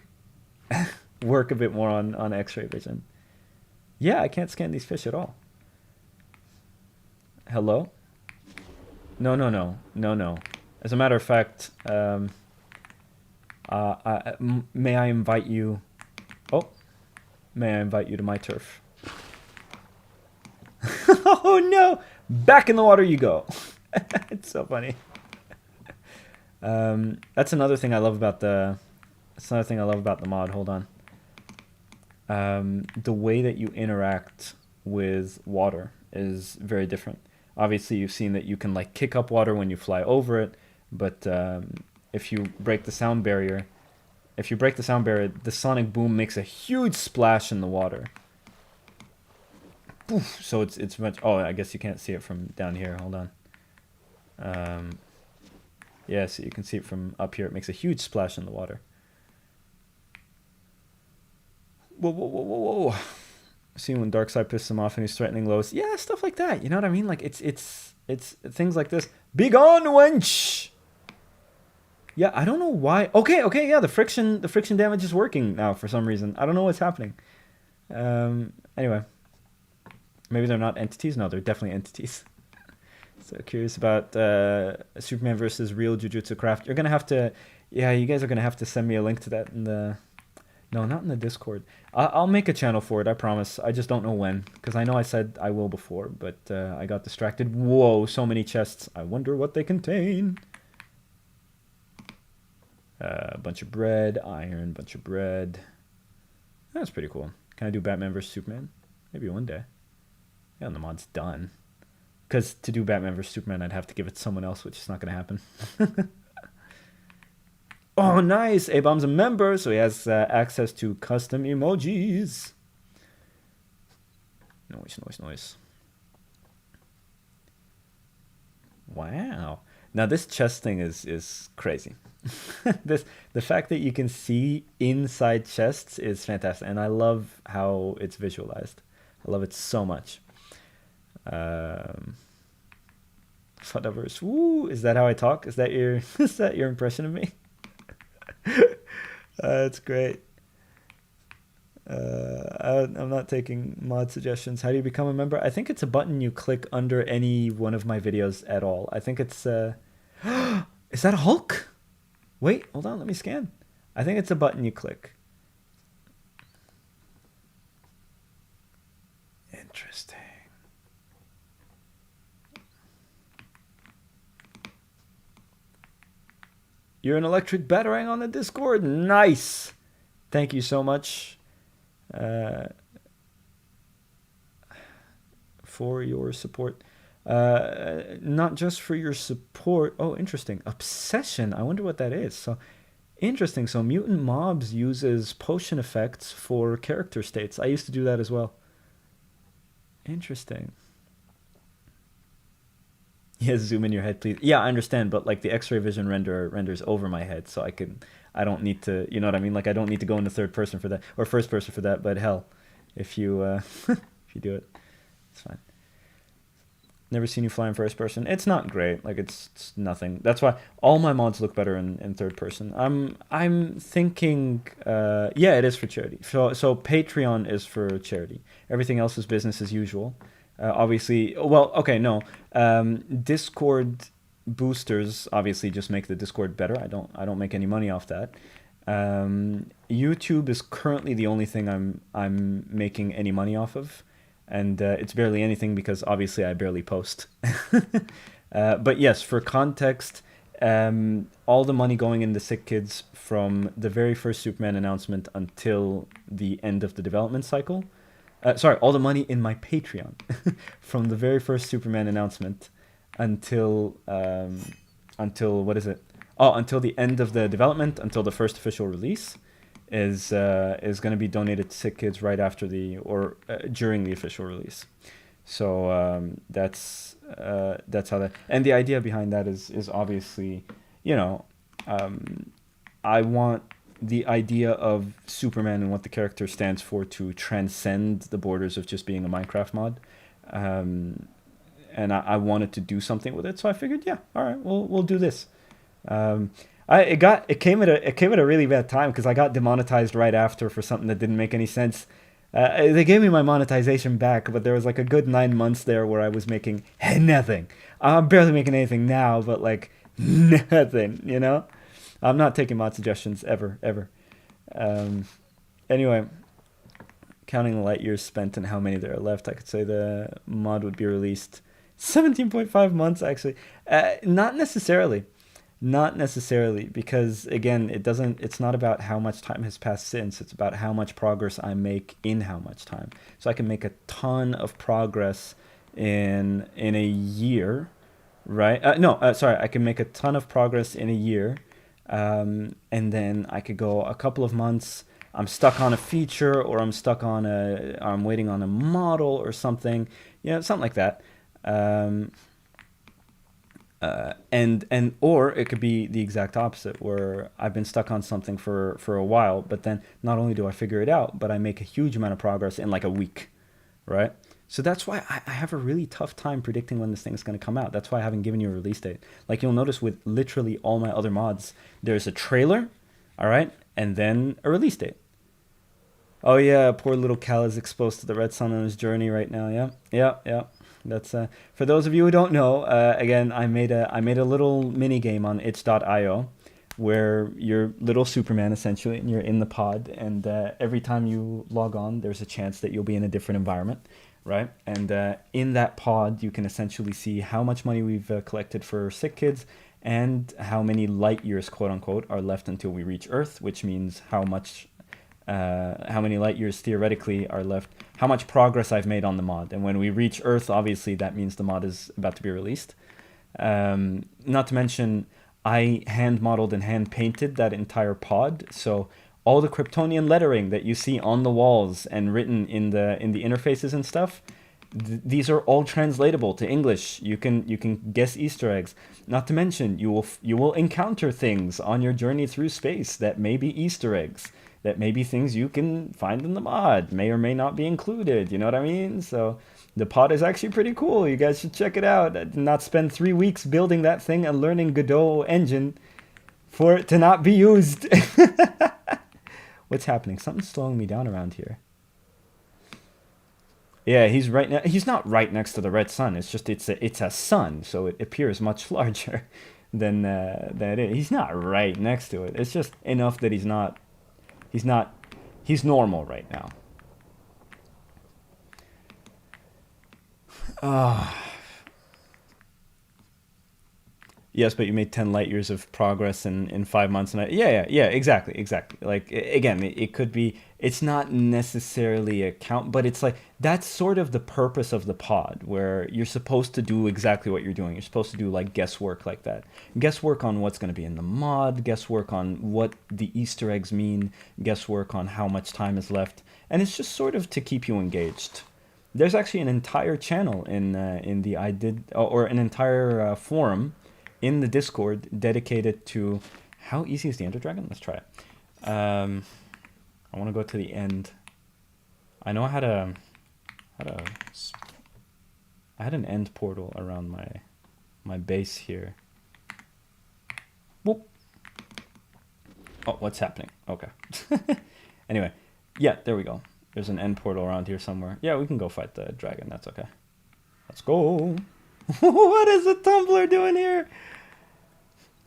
work a bit more on X-ray vision. Yeah, I can't scan these fish at all. Hello? No, no, no, no, no. As a matter of fact, may I invite you? Oh, may I invite you to my turf? Oh no! Back in the water you go. It's so funny. That's another thing I love about the. That's another thing I love about the mod. Hold on. The way that you interact with water is very different. Obviously, you've seen that you can like kick up water when you fly over it, but if you break the sound barrier, the sonic boom makes a huge splash in the water. Poof, so it's much. Oh, I guess you can't see it from down here. Hold on. Yeah, so you can see it from up here. It makes a huge splash in the water. Whoa, whoa, whoa, whoa, whoa. See when Darkseid pisses him off and he's threatening Lois. Yeah, stuff like that. You know what I mean? Like it's things like this. Be gone, wench! Yeah, I don't know why. Okay, okay, yeah, the friction damage is working now for some reason. I don't know what's happening. Anyway. Maybe they're not entities? No, they're definitely entities. So curious about Superman versus real Jujutsu Craft. You're gonna have to, yeah, you guys are gonna have to send me a link to that in the, no, not in the Discord. I'll make a channel for it, I promise. I just don't know when, because I know I said I will before, but I got distracted. Whoa, so many chests. I wonder what they contain. A bunch of bread, iron, bunch of bread. That's pretty cool. Can I do Batman versus Superman? Maybe one day. Yeah, and the mod's done. Because to do Batman vs. Superman, I'd have to give it to someone else, which is not going to happen. Oh, nice! A-Bomb's a member, so he has access to custom emojis. Noise, noise, noise. Wow. Now, this chest thing is crazy. The fact that you can see inside chests is fantastic, and I love how it's visualized. I love it so much. Faddaverse. Woo! Is that how I talk? Is that your is that your impression of me? That's great. I'm not taking mod suggestions. How do you become a member? I think it's a button you click under any one of my videos at all. I think it's is that a Hulk? Wait, hold on, let me scan. I think it's a button you click. Interesting. You're an electric batarang on the Discord. Nice. Thank you so much for your support. Not just for your support. Oh, interesting. Obsession. I wonder what that is. So interesting. So Mutant Mobs uses potion effects for character states. I used to do that as well. Interesting. Yes, zoom in your head, please. Yeah, I understand, but like the X-ray vision renders over my head, so I don't need to, you know what I mean? Like I don't need to go into third person for that or first person for that. But hell, if you if you do it, it's fine. Never seen you fly in first person. It's not great. Like it's nothing. That's why all my mods look better in third person. I'm thinking, yeah, it is for charity. So Patreon is for charity. Everything else is business as usual. Obviously, well, okay, no. Discord boosters obviously just make the Discord better. I don't make any money off that. YouTube is currently the only thing I'm making any money off of, and it's barely anything because obviously I barely post. But yes, for context, all the money going into Sick Kids from the very first Superman announcement until the end of the development cycle. Sorry, all the money in my Patreon from the very first Superman announcement until what is it? Oh, until the end of the development, until the first official release, is going to be donated to Sick Kids right after during the official release. So that's how that. And the idea behind that is obviously, you know, I want the idea of Superman and what the character stands for to transcend the borders of just being a Minecraft mod. And I wanted to do something with it, so I figured, yeah, all right, we'll do this. I it came at a really bad time because I got demonetized right after for something that didn't make any sense. They gave me my monetization back, but there was like a good 9 months there where I was making nothing. I'm barely making anything now, but like nothing, you know? I'm not taking mod suggestions ever, ever. Um, anyway, counting the light years spent and how many there are left, I could say the mod would be released 17.5 months actually. Not necessarily. Not necessarily, because again, it's not about how much time has passed since, it's about how much progress I make in how much time. So I can make a ton of progress in a year, right? No, sorry, I can make a ton of progress in a year, and then I could go a couple of months. I'm stuck on a feature, or I'm waiting on a model or something, something like that. And or it could be the exact opposite, where I've been stuck on something for a while, but then not only do I figure it out, but I make a huge amount of progress in like a week, right? So that's why I have a really tough time predicting when this thing is going to come out. That's why I haven't given you a release date. Like you'll notice with literally all my other mods, there's a trailer, all right, and then a release date. Oh yeah, poor little Cal is exposed to the red sun on his journey right now. Yeah, yeah, yeah. That's for those of you who don't know. Again, I made a little mini game on itch.io where you're little Superman essentially, and you're in the pod, and every time you log on, there's a chance that you'll be in a different environment, right? And in that pod, you can essentially see how much money we've collected for sick kids and how many light years, quote unquote, are left until we reach Earth, which means how many light years theoretically are left, how much progress I've made on the mod. And when we reach Earth, obviously that means the mod is about to be released. Not to mention, I hand modeled and hand painted that entire pod. So all the Kryptonian lettering that you see on the walls and written in the interfaces and stuff, these are all translatable to English. You can guess Easter eggs. Not to mention, you will encounter things on your journey through space that may be Easter eggs, that may be things you can find in the mod, may or may not be included. You know what I mean? So the pod is actually pretty cool. You guys should check it out. I did not spend 3 weeks building that thing and learning Godot engine for it to not be used. What's happening? Something's slowing me down around here. Yeah, he's not right next to the red sun. It's just it's a sun, so it appears much larger than it is. He's not right next to it. It's just enough that he's normal right now. Yes, but you made 10 light years of progress in 5 months. And yeah, exactly. Like, again, it could be, it's not necessarily a count, but it's like, that's sort of the purpose of the pod, where you're supposed to do exactly what you're doing. You're supposed to do like guesswork like that. Guesswork on what's going to be in the mod, guesswork on what the Easter eggs mean, guesswork on how much time is left. And it's just sort of to keep you engaged. There's actually an entire channel in an entire forum in the Discord dedicated to how easy is the Ender Dragon? Let's try it. I want to go to the end. I know I had an end portal around my base here. Whoop. Oh, what's happening? Okay. Anyway, yeah, there we go. There's an end portal around here somewhere. Yeah, we can go fight the dragon. That's okay. Let's go. What is the Tumblr doing here?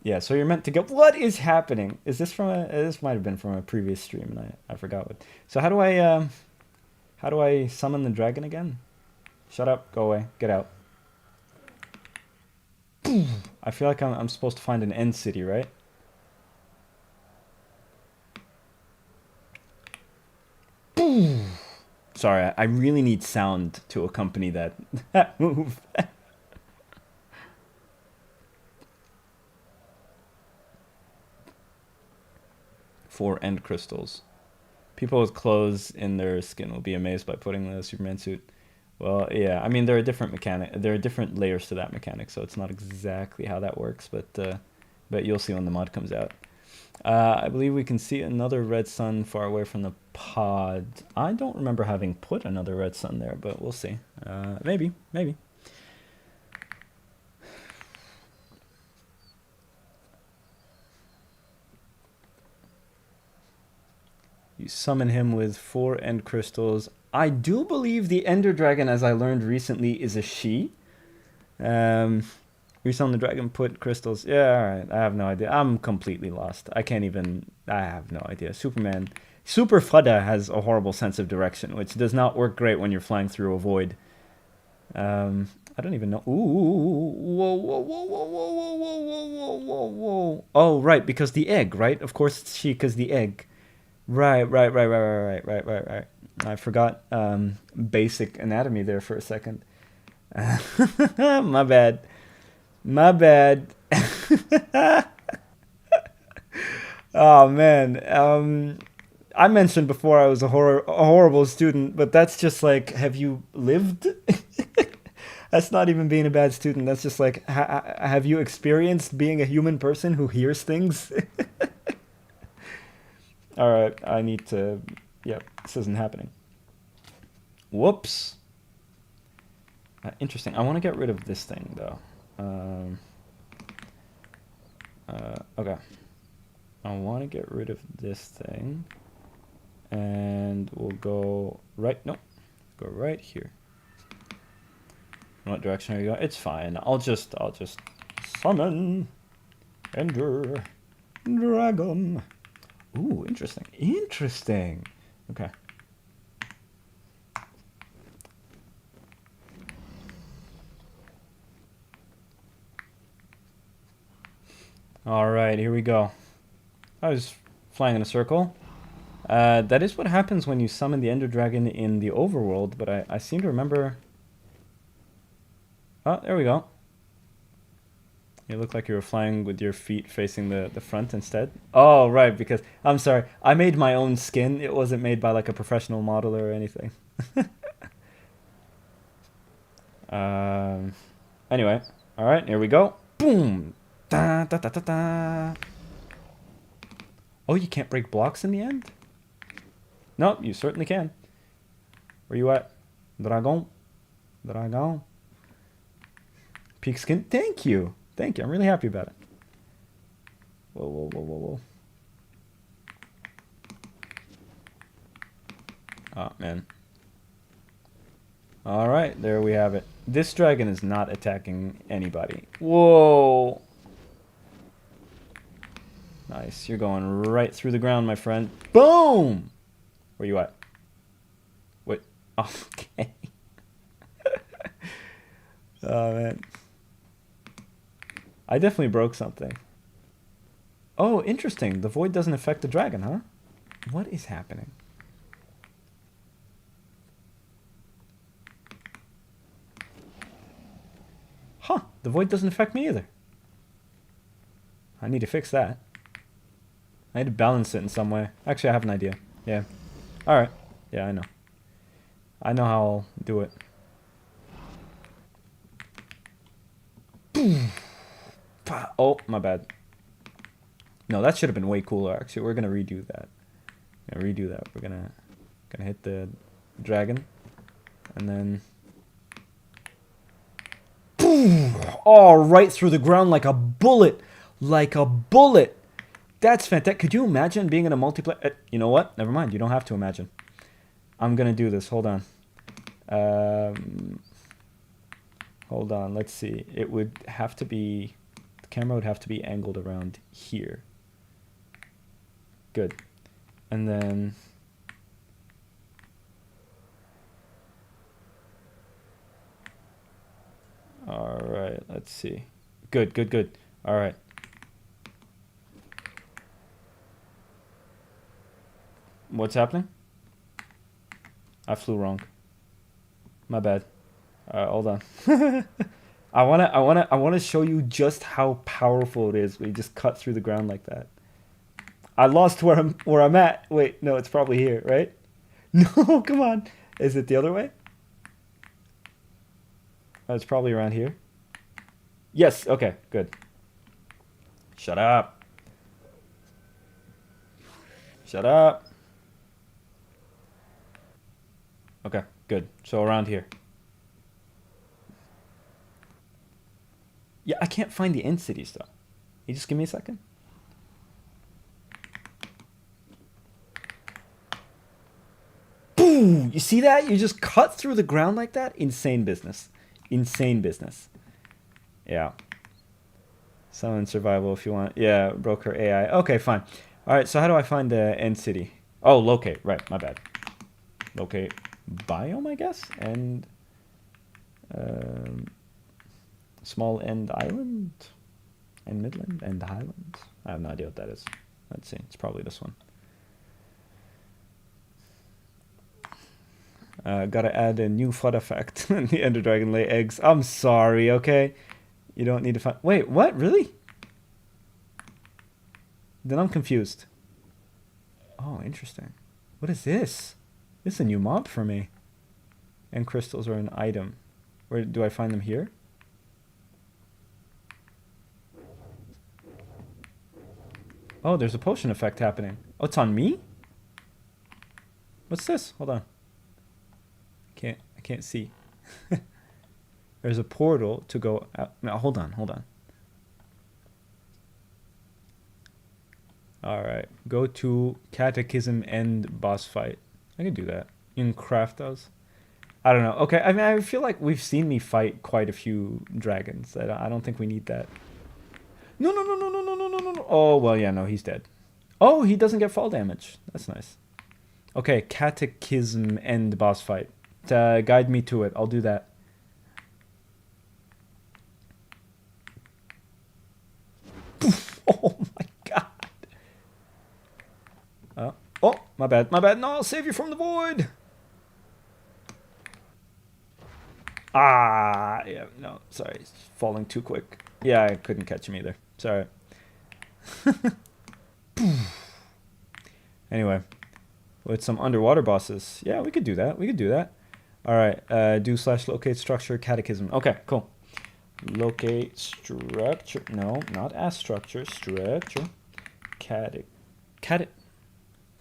Yeah, so you're meant to go. What is happening? Is this this might have been from a previous stream, and I forgot what. So how do I summon the dragon again? Shut up, go away, get out. I feel like I'm supposed to find an end city, right? Sorry, I really need sound to accompany that move. 4 end crystals. People with clothes in their skin will be amazed by putting the Superman suit. Well, yeah, I mean, there are different layers to that mechanic, so it's not exactly how that works, but you'll see when the mod comes out. I believe we can see another red sun far away from the pod. I don't remember having put another red sun there, but we'll see. Maybe. You summon him with 4 end crystals. I do believe the Ender Dragon, as I learned recently, is a she. Resummon the dragon, put crystals. Yeah, alright. I have no idea. I'm completely lost. I can't even... I have no idea. Superman... Super Fadda has a horrible sense of direction, which does not work great when you're flying through a void. I don't even know. Ooh, whoa, whoa, whoa, whoa, whoa, whoa, whoa, whoa, whoa, whoa. Oh, right, because the egg, right? Of course it's she, because the egg. Right. I forgot basic anatomy there for a second. My bad. My bad. Oh, man. I mentioned before I was a horrible student, but that's just like, have you lived? That's not even being a bad student. That's just like, have you experienced being a human person who hears things? All right, I need to... Yep, this isn't happening. Whoops. Interesting. I want to get rid of this thing, though. Okay. I want to get rid of this thing. And we'll go right... Nope. Go right here. In what direction are you going? It's fine. I'll just summon Ender Dragon. Ooh, interesting. Interesting. Okay. All right, here we go. I was flying in a circle. That is what happens when you summon the Ender Dragon in the overworld, but I seem to remember... Oh, there we go. You look like you were flying with your feet facing the front instead. Oh, right, because... I'm sorry. I made my own skin. It wasn't made by, like, a professional modeler or anything. Anyway. All right, here we go. Boom! Da, da, da, da, da. Oh, you can't break blocks in the end? Nope, you certainly can. Where you at? Dragon? Dragon? Peak skin? Thank you! Thank you, I'm really happy about it. Whoa, whoa, whoa, whoa, whoa. Oh, man. Alright, there we have it. This dragon is not attacking anybody. Whoa! Nice, you're going right through the ground, my friend. Boom! Where you at? Wait. Okay. Oh, man. I definitely broke something. Oh, interesting. The void doesn't affect the dragon, huh? What is happening? Huh. The void doesn't affect me either. I need to fix that. I need to balance it in some way. Actually, I have an idea. Yeah. Alright. Yeah, I know. I know how I'll do it. Oh, my bad. No, that should have been way cooler, actually. We're gonna redo that. We're gonna hit the dragon. And then... Oh, right through the ground like a bullet. Like a bullet. That's fantastic. Could you imagine being in a multiplayer... You know what? Never mind. You don't have to imagine. I'm gonna do this. Hold on. Hold on. Let's see. It would have to be... The camera would have to be angled around here. Good. And then... Alright, let's see. Good, good, good. Alright. What's happening? I flew wrong. My bad. Hold on. I wanna show you just how powerful it is when you just cut through the ground like that. I lost where I'm at. Wait, no, it's probably here, right? No, come on. Is it the other way? Oh, it's probably around here. Yes, okay, good. Shut up. Shut up. Okay, good. So around here. Yeah, I can't find the end cities though. You just give me a second. you see that? You just cut through the ground like that? Insane business. Insane business. Yeah. Summon survival if you want. Yeah, broker AI. Okay, fine. All right, so how do I find the end city? Oh, locate. Right, my bad. Locate biome, I guess? And small end island? And midland? And highland? I have no idea what that is. Let's see. It's probably this one. Gotta add a new Fadda fact. The Ender Dragon lay eggs. I'm sorry, okay? You don't need to find... Wait, what? Really? Then I'm confused. Oh, interesting. What is this? This is a new mob for me. And crystals are an item. Where do I find them here? Oh, there's a potion effect happening. Oh, it's on me? What's this? Hold on. I can't see. There's a portal to go out. No, hold on. Alright. Go to Catechism End boss fight. I can do that. You can craft those. I don't know. Okay, I mean, I feel like we've seen me fight quite a few dragons. I don't think we need that. No. Oh, well, yeah, no, he's dead. Oh, he doesn't get fall damage. That's nice. Okay, Catechism End boss fight. Guide me to it. I'll do that. Oh my god. Oh, my bad. No, I'll save you from the void. Ah, yeah, no, sorry. It's falling too quick. Yeah, I couldn't catch him either. Sorry. Anyway, with some underwater bosses. Yeah, we could do that. All right, do/locate structure catechism. Okay, cool. Locate structure. No, not as structure. Structure.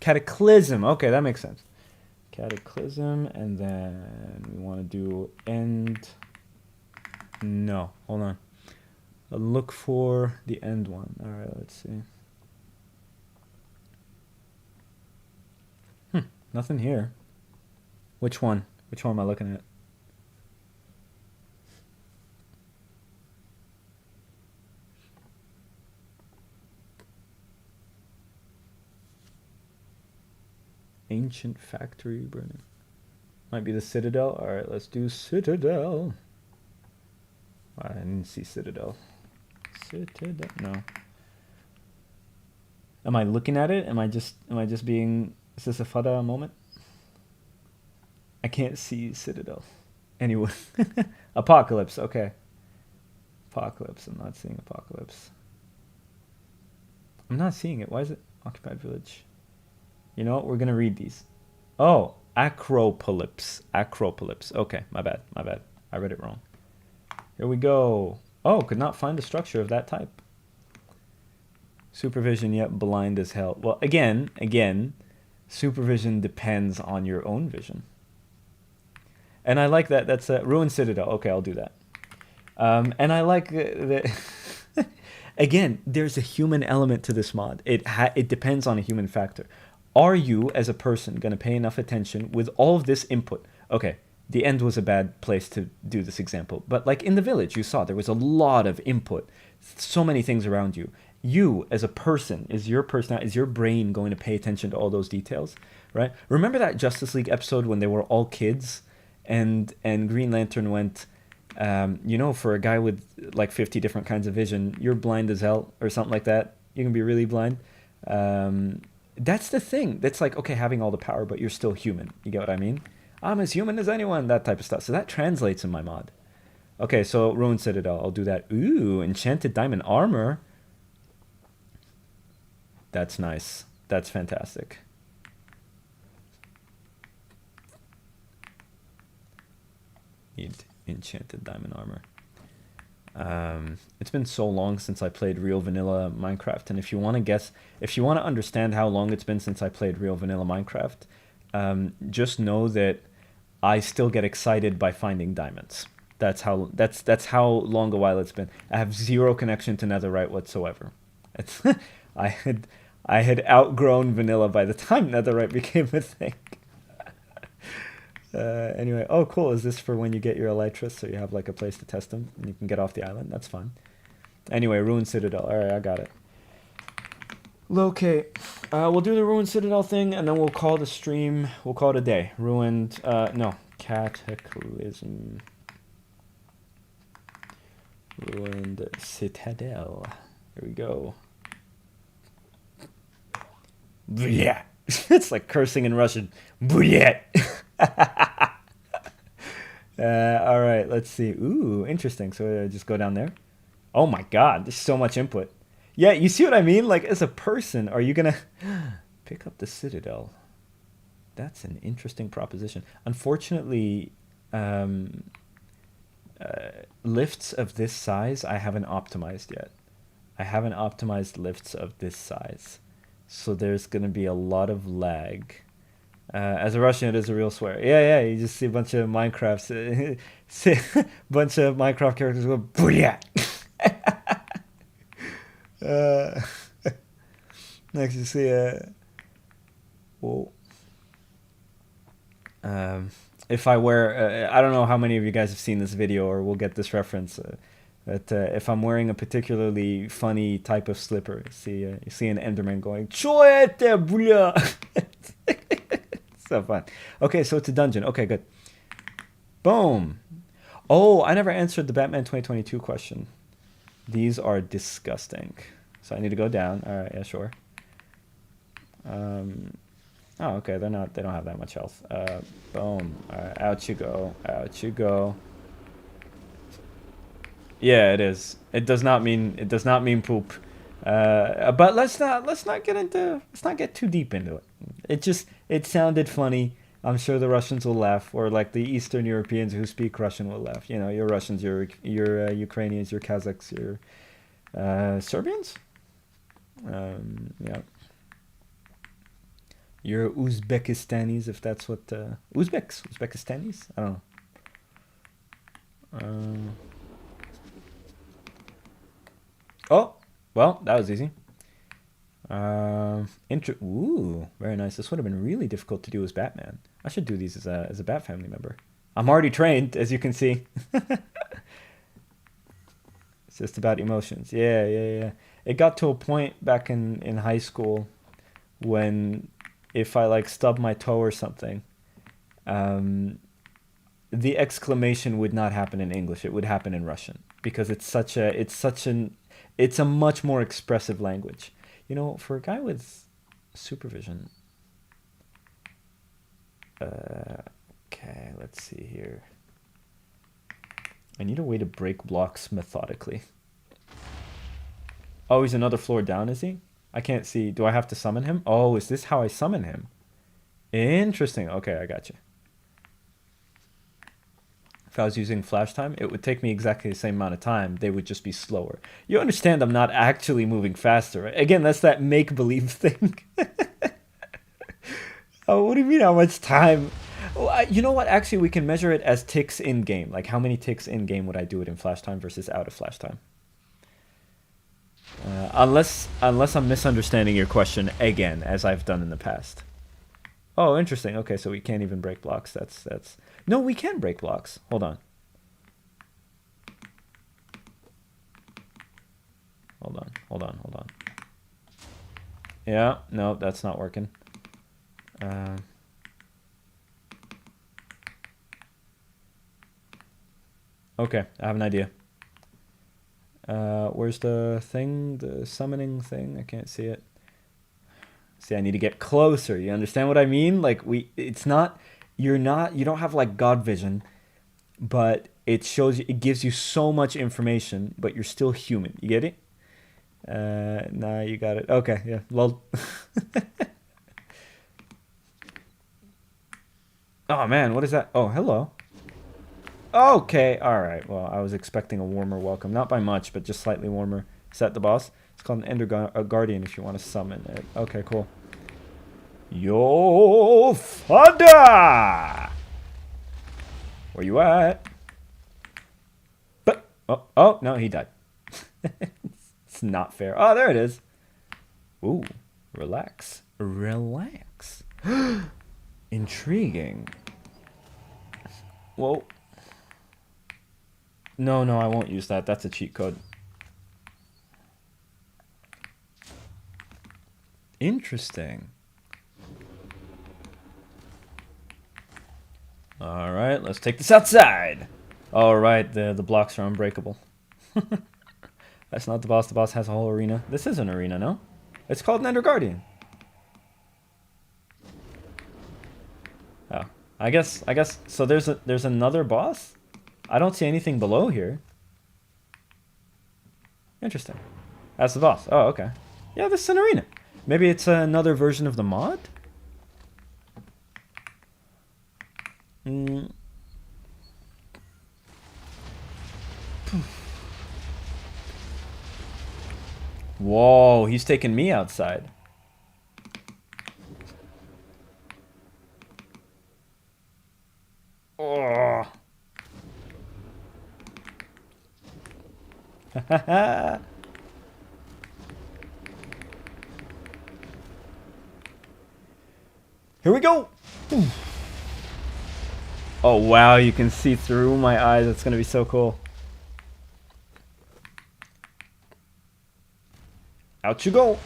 Cataclysm. Okay, that makes sense. Cataclysm, and then we want to do end. No, hold on. Look for the end one. All right, let's see. Nothing here. Which one? Which one am I looking at? Ancient factory burning. Might be the Citadel. All right, let's do Citadel. I didn't see Citadel. Citadel. No. Am I looking at it? Am I just being... Is this a Fadda moment? I can't see Citadel. Anyway. Apocalypse. Okay. Apocalypse. I'm not seeing Apocalypse. I'm not seeing it. Why is it Occupied Village? You know what? We're going to read these. Oh, Acropolis. Okay, my bad. I read it wrong. Here we go. Oh, could not find a structure of that type. Supervision, yet blind as hell. Well, again, supervision depends on your own vision. And I like that. That's a Ruined Citadel. Okay, I'll do that. And I like that. Again, there's a human element to this mod. It depends on a human factor. Are you, as a person, going to pay enough attention with all of this input? Okay, the end was a bad place to do this example. But like in the village, you saw there was a lot of input. So many things around you. You, as a person, is your brain going to pay attention to all those details? Right? Remember that Justice League episode when they were all kids? And Green Lantern went, for a guy with like 50 different kinds of vision, you're blind as hell, or something like that. You can be really blind. That's the thing. That's like, okay, having all the power, but you're still human. You get what I mean? I'm as human as anyone, that type of stuff. So that translates in my mod. Okay, so Ruined Citadel, I'll do that. Ooh, Enchanted Diamond Armor. That's nice. That's fantastic. Need Enchanted Diamond Armor. It's been so long since I played real vanilla Minecraft, and if you want to understand how long it's been since I played real vanilla Minecraft, just know that I still get excited by finding diamonds. That's how long a while it's been. I have zero connection to Netherite whatsoever. I had outgrown vanilla by the time Netherite became a thing. Anyway, oh cool. Is this for when you get your elytras, so you have like a place to test them and you can get off the island? That's fun. Anyway, Ruined Citadel. All right, I got it. Okay, we'll do the Ruined Citadel thing, and then we'll call the stream. We'll call it a day. Ruined. No, Cataclysm. Ruined Citadel. Here we go. Yeah. It's like cursing in Russian. Booyah! All right, let's see. Ooh, interesting. So just go down there. Oh my God, there's so much input. Yeah, you see what I mean? Like, as a person, are you gonna pick up the Citadel? That's an interesting proposition. Unfortunately, lifts of this size, I haven't optimized yet. I haven't optimized lifts of this size. So there's going to be a lot of lag. As a Russian, it is a real swear. Yeah, you just see a bunch of Minecraft, bunch of Minecraft characters go, booyah! Next you see whoa. If I wear, I don't know how many of you guys have seen this video or will get this reference, but if I'm wearing a particularly funny type of slipper, you see an Enderman going, "Чё это, бля?" So fun. Okay, so it's a dungeon. Okay, good. Boom. Oh, I never answered the Batman 2022 question. These are disgusting. So I need to go down. All right, yeah, sure. Oh, okay, they don't have that much health. Boom. All right, out you go. Out you go. Yeah, it is. It does not mean poop. But let's not get too deep into it. It sounded funny. I'm sure the Russians will laugh, or like the Eastern Europeans who speak Russian will laugh. You know, you're Russians, you're Ukrainians, you're Kazakhs, you're Serbians. Yeah. You're Uzbekistanis, if that's what Uzbekistanis. I don't know. Oh, well, that was easy. Ooh, very nice. This would have been really difficult to do as Batman. I should do these as a Bat family member. I'm already trained, as you can see. It's just about emotions. Yeah. It got to a point back in high school when if I like stub my toe or something, the exclamation would not happen in English. It would happen in Russian because it's a much more expressive language. You know, for a guy with supervision. Okay, let's see here. I need a way to break blocks methodically. Oh, he's another floor down, is he? I can't see. Do I have to summon him? Oh, is this how I summon him? Interesting. Okay, I got you. If I was using flash time, it would take me exactly the same amount of time. They would just be slower. You understand I'm not actually moving faster, right? Again, that's that make-believe thing. Oh, what do you mean how much time? Well, you know what? Actually, we can measure it as ticks in-game. Like, how many ticks in-game would I do it in flash time versus out of flash time? Unless I'm misunderstanding your question again, as I've done in the past. Oh, interesting. Okay, so we can't even break blocks. That's... No, we can break blocks. Hold on. Hold on. Yeah, no, that's not working. Okay, I have an idea. Where's the thing? The summoning thing? I can't see it. See, I need to get closer. You understand what I mean? Like, you don't have like God vision, but it gives you so much information, but you're still human. You get it? Nah, you got it. Okay, yeah, lol. Oh man, what is that? Oh, hello. Okay, alright. Well, I was expecting a warmer welcome. Not by much, but just slightly warmer. Is that the boss? It's called an Ender Guardian if you want to summon it. Okay, cool. Yo, Fadda! Where you at? But oh no, he died. It's not fair. Oh, there it is. Ooh, relax. Intriguing. Whoa. No, no, I won't use that. That's a cheat code. Interesting. All right, let's take this outside. All right, the blocks are unbreakable. That's not the boss. The boss has a whole arena. This is an arena, no? It's called an Ender Guardian. Oh, I guess. So there's another boss. I don't see anything below here. Interesting. That's the boss. Oh, okay. Yeah, this is an arena. Maybe it's another version of the mod. Whoa, he's taking me outside. Oh. Here we go. Oh wow, you can see through my eyes. It's gonna be so cool. Out you go.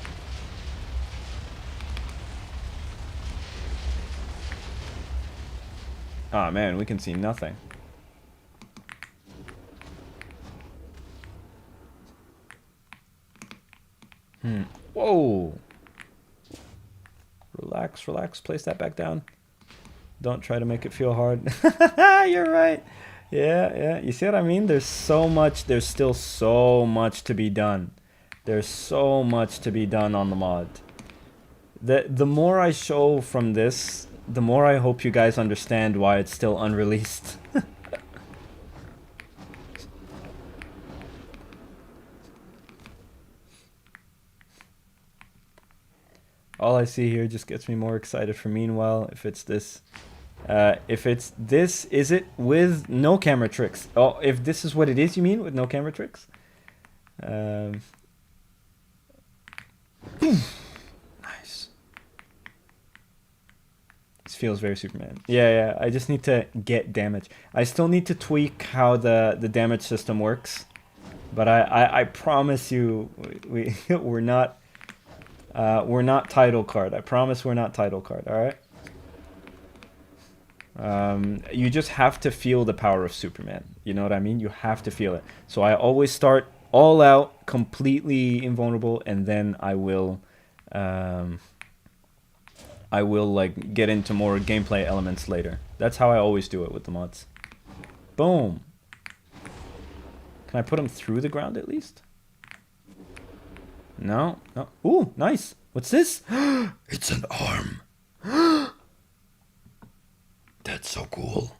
Oh man, we can see nothing. Whoa. Relax, relax. Place that back down. Don't try to make it feel hard. You're right. Yeah, yeah. You see what I mean? There's so much. There's still so much to be done. There's so much to be done on the mod. The more I show from this, the more I hope you guys understand why it's still unreleased. All I see here just gets me more excited for Meanwhile. If it's this, is it with no camera tricks? Oh, if this is what it is, you mean with no camera tricks? Nice. This feels very Superman. Yeah, yeah. I just need to get damage. I still need to tweak how the damage system works, but I promise you, we're not. We're not title card. I promise we're not title card, alright? You just have to feel the power of Superman. You know what I mean? You have to feel it. So I always start all out, completely invulnerable, and then I will like get into more gameplay elements later. That's how I always do it with the mods. Boom. Can I put him through the ground at least? No, no. Ooh, nice. What's this? It's an arm. That's so cool.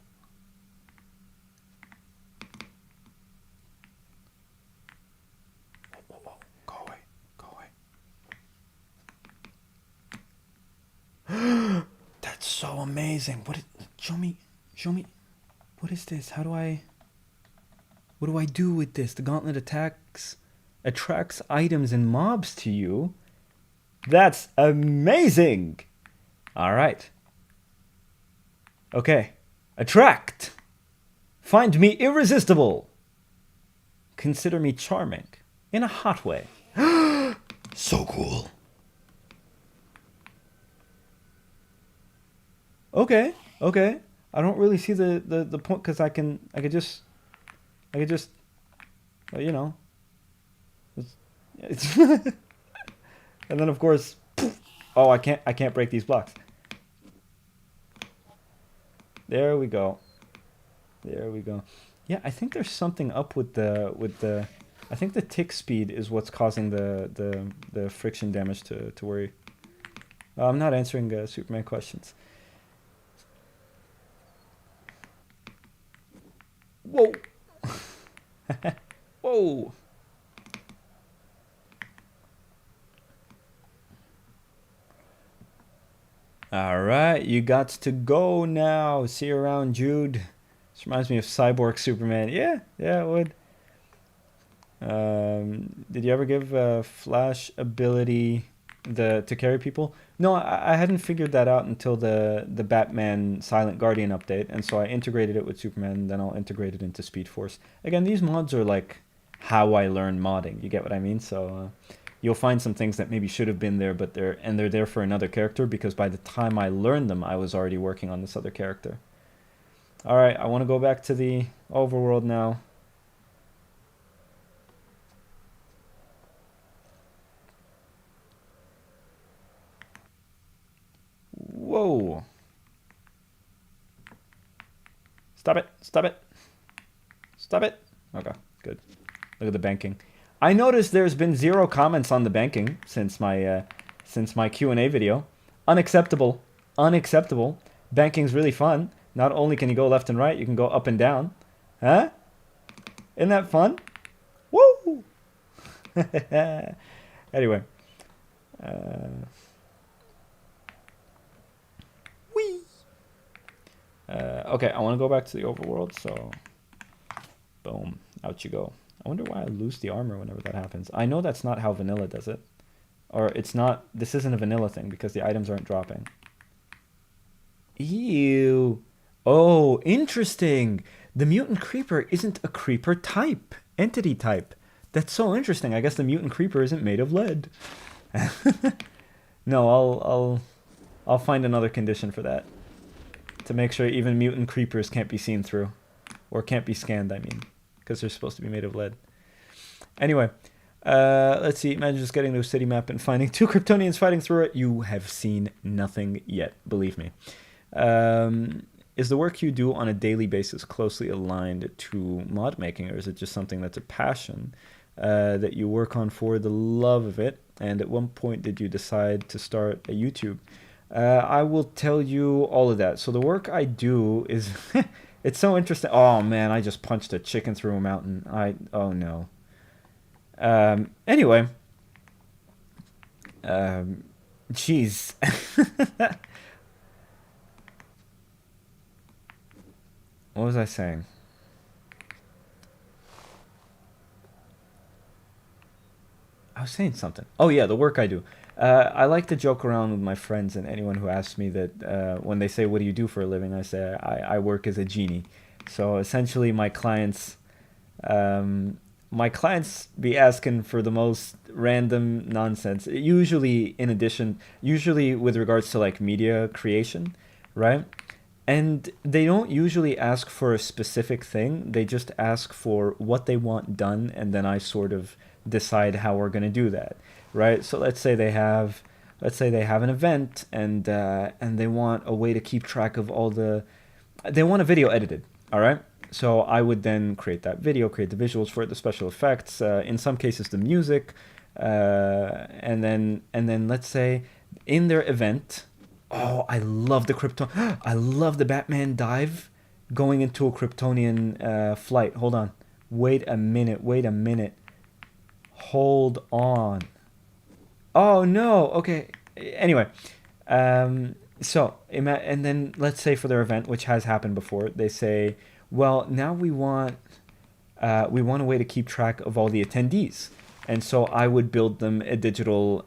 Whoa, whoa, whoa. Go away. Go away. That's so amazing. Show me. What is this? What do I do with this? The gauntlet attracts items and mobs to you. That's amazing. All right. Okay. Attract. Find me irresistible. Consider me charming. In a hot way. So cool. Okay. Okay. I don't really see the point because I could just well, you know. And then of course, oh, I can't break these blocks. There we go. There we go. Yeah, I think there's something up with the I think the tick speed is what's causing the friction damage to worry. I'm not answering Superman questions. Whoa. Whoa. All right, you got to go now. See you around, Jude. This reminds me of Cyborg Superman. Yeah, yeah, it would. Did you ever give Flash ability to carry people. No, I hadn't figured that out until the Batman Silent Guardian update, and so I integrated it with Superman, and then I'll integrate it into Speed Force. Again, these mods are like how I learned modding. You get what I mean? So you'll find some things that maybe should have been there, but they're there for another character, because by the time I learned them, I was already working on this other character. All right, I want to go back to the overworld now. Whoa. Stop it. Stop it. Stop it. Okay, good. Look at the banking. I noticed there's been 0 comments on the banking since my Q&A video. Unacceptable. Unacceptable. Banking's really fun. Not only can you go left and right, you can go up and down. Huh? Isn't that fun? Woo! Anyway. Whee! Okay, I want to go back to the overworld, so... Boom. Out you go. I wonder why I lose the armor whenever that happens. I know that's not how vanilla does it. Or it's not... This isn't a vanilla thing, because the items aren't dropping. Ew. Oh, interesting. The mutant creeper isn't a creeper type. Entity type. That's so interesting. I guess the mutant creeper isn't made of lead. No, I'll find another condition for that. To make sure even mutant creepers can't be seen through. Or can't be scanned, I mean. Because they're supposed to be made of lead. Anyway, let's see. Imagine just getting to a city map and finding 2 Kryptonians fighting through it. You have seen nothing yet, believe me. Is the work you do on a daily basis closely aligned to mod making, or is it just something that's a passion that you work on for the love of it? And at one point did you decide to start a YouTube? I will tell you all of that. So the work I do is... It's so interesting. Oh, man, I just punched a chicken through a mountain. Oh, no. Anyway. Jeez. What was I saying? I was saying something. Oh, yeah, the work I do. I like to joke around with my friends and anyone who asks me that when they say, what do you do for a living? I say, I work as a genie. So essentially my clients be asking for the most random nonsense. Usually with regards to like media creation, right? And they don't usually ask for a specific thing. They just ask for what they want done, and then I sort of decide how we're going to do that. Right, so let's say they have an event, and they want a way to keep track of they want a video edited. All right, so I would then create that video, create the visuals for it, the special effects, in some cases the music, and then let's say in their event, oh, I love the Batman dive, going into a Kryptonian flight. Hold on, wait a minute, hold on. Oh, no. Okay. Anyway, and then let's say for their event, which has happened before, they say, well, now we want a way to keep track of all the attendees. And so I would build them a digital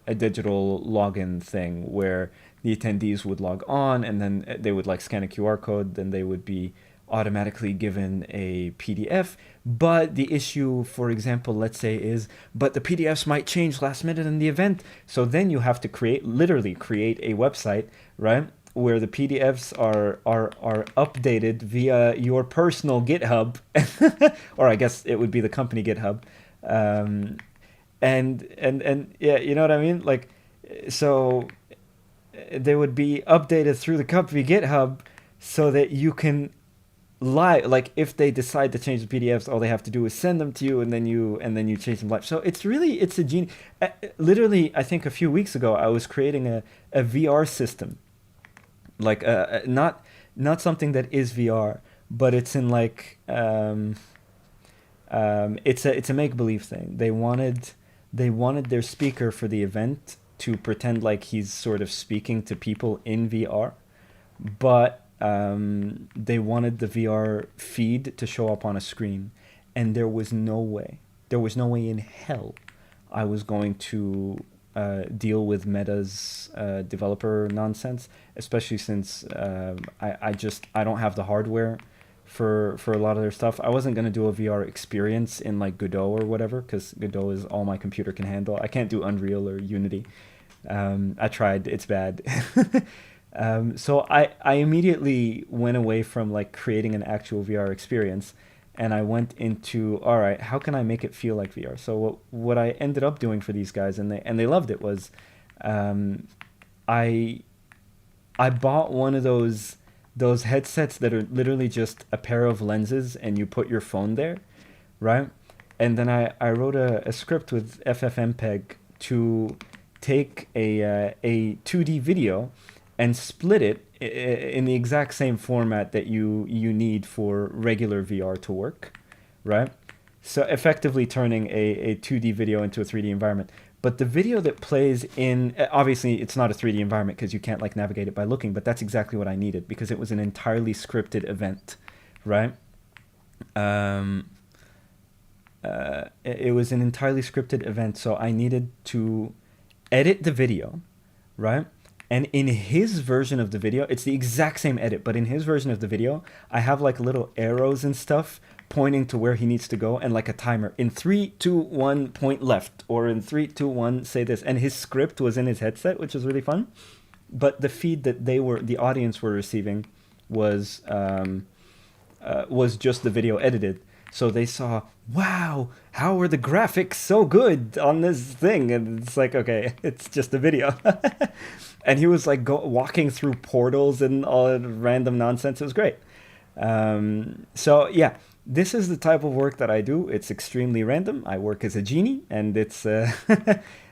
login thing where the attendees would log on, and then they would like scan a QR code, then they would be automatically given a PDF. But the issue, for example, let's say is, but the PDFs might change last minute in the event. So then you have to literally create a website, right, where the PDFs are updated via your personal GitHub, or I guess it would be the company GitHub, and yeah, you know what I mean? Like, so they would be updated through the company GitHub so that you can like if they decide to change the PDFs, all they have to do is send them to you, and then you change them live. So it's a genius. Literally, I think a few weeks ago I was creating a VR system, like not something that is VR, but it's in like it's a make believe thing. They wanted their speaker for the event to pretend like he's sort of speaking to people in VR, but they wanted the VR feed to show up on a screen, and there was no way in hell I was going to deal with Meta's developer nonsense, especially since I don't have the hardware for a lot of their stuff. I wasn't gonna do a VR experience in like Godot or whatever, because Godot is all my computer can handle. I can't do Unreal or Unity. I tried, it's bad. So I immediately went away from like creating an actual VR experience, and I went into, all right, how can I make it feel like VR? So what I ended up doing for these guys, and they loved it, was I I bought one of those headsets that are literally just a pair of lenses and you put your phone there, right? And then I wrote a script with FFmpeg to take a 2D video and split it in the exact same format that you need for regular VR to work, right? So effectively turning a 2D video into a 3D environment. But the video that plays in, obviously it's not a 3D environment because you can't like navigate it by looking, but that's exactly what I needed because it was an entirely scripted event, right? It was an entirely scripted event, so I needed to edit the video, right? And in his version of the video, it's the exact same edit, but in his version of the video, I have like little arrows and stuff pointing to where he needs to go and like a timer. In 3, 2, 1, point left, or in 3, 2, 1, say this. And his script was in his headset, which was really fun. But the feed that the audience were receiving was just the video edited. So they saw, wow, how are the graphics so good on this thing? And it's like, okay, it's just a video. And he was like walking through portals and all random nonsense. It was great. So yeah, this is the type of work that I do. It's extremely random. I work as a genie, and it's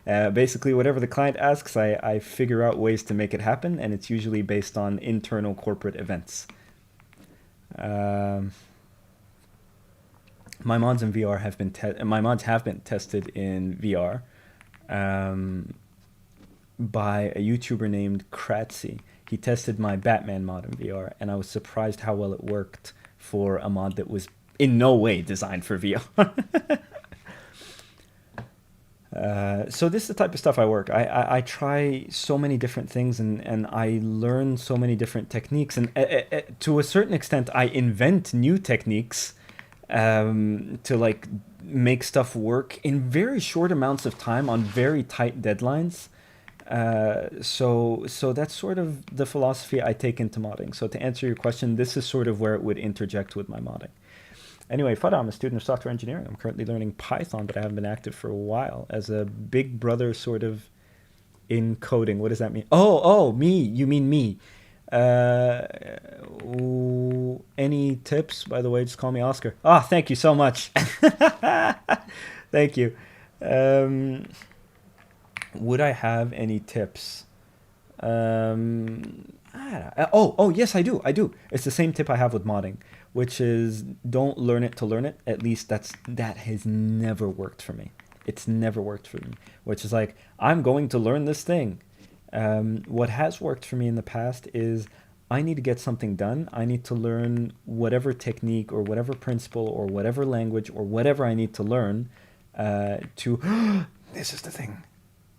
basically whatever the client asks, I figure out ways to make it happen, and it's usually based on internal corporate events. My mods in VR have been tested in VR by a YouTuber named Kratzy. He tested my Batman mod in VR, and I was surprised how well it worked for a mod that was in no way designed for VR. So this is the type of stuff I work. I try so many different things, and I learn so many different techniques, and to a certain extent I invent new techniques to like make stuff work in very short amounts of time on very tight deadlines. So that's sort of the philosophy I take into modding. So to answer your question, this is sort of where it would interject with my modding. Anyway, Fadda, I'm a student of software engineering. I'm currently learning Python, but I haven't been active for a while as a big brother sort of in coding. What does that mean? Oh, me. You mean me. Any tips, by the way? Just call me Oscar. Ah, thank you so much. Thank you. Would I have any tips? Yes, I do. It's the same tip I have with modding, which is don't learn it to learn it. At least that has never worked for me. It's never worked for me, which is like, I'm going to learn this thing. What has worked for me in the past is I need to get something done. I need to learn whatever technique or whatever principle or whatever language or whatever I need to learn to... This is the thing.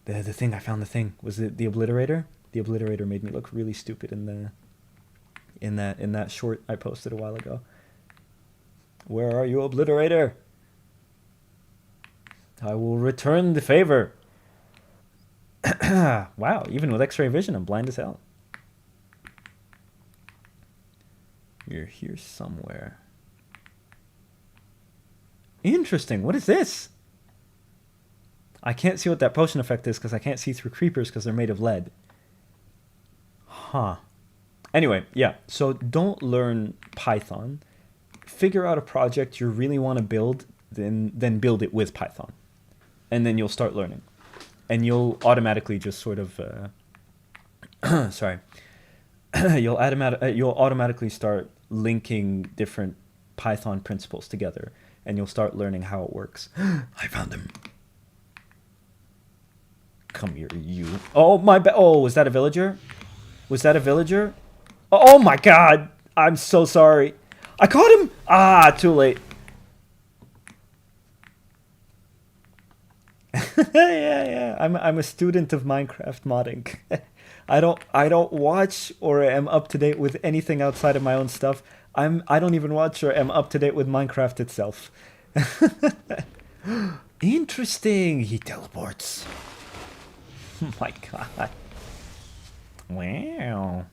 The thing, I found the thing. Was it the obliterator? The obliterator made me look really stupid in that short I posted a while ago. Where are you, obliterator? I will return the favor. Wow, even with X-ray vision, I'm blind as hell. You're here somewhere. Interesting. What is this? I can't see what that potion effect is because I can't see through creepers because they're made of lead. Huh. Anyway, yeah. So don't learn Python. Figure out a project you really want to build, then build it with Python. And then you'll start learning. And you'll automatically just sort of... sorry. You'll automatically start linking different Python principles together. And you'll start learning how it works. I found him. Come here, you. Oh, oh, was that a villager? Was that a villager? Oh my god! I'm so sorry. I caught him! Ah, too late. Yeah. I'm a student of Minecraft modding. I don't watch or am up to date with anything outside of my own stuff. I don't even watch or am up to date with Minecraft itself. Interesting. He teleports. Oh my god. Wow.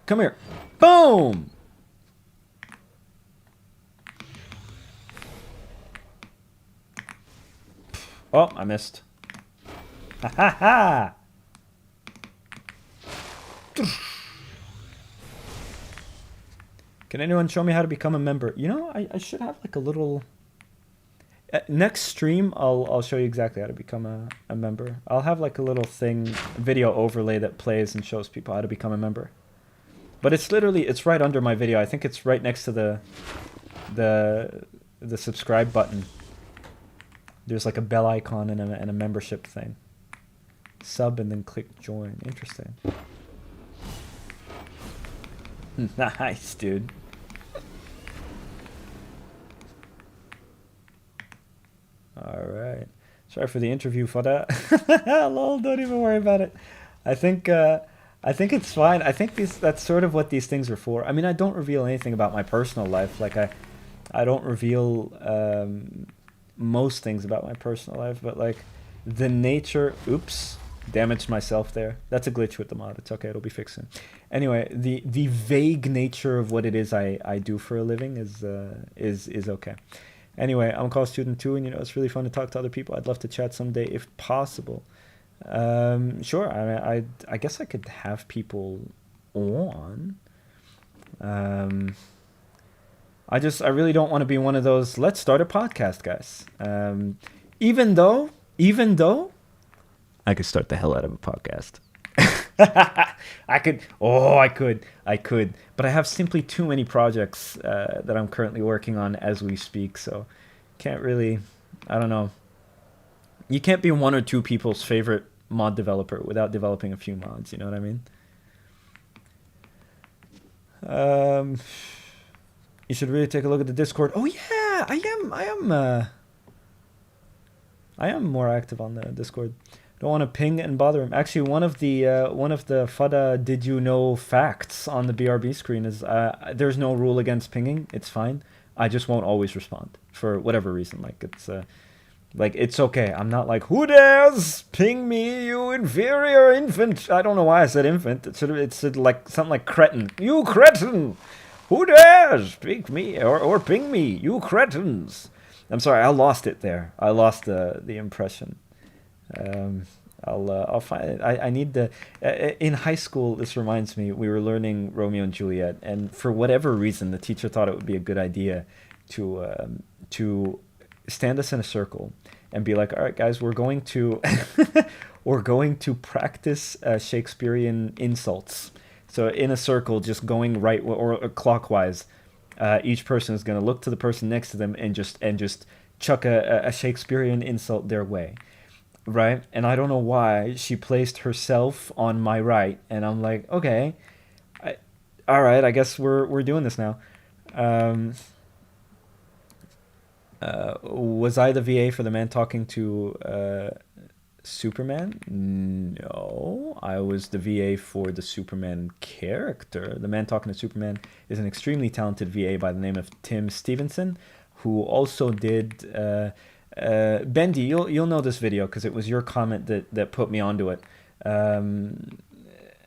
Come here. Boom. Oh, I missed. Ha ha ha. Can anyone show me how to become a member? You know, I should have like a little... next stream, I'll show you exactly how to become a member. I'll have like a little thing, video overlay that plays and shows people how to become a member. But it's literally, it's right under my video. I think it's right next to the subscribe button. There's like a bell icon and a membership thing. Sub and then click join. Interesting. Nice, dude. Alright. Sorry for the interview, Fadda. Lol, don't even worry about it. I think it's fine. I think that's sort of what these things are for. I mean, I don't reveal anything about my personal life. Like I don't reveal most things about my personal life, but like the nature, oops, damaged myself there. That's a glitch with the mod. It's okay, it'll be fixed soon. Anyway, the vague nature of what it is I do for a living is okay. Anyway, I'm a college student too, and you know it's really fun to talk to other people. I'd love to chat someday if possible. Sure. I guess I could have people on. I really don't want to be one of those let's start a podcast guys. Even though I could start the hell out of a podcast. I could, but I have simply too many projects that I'm currently working on as we speak, so can't really, I don't know. You can't be one or two people's favorite mod developer without developing a few mods, you know what I mean? You should really take a look at the Discord. Oh yeah, I am more active on the Discord. Don't want to ping and bother him. Actually, one of the Fadda did you know facts on the BRB screen is there's no rule against pinging. It's fine. I just won't always respond for whatever reason. Like it's okay. I'm not like, who dares ping me, you inferior infant. I don't know why I said infant. It should like something like cretin. You cretin. Who dares ping me or ping me, you cretins. I'm sorry, I lost it there. I lost the impression. I'll find it. I need the in high school. This reminds me, we were learning Romeo and Juliet, and for whatever reason, the teacher thought it would be a good idea to stand us in a circle and be like, all right, guys, we're going to practice Shakespearean insults. So in a circle, just going right or clockwise, each person is going to look to the person next to them and just chuck a Shakespearean insult their way. Right? And I don't know why she placed herself on my right, and I'm like, okay, all right, I guess we're doing this now. Was I the VA for the man talking to Superman? No, I was the VA for the Superman character. The man talking to Superman is an extremely talented VA by the name of Tim Stevenson, who also did Bendy. You'll know this video because it was your comment that put me onto it.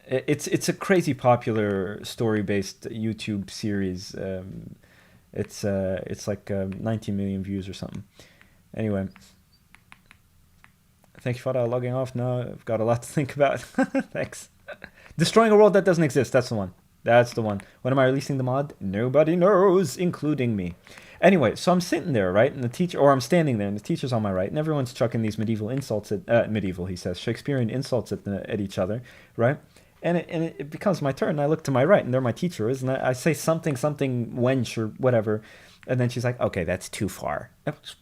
It's a crazy popular story-based YouTube series. It's like 19 million views or something. Anyway, thank you for that. Logging off now. I've got a lot to think about. Thanks. Destroying a world that doesn't exist. That's the one. That's the one. When am I releasing the mod? Nobody knows, including me. Anyway, so I'm sitting there, right, and the teacher, or I'm standing there, and the teacher's on my right, and everyone's chucking these medieval insults at medieval, he says, Shakespearean insults at each other, right? And it becomes my turn, and I look to my right, and there my teacher is, and I say something wench or whatever, and then she's like, okay, that's too far. What's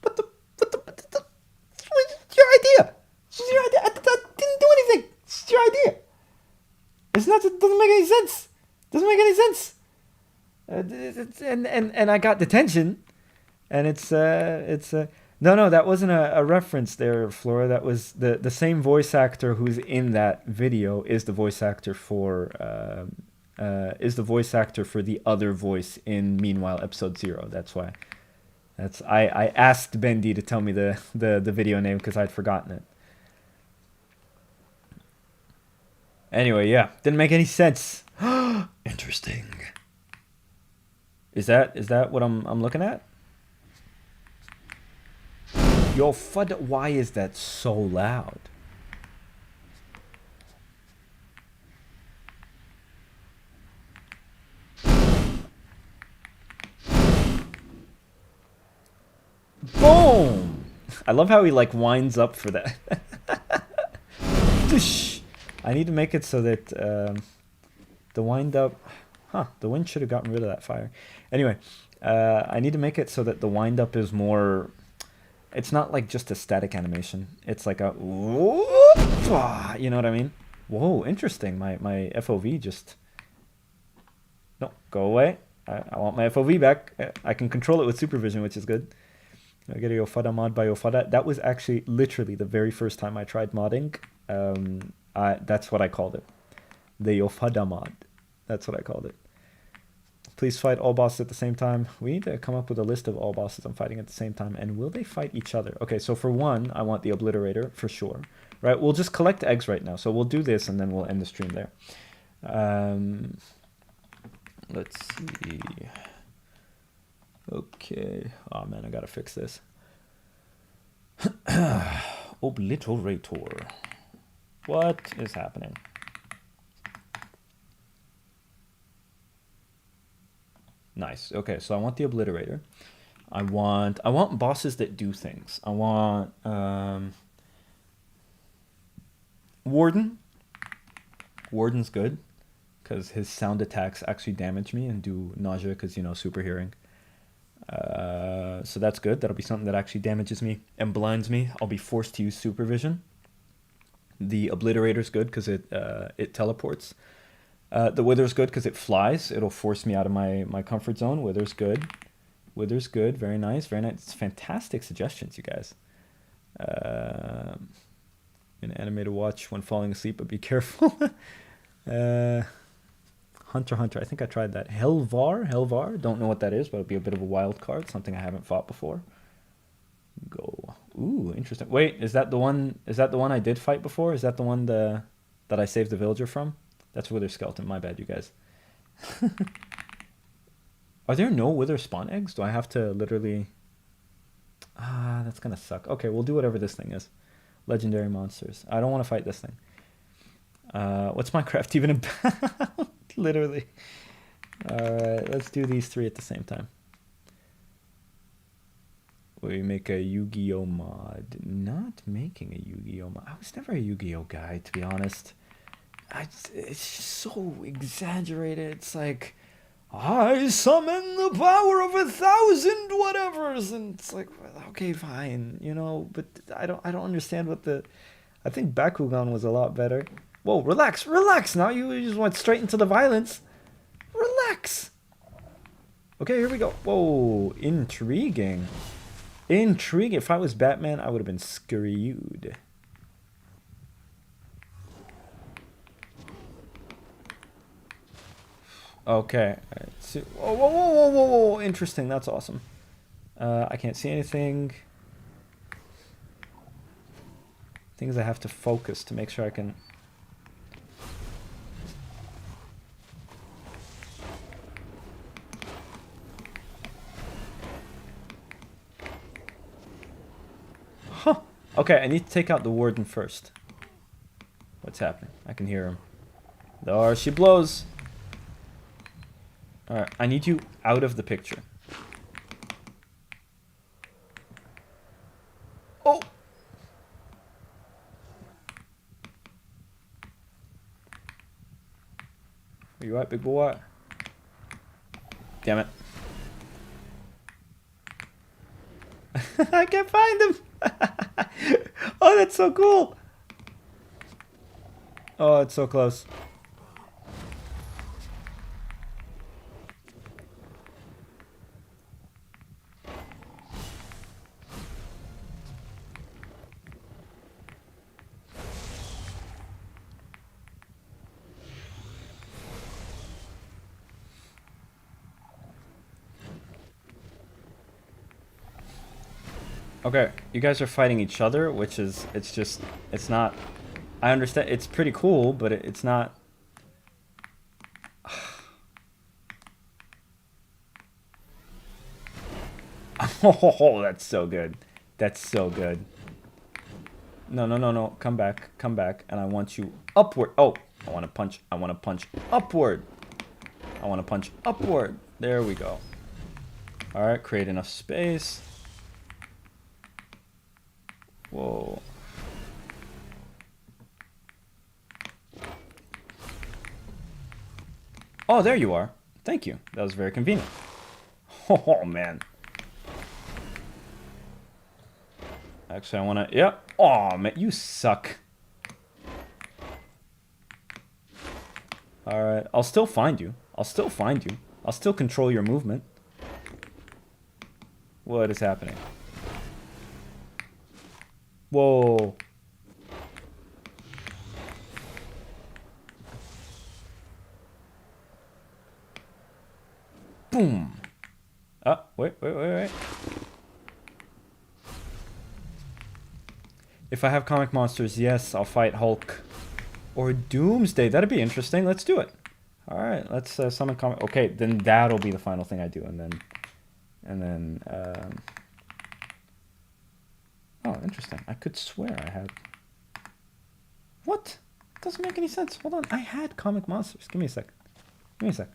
your idea? It's your idea. I didn't do anything. It's your idea. It doesn't make any sense. Doesn't make any sense. And I got detention. And it's no, no, that wasn't a reference there, Flora. That was the same voice actor who's in that video is the voice actor for the other voice in Meanwhile Episode 0. That's why. That's I asked Bendy to tell me the video name because I'd forgotten it. Anyway, yeah, didn't make any sense. Interesting. Is that what I'm looking at? Yo, Fadda, why is that so loud? Boom! I love how he like winds up for that. I need to make it so that the wind up. Huh, the wind should have gotten rid of that fire. Anyway, I need to make it so that the wind up is more. It's not like just a static animation. It's like a. You know what I mean? Whoa, interesting. My FOV just. No, go away. I want my FOV back. I can control it with supervision, which is good. I get a Fadda mod by Fadda. That was actually literally the very first time I tried modding. That's what I called it. The Fadda mod. That's what I called it. Please fight all bosses at the same time. We need to come up with a list of all bosses I'm fighting at the same time. And will they fight each other? Okay, so for one, I want the Obliterator for sure. Right, we'll just collect eggs right now. So we'll do this and then we'll end the stream there. Let's see. Okay. Oh man, I gotta fix this. Obliterator. What is happening? Nice. Okay, so I want the Obliterator. I want bosses that do things. I want Warden. Warden's good because his sound attacks actually damage me and do nausea because, you know, super hearing. So that's good. That'll be something that actually damages me and blinds me. I'll be forced to use supervision. The Obliterator's good because it teleports. The Wither's good because it flies. It'll force me out of my comfort zone. Wither's good. Wither's good. Very nice. Very nice. It's fantastic suggestions, you guys. An animated watch when falling asleep, but be careful. Hunter Hunter. I think I tried that. Helvar. Don't know what that is, but it'll be a bit of a wild card. Something I haven't fought before. Go. Ooh, interesting. Wait, is that the one I did fight before? Is that the one that I saved the villager from? That's Wither Skeleton. My bad, you guys. Are there no Wither spawn eggs? Do I have to literally... that's gonna suck. Okay, we'll do whatever this thing is. Legendary monsters. I don't want to fight this thing. What's Minecraft even about? Literally. Alright, let's do these three at the same time. We make a Yu-Gi-Oh mod. Not making a Yu-Gi-Oh mod. I was never a Yu-Gi-Oh guy, to be honest. It's just so exaggerated. It's like, I summon the power of 1,000 whatevers, and it's like, well, okay, fine, you know. But I don't understand what the. I think Bakugan was a lot better. Whoa, relax. Now you just went straight into the violence. Relax. Okay, here we go. Whoa, intriguing. If I was Batman, I would have been screwed. Okay. Whoa. Interesting. That's awesome. I can't see anything. Things I have to focus to make sure I can... Huh. Okay, I need to take out the warden first. What's happening? I can hear him. There she blows. Alright, I need you out of the picture. Oh! Where you at, big boy? Damn it. I can't find him! Oh, that's so cool! Oh, it's so close. Okay, you guys are fighting each other, which is, it's just, it's not, I understand, it's pretty cool, but it's not. Oh, that's so good. That's so good. No, no, no, no. Come back, and I want you upward. Oh, I want to punch. I want to punch upward. I want to punch upward. There we go. All right, create enough space. Whoa. Oh, there you are. Thank you. That was very convenient. Oh, man. Actually, I want to... Yep. Oh, man, you suck. All right. I'll still find you. I'll still find you. I'll still control your movement. What is happening? Whoa. Boom. Oh, wait. If I have comic monsters, yes, I'll fight Hulk. Or Doomsday. That'd be interesting. Let's do it. Alright, let's summon comic... Okay, then that'll be the final thing I do, and then... Oh, interesting. I could swear I had... What? Doesn't make any sense. Hold on. I had comic monsters. Give me a sec. Give me a sec.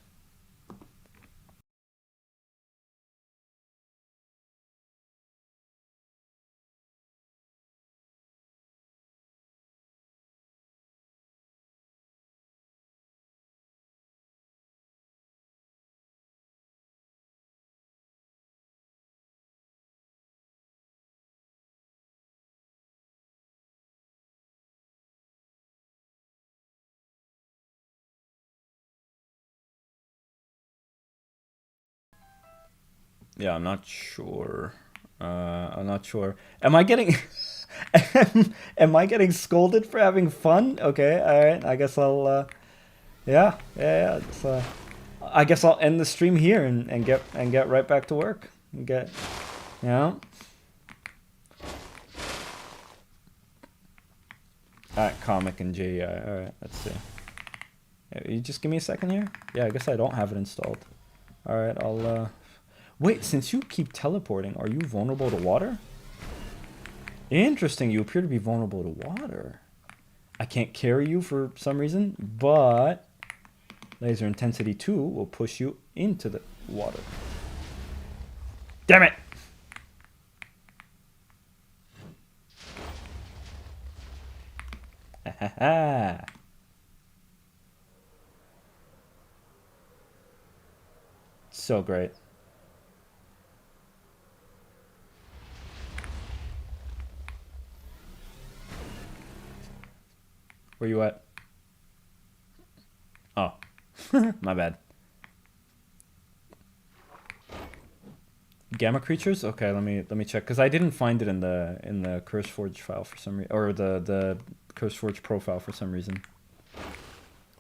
Yeah, I'm not sure. I'm not sure. Am I getting... am I getting scolded for having fun? Okay, alright. I guess I'll... Yeah. I guess I'll end the stream here and get right back to work. And get... You know? Alright, comic and GI. Alright, let's see. You just give me a second here? Yeah, I guess I don't have it installed. Alright, I'll... Wait, since you keep teleporting, are you vulnerable to water? Interesting, you appear to be vulnerable to water. I can't carry you for some reason, but laser intensity 2 will push you into the water. Damn it! Ha. So great. Where you at? Oh, my bad. Gamma creatures? Okay, let me check because I didn't find it in the CurseForge file for some reason, or the CurseForge profile for some reason.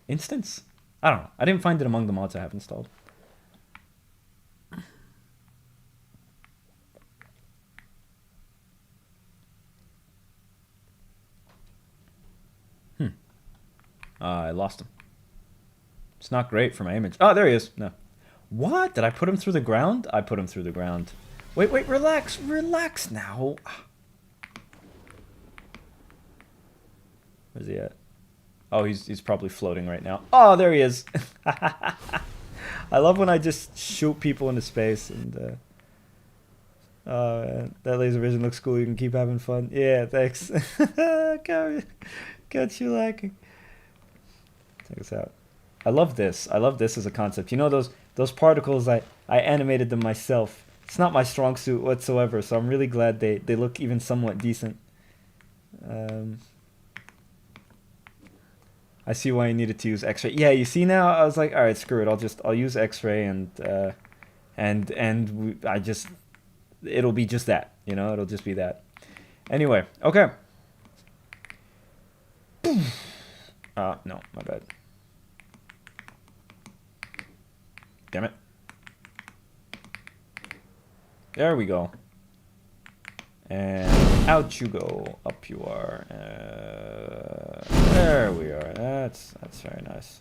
Instance? I don't know. I didn't find it among the mods I have installed. I lost him. It's not great for my image. Oh, there he is. No. What? Did I put him through the ground? I put him through the ground. Wait, relax. Relax now. Where's he at? Oh, he's probably floating right now. Oh, there he is. I love when I just shoot people into space and that laser vision looks cool. You can keep having fun. Yeah, thanks. Got you lacking. Check this out. I love this. I love this as a concept. You know those particles, I animated them myself. It's not my strong suit whatsoever, so I'm really glad they look even somewhat decent. I see why you needed to use X-ray. Yeah, you see now, I was like, all right, screw it. I'll use X-ray it'll be just that, you know, it'll just be that. Anyway, okay. No, my bad. Damn it. There we go. And out you go. Up you are. There we are. That's very nice.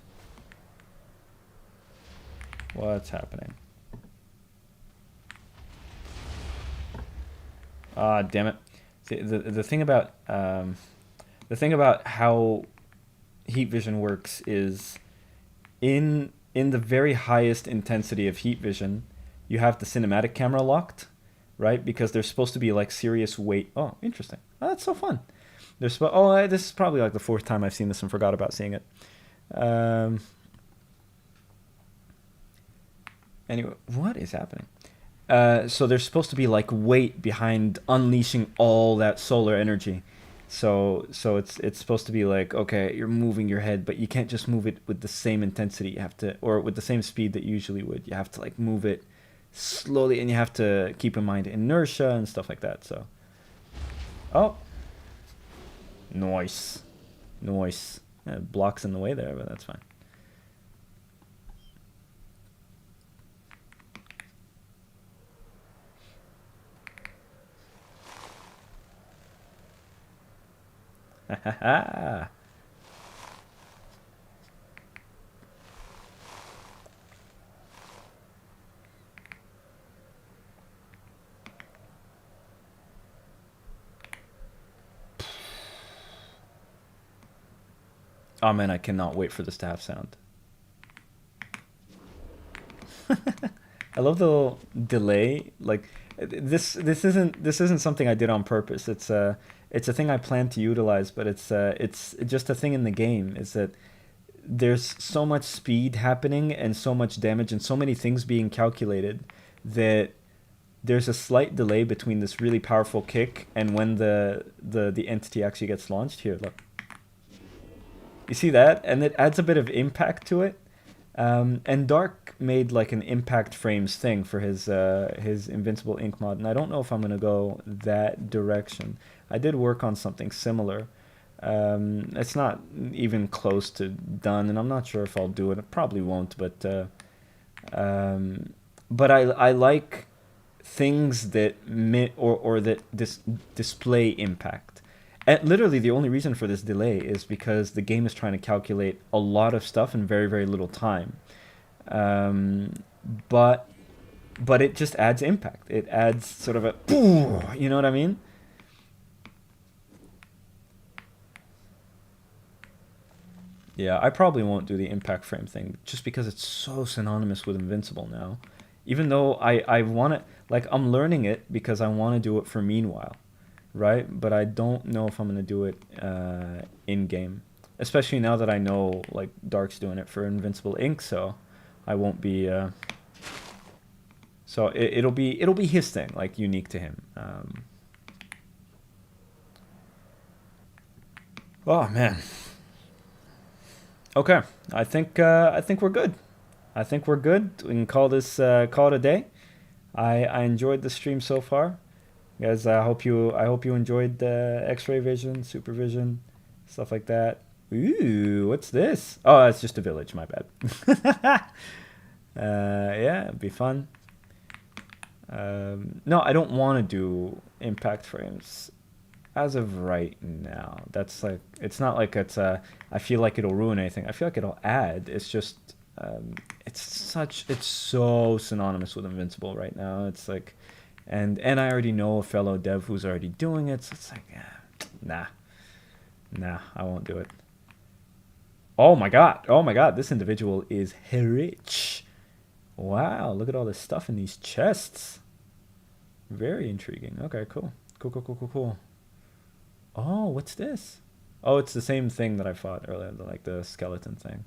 What's happening? Ah, damn it. See, the thing about how heat vision works is in the very highest intensity of heat vision, you have the cinematic camera locked, right? Because there's supposed to be like serious weight. Oh, interesting. Oh, that's so fun. This is probably like the fourth time I've seen this and forgot about seeing it. Anyway, what is happening? So there's supposed to be like weight behind unleashing all that solar energy. So it's supposed to be like, okay, you're moving your head, but you can't just move it with the same intensity. You have to, or with the same speed that you usually would. You have to like move it slowly, and you have to keep in mind inertia and stuff like that. So, oh, noise. Blocks in the way there, but that's fine. Oh man, I cannot wait for this to have sound. I love the little delay. Like this isn't something I did on purpose. It's a thing I plan to utilize, but it's just a thing in the game. Is that there's so much speed happening and so much damage and so many things being calculated that there's a slight delay between this really powerful kick and when the entity actually gets launched. Here, look. You see that? And it adds a bit of impact to it. And Dark made like an impact frames thing for his Invincible Ink mod, and I don't know if I'm gonna go that direction. I did work on something similar. It's not even close to done, and I'm not sure if I'll do it. I probably won't, but I like things that display impact. And literally, the only reason for this delay is because the game is trying to calculate a lot of stuff in very, very little time. But it just adds impact. It adds sort of a, you know what I mean? Yeah, I probably won't do the impact frame thing just because it's so synonymous with Invincible now. Even though I want it, like I'm learning it because I want to do it for Meanwhile, right? But I don't know if I'm gonna do it in game, especially now that I know like Dark's doing it for Invincible Ink, so I won't be. So it'll be his thing, like unique to him. Oh man. Okay, I think we're good. I think we're good. We can call it a day. I enjoyed the stream so far, guys. I hope you enjoyed the X-ray vision, supervision, stuff like that. Ooh, what's this? Oh, it's just a village. My bad. Yeah, it'd be fun. No, I don't want to do impact frames as of right now. That's like, it's not like I feel like it'll ruin anything. I feel like it'll add. It's just it's so synonymous with Invincible right now. It's like, and I already know a fellow dev who's already doing it, so it's like, nah, I won't do it. Oh my god, this individual is rich. Wow, look at all this stuff in these chests. Very intriguing. Okay, cool. Oh, what's this? Oh, it's the same thing that I fought earlier, like the skeleton thing.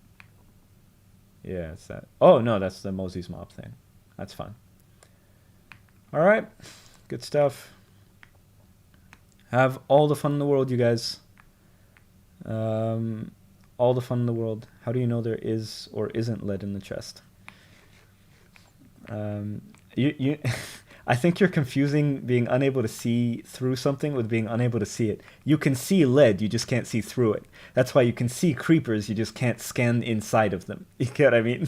Yeah, it's that. Oh, no, that's the Mosey's mob thing. That's fun. All right, good stuff. Have all the fun in the world, you guys. All the fun in the world. How do you know there is or isn't lead in the chest? You I think you're confusing being unable to see through something with being unable to see it. You can see lead, you just can't see through it. That's why you can see creepers, you just can't scan inside of them. You get what I mean?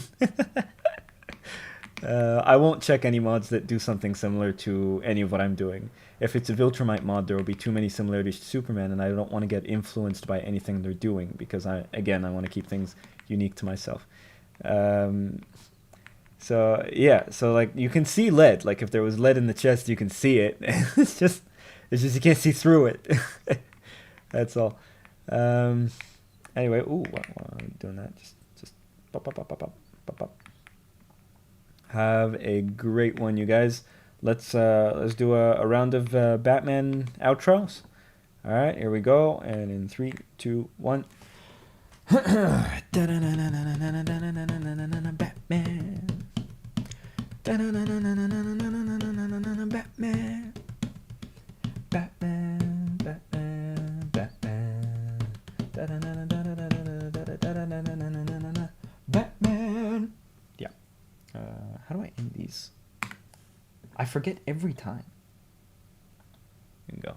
I won't check any mods that do something similar to any of what I'm doing. If it's a Viltrumite mod, there will be too many similarities to Superman, and I don't want to get influenced by anything they're doing because I want to keep things unique to myself. Um, so yeah, so like you can see lead. Like if there was lead in the chest, you can see it. It's just you can't see through it. That's all. Um, anyway, ooh, while I'm doing that, just pop, pop, pop, pop, pop, pop, pop. Have a great one, you guys. Let's do a round of Batman outros. All right, here we go. And in 3, 2, 1. Batman. Batman. Batman. Batman. Batman. Batman. Yeah. How do I end these? I forget every time. Here we go.